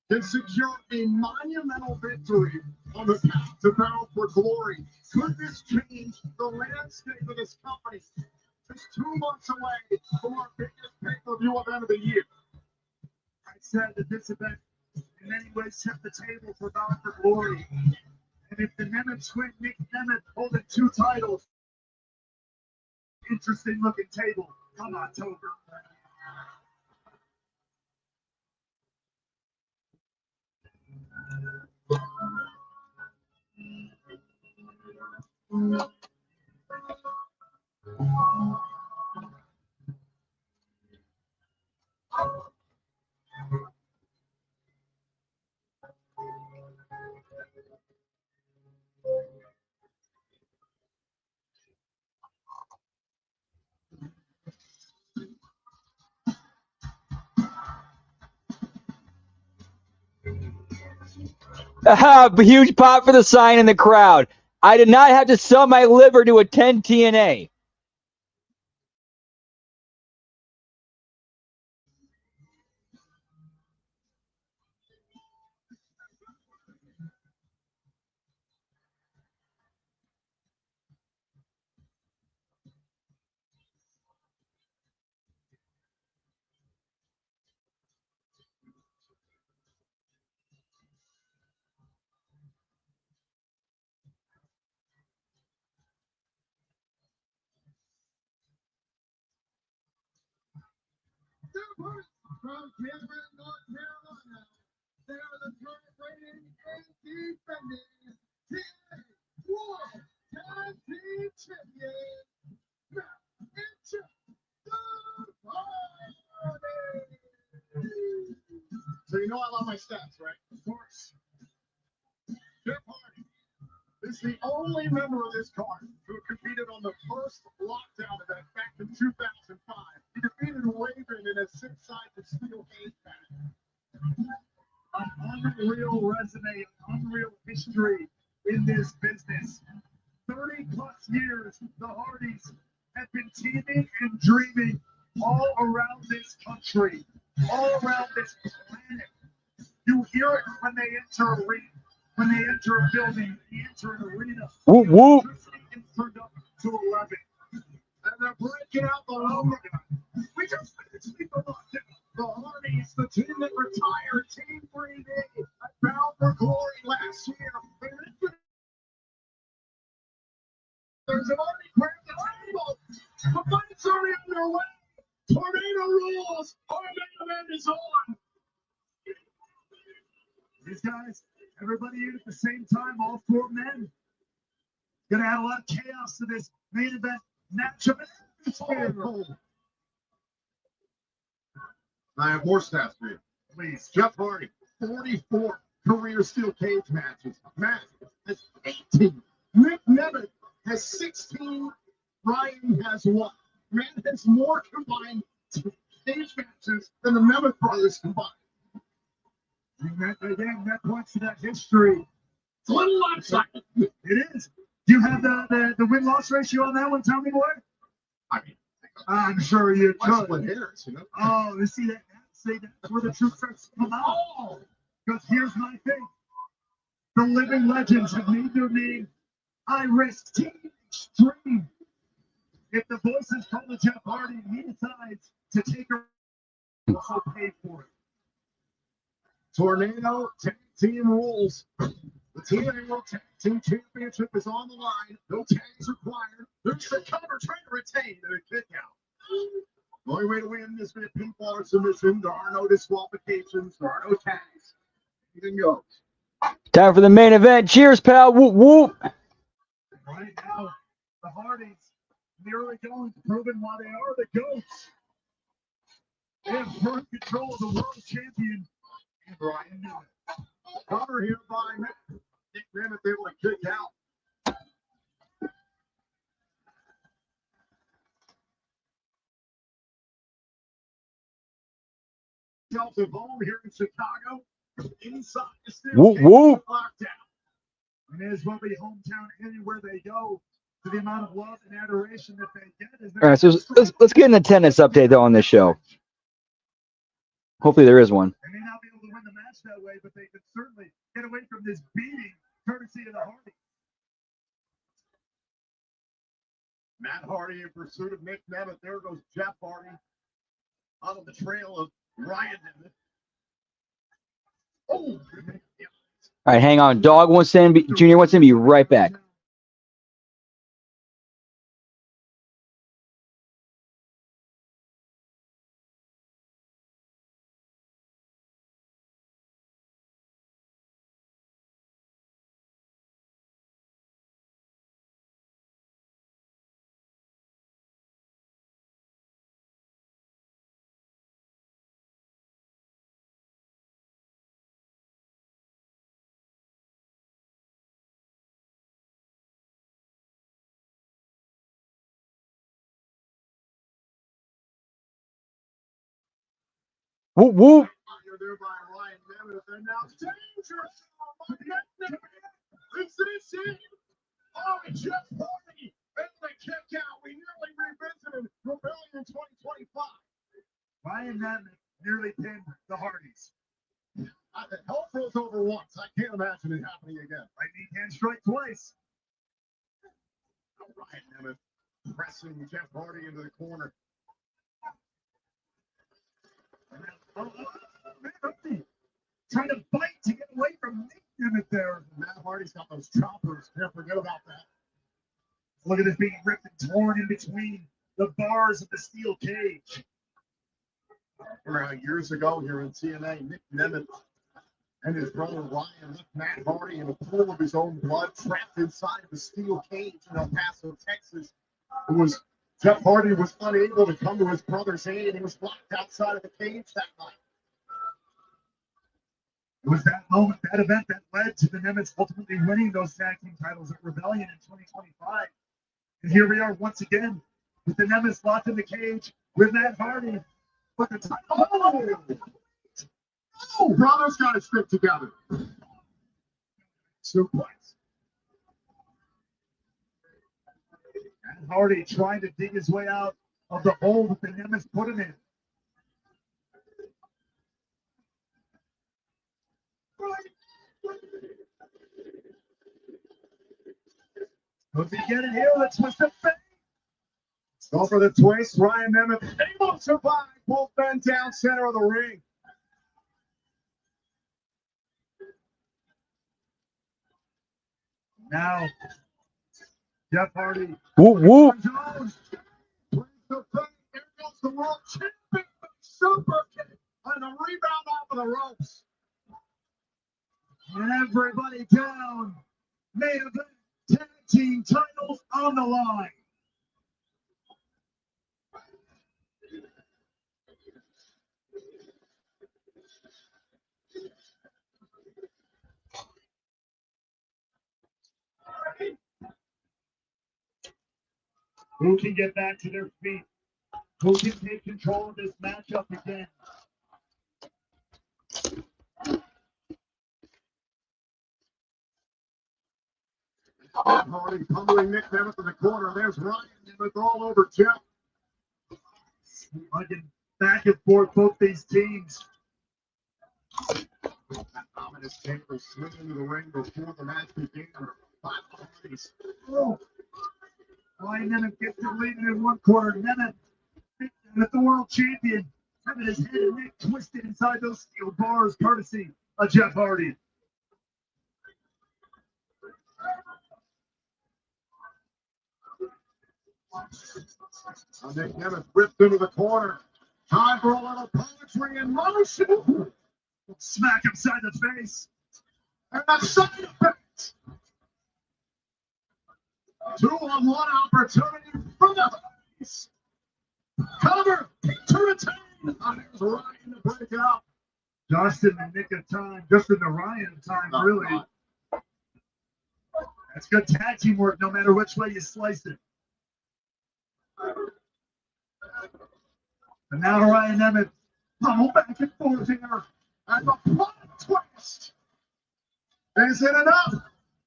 can secure a monumental victory on the path to Battle for Glory. Could this change the landscape of this company? Just 2 months away from our biggest pay-per-view event of the year. I said that this event in many ways set the table for Battle for Glory. And if the Nemeths win, Nick Nemeth holding 2 titles. Interesting looking table come October. A huge pop for the sign in the crowd. I did not have to sell my liver to attend TNA. From Cameron, North Carolina, they are the current reigning and defending TNA World Tag Team Champions. Now, into the party. So you know I love my stats, right? Of course. Jeff Hardy is the only member of this card who competed on the first lockdown event back in 2005. He defeated Raven in a 6-sided steel cage match. An unreal resume, an unreal history in this business. 30 plus years, the Hardys have been teaming and dreaming all around this country, all around this planet. You hear it when they enter a ring, when they enter a building, they enter an arena. Whoop, whoop. It's turned up to 11. And they're breaking out the logo. We just finished the lockdown. The Hardys, the team that retired Team 3D at Battle for Glory last year. There's an already grabbed the table. The fight's already underway. Tornado rules. Our main event is on. These guys, everybody in at the same time, all 4 men. Gonna add a lot of chaos to this main event matchup. I have more stats for you. Please. Jeff Hardy, 44 career steel cage matches. Matt has 18. Nick Nemeth has 16. Ryan has 1. Man has more combined cage matches than the Nemeth brothers combined. And that, again, that points to that history It's a little lopsided. It is. Do you have the win-loss ratio on that one, Tommy boy? I mean, I'm sure you why could. split hairs, you know? Oh, you see that? See, that's where the truth starts to come out. Oh, Because here's my thing. The living legends have made their name. I risk Team Extreme. If the voices call to Jeff Hardy and he decides to take a also pay for it. Tornado Tag Team rules. The TNA World Tag Team Championship is on the line. No tags required. There's the cover trying to retain and a kick out. The only way to win is via pinfall or submission. There are no disqualifications. There are no tags. Anything goes. Time for the main event. Cheers, pal. Whoop, whoop. Right now, the Hardys, in the early goings, proving why they are the GOATs. They have firm control of the world champion, Brian Newman. Cover here by Nick Nemeth able to kick out. Shelter home here in Chicago. Inside the steel Whoop, cage whoop. lockdown. And it is what we hometown anywhere they go. To the amount of love and adoration that they get. Is All right, so let's get an attendance update though on this show. Hopefully there is one. They may not be able to win the match that way, but they could certainly get away from this beating courtesy of the Hardys. Matt Hardy in pursuit of Nick Nemeth. There goes Jeff Hardy out on the trail of Ryan Nemeth. Oh, All right, hang on. Dog wants to be Junior wants to be right back. Whoop, whoop. you're there by Ryan Nemeth. And now danger. Is this it? Oh, Jeff Hardy and the kick out. We nearly revisited Rebellion 2025. Ryan Nemeth nearly pinned the Hardys. Hell froze over once. I can't imagine it happening again. Lightning can strike twice. Ryan Nemeth pressing Jeff Hardy into the corner. Matt Hardy trying to bite to get away from Nick Nemeth there. Matt Hardy's got those choppers. Can't forget about that. Look at this being ripped and torn in between the bars of the steel cage. Years ago here in TNA, Nick Nemeth and his brother Ryan left Matt Hardy in a pool of his own blood, trapped inside the steel cage in El Paso, Texas. Jeff Hardy was unable to come to his brother's aid. He was locked outside of the cage that night. It was that moment, that event that led to the Nemeths ultimately winning those tag team titles at Rebellion in 2025. And here we are once again with the Nemeths locked in the cage with Matt Hardy. But the title. Oh, brothers got to stick together. Suplex. Matt Hardy trying to dig his way out of the hole that the Nemeths put him in. Does he get it here? Let's twist the face. Go for the twist. Ryan Nemeth able to survive. Both men down center of the ring. Now, Jeff Hardy. Whoop, whoop. Jones brings the thing. Here goes the world champion. Super kick on the rebound off of the ropes. And everybody down. Main event tag team titles on the line. Who can get back to their feet? Who can take control of this matchup again? Hardy pummeling Nick Nemeth in the corner. There's Ryan Nemeth all over Jeff. Looking back and forth, both these teams. That ominous table swing into the ring before the match began. Oh. Ryan Nemeth gets the lead in one corner. Nemeth, the world champion, having his head and neck twisted inside those steel bars, courtesy of Jeff Hardy. Nick Nemeth whipped into the corner. Time for a little poetry in motion. Smack him side the face. And a side effect. 2-on-1 opportunity for the face. Cover to retain. And there's Ryan to break it up. Just in the nick of time, just in the Ryan time, really. That's good tag team work, no matter which way you slice it. And now Ryan Nemeth, pummel back and forth here. And the plot twist. Is it enough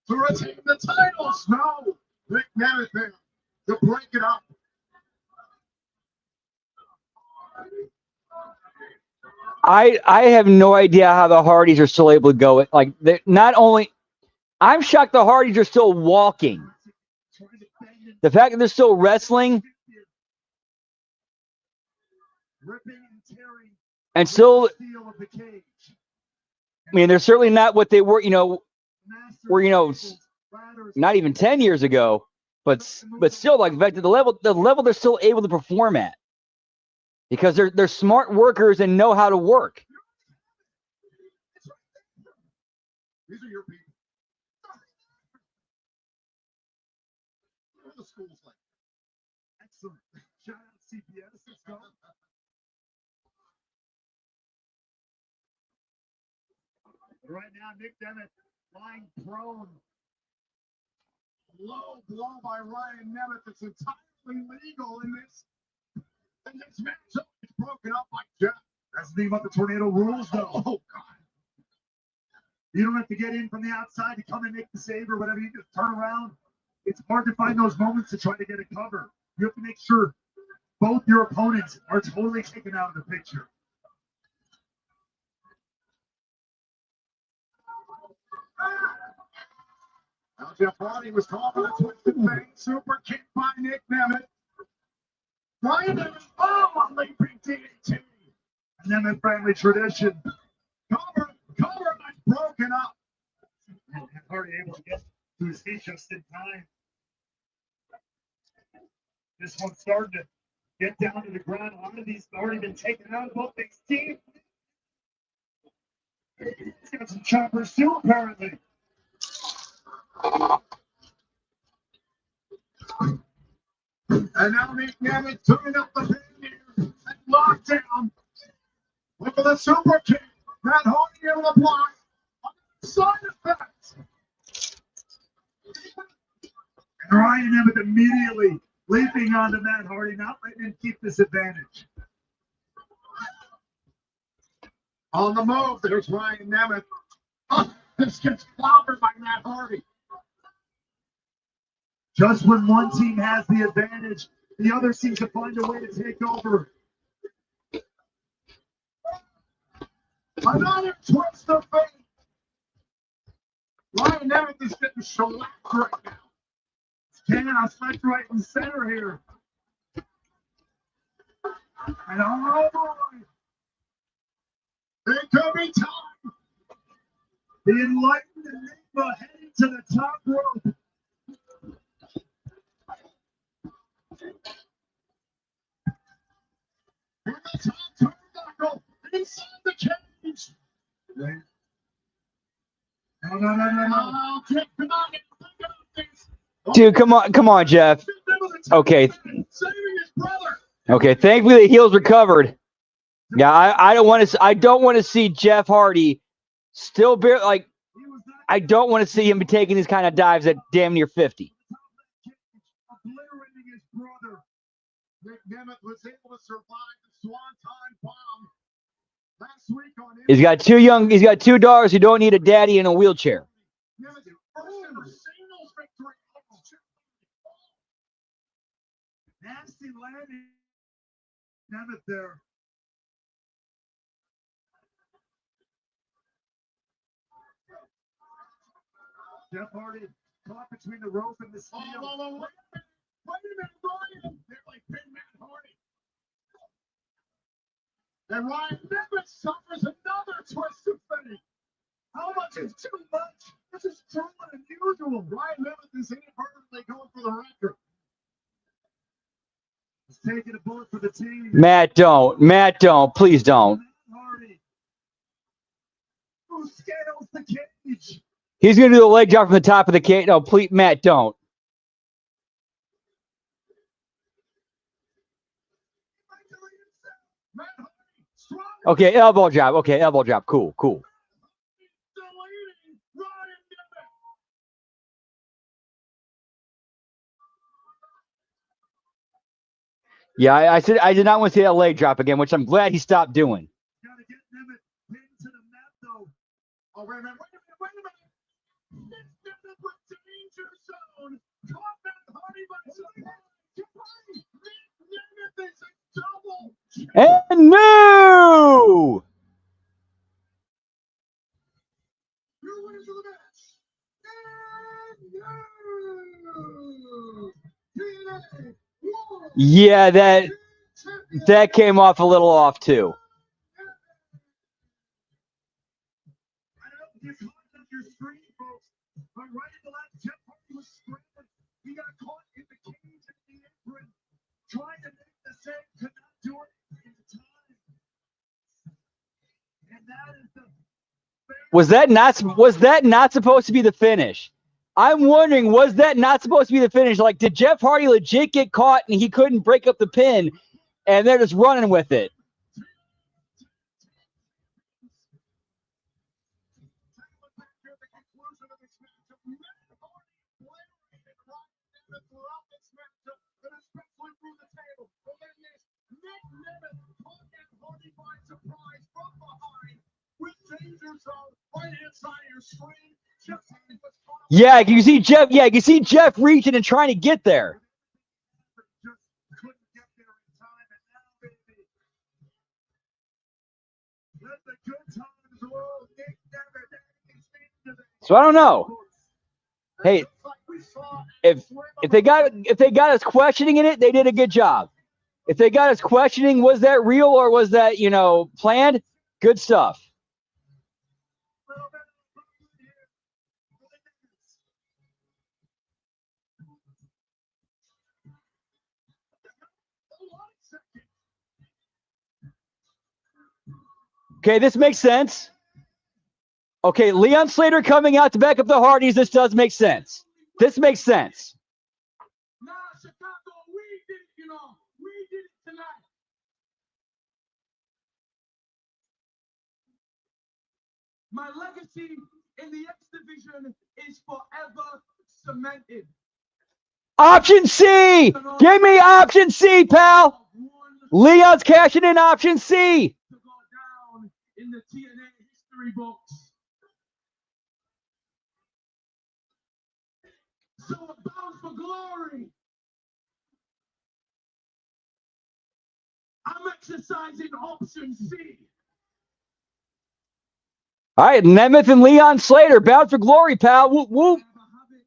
to retain the titles? No. Nick Nemeth there to break it up. I have no idea how the Hardys are still able to go. Like, not only, I'm shocked the Hardys are still walking. The fact that they're still wrestling and still, I mean, they're certainly not what they were, not even 10 years ago, but still, like, the fact that the level they're still able to perform at, because they're smart workers and know how to work. These are your people. What are the schools like? Excellent. Shout out CPS. Let's go. Right now, Nick Nemeth lying prone. Low blow by Ryan Nemeth. It's entirely legal in this. And this matchup is broken up by Jeff. That's the thing about the tornado rules, though. Oh, God. You don't have to get in from the outside to come and make the save or whatever. You just turn around. It's hard to find those moments to try to get a cover. You have to make sure both your opponents are totally taken out of the picture. Now Jeff Hardy was caught with a twisted thing. Super kick by Nick Nemeth. Ryan Nemeth, on leaping DDT. Nemeth family tradition. Cover, that's broken up. And Hardy able to get to his feet just in time. This one's starting to get down to the ground. A lot of these have already been taken out of both these teams. He's got some choppers too, apparently. And now Nick Nemeth turning up the band here and lockdown. Look for the super kick. Matt Hardy able to block. Side effect. And Ryan Nemeth immediately leaping onto Matt Hardy, not letting him keep this advantage. On the move, there's Ryan Nemeth. Oh, this gets clobbered by Matt Hardy. Just when one team has the advantage, the other seems to find a way to take over. Another twist of fate. Ryan Nemeth is getting shellacked right now. Chaos left, right, and center here. And oh boy, it could be time. The enlightened Enigma heading to the top rope. In the top turnbuckle, inside the cage. No. Oh, Jeff, come on, think about this. Dude, come on, Jeff. Okay. Saving his brother. Okay, thankfully the heel's recovered. Yeah, I don't want to see Jeff Hardy still like, I don't want to see him be taking these kind of dives at damn near 50. Obliterating his brother. Nick Nemeth was able to survive the Swanton bomb last week on He's got two daughters who don't need a daddy in a wheelchair. Nemeth's first ever singles victory Nemeth there. Jeff Hardy caught between the rope and the steel. Wait a minute, Ryan. They're like Big Matt Hardy. And Ryan Nemeth suffers another twisted fate. How much is too much? This is truly unusual. Ryan Nemeth is inadvertently going for the record. He's taking a bullet for the team. Matt, don't. Matt, don't. Please don't. Hardy, who scales the cage. He's going to do the leg drop from the top of the cage. No, please, Matt, don't. Matt Hardy, strong. Okay, elbow drop. Okay, elbow drop. Cool, cool. Deleting Ryan Nemeth. Yeah, I said I did not want to see that leg drop again, which I'm glad he stopped doing. Gotta get Nemeth pinned to the mat, though. Oh, wait a minute. It's Nemeth with danger zone. Caught Matt Hardy by surprise. Nemeth is a double. And no! New winners of the match. And TNA World Yeah, that came off a little off too. I don't get caught on your screen, folks, but right at the last, Jeff Hardy was screaming. He got caught in the cage at the apron, trying to make the save, could not do it in time. And that is the Was that not supposed to be the finish? I'm wondering, was that not supposed to be the finish? Like, did Jeff Hardy legit get caught and he couldn't break up the pin, and they're just running with it? Yeah, you can see Jeff. Yeah, you can see Jeff reaching and trying to get there. So I don't know. Hey, if they got us questioning in it, they did a good job. If they got us questioning, was that real or was that, planned? Good stuff. Okay, this makes sense. Okay, Leon Slater coming out to back up the Hardys. This does make sense. This makes sense. Nah, Chicago, we did it, we did it tonight. My legacy in the X division is forever cemented. Option C! Give me option C, pal! Leon's cashing in option C! To go down in the TNA history books. So bound for glory. I'm exercising option C. All right, Nemeth and Leon Slater, bound for glory, pal. Whoop, whoop. I have a habit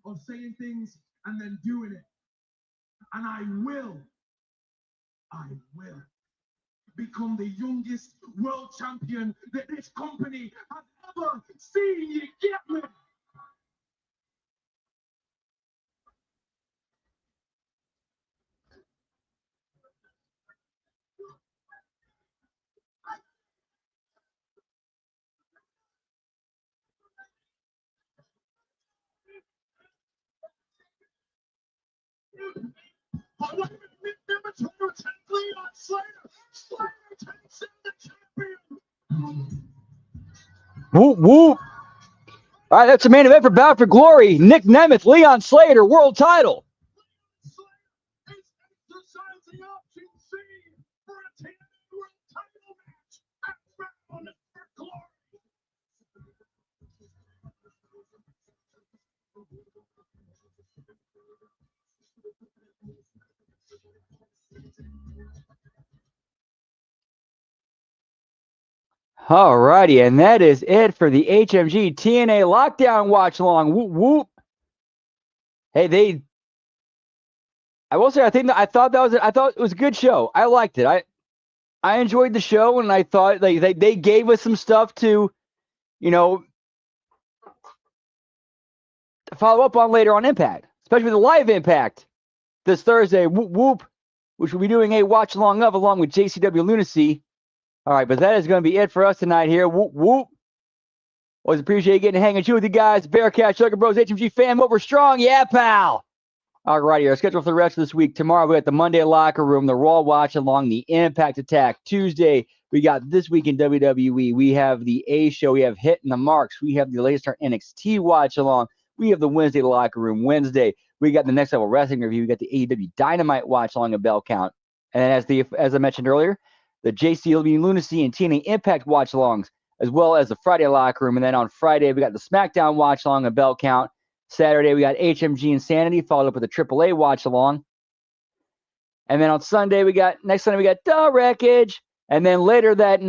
of saying things and then doing it. And I will become the youngest world champion that this company has ever seen. You get me? But wait a minute, number 2, Leon Slater. Slater takes in the champion. Whoop, whoop. All right, that's the main event for Bound for Glory. Nick Nemeth, Leon Slater, world title. Slater is exercising option C for a TNA World title match at Bound for Glory. All righty, and that is it for the HMG TNA Lockdown Watch Along. Whoop whoop. Hey, I will say I thought it was a good show. I liked it. I enjoyed the show, and I thought they gave us some stuff to, follow up on later on Impact, especially the live Impact this Thursday. Whoop whoop, which we'll be doing a watch along of along with JCW Lunacy. All right, but that is going to be it for us tonight here. Whoop whoop. Always appreciate getting to hang and chill with you guys. Bearcat, Sugar Bros, HMG fan, over strong. Yeah, pal. All righty, our schedule for the rest of this week. Tomorrow we got the Monday Locker Room, the Raw Watch Along, the Impact Attack. Tuesday we got This Week in WWE. We have the A Show. We have Hitting the Marks. We have the latest our NXT Watch Along. We have the Wednesday Locker Room. Wednesday we got the Next Level Wrestling Review. We got the AEW Dynamite Watch Along, a bell count. And as I mentioned earlier, the JCW Lunacy and TNA Impact Watch Alongs, as well as the Friday Locker Room. And then on Friday we got the SmackDown Watch Along, a bell count. Saturday, we got HMG Insanity, followed up with a AAA watch along. And then on Sunday, next Sunday, we got The Wreckage. And then later that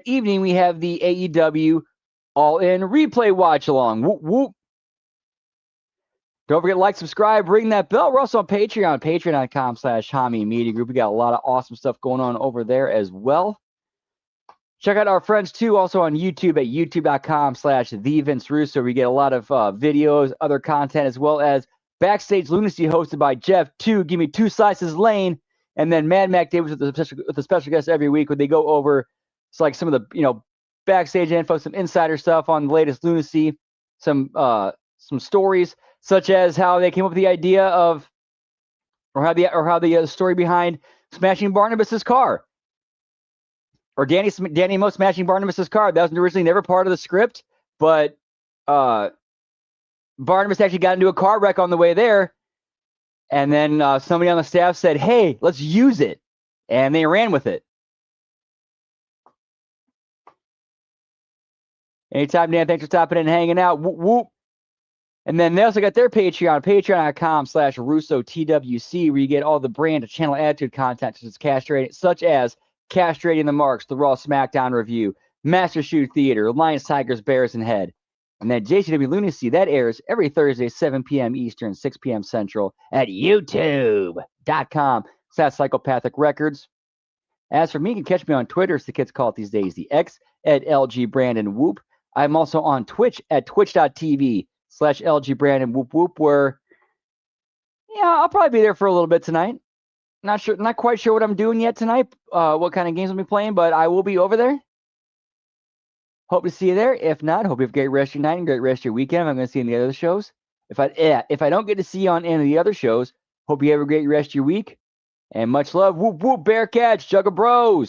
evening, we have the AEW All In Replay watch along. Whoop, whoop. Don't forget to like, subscribe, ring that bell. We're also on Patreon, patreon.com/Hami Media Group. We got a lot of awesome stuff going on over there as well. Check out our friends, too, also on YouTube at youtube.com/TheVinceRusso. We get a lot of videos, other content, as well as Backstage Lunacy hosted by Jeff 2, Give Me 2 Slices Lane, and then Mad Mac Davis with a special guest every week where they go over some of the backstage info, some insider stuff on the latest Lunacy, some stories, such as how they came up with the idea of, or how the story behind smashing Barnabas's car. Or Danny Mo smashing Barnabas's car. That was originally never part of the script, but Barnabas actually got into a car wreck on the way there, and then somebody on the staff said, "Hey, let's use it," and they ran with it. Anytime, Dan. Thanks for stopping in and hanging out. Whoop, whoop. And then they also got their Patreon, patreon.com/RussoTWC, where you get all the brand and channel attitude content, such as Castrating the Marks, the Raw SmackDown review, Master Shoot Theater, Lions, Tigers, Bears, and Head. And then JCW Lunacy, that airs every Thursday, 7 p.m. Eastern, 6 p.m. Central at youtube.com/Psychopathic Records. As for me, you can catch me on Twitter, as the kids call it these days, the X at LG Brandon Whoop. I'm also on Twitch at twitch.tv/LG Brandon Whoop Whoop, where, I'll probably be there for a little bit tonight. Not quite sure what I'm doing yet tonight, what kind of games I'll be playing, but I will be over there. Hope to see you there. If not, hope you have a great rest of your night and great rest of your weekend. I'm going to see you in the other shows. If I don't get to see you on any of the other shows, hope you have a great rest of your week. And much love. Whoop, whoop, Bearcats, Jugga Bros.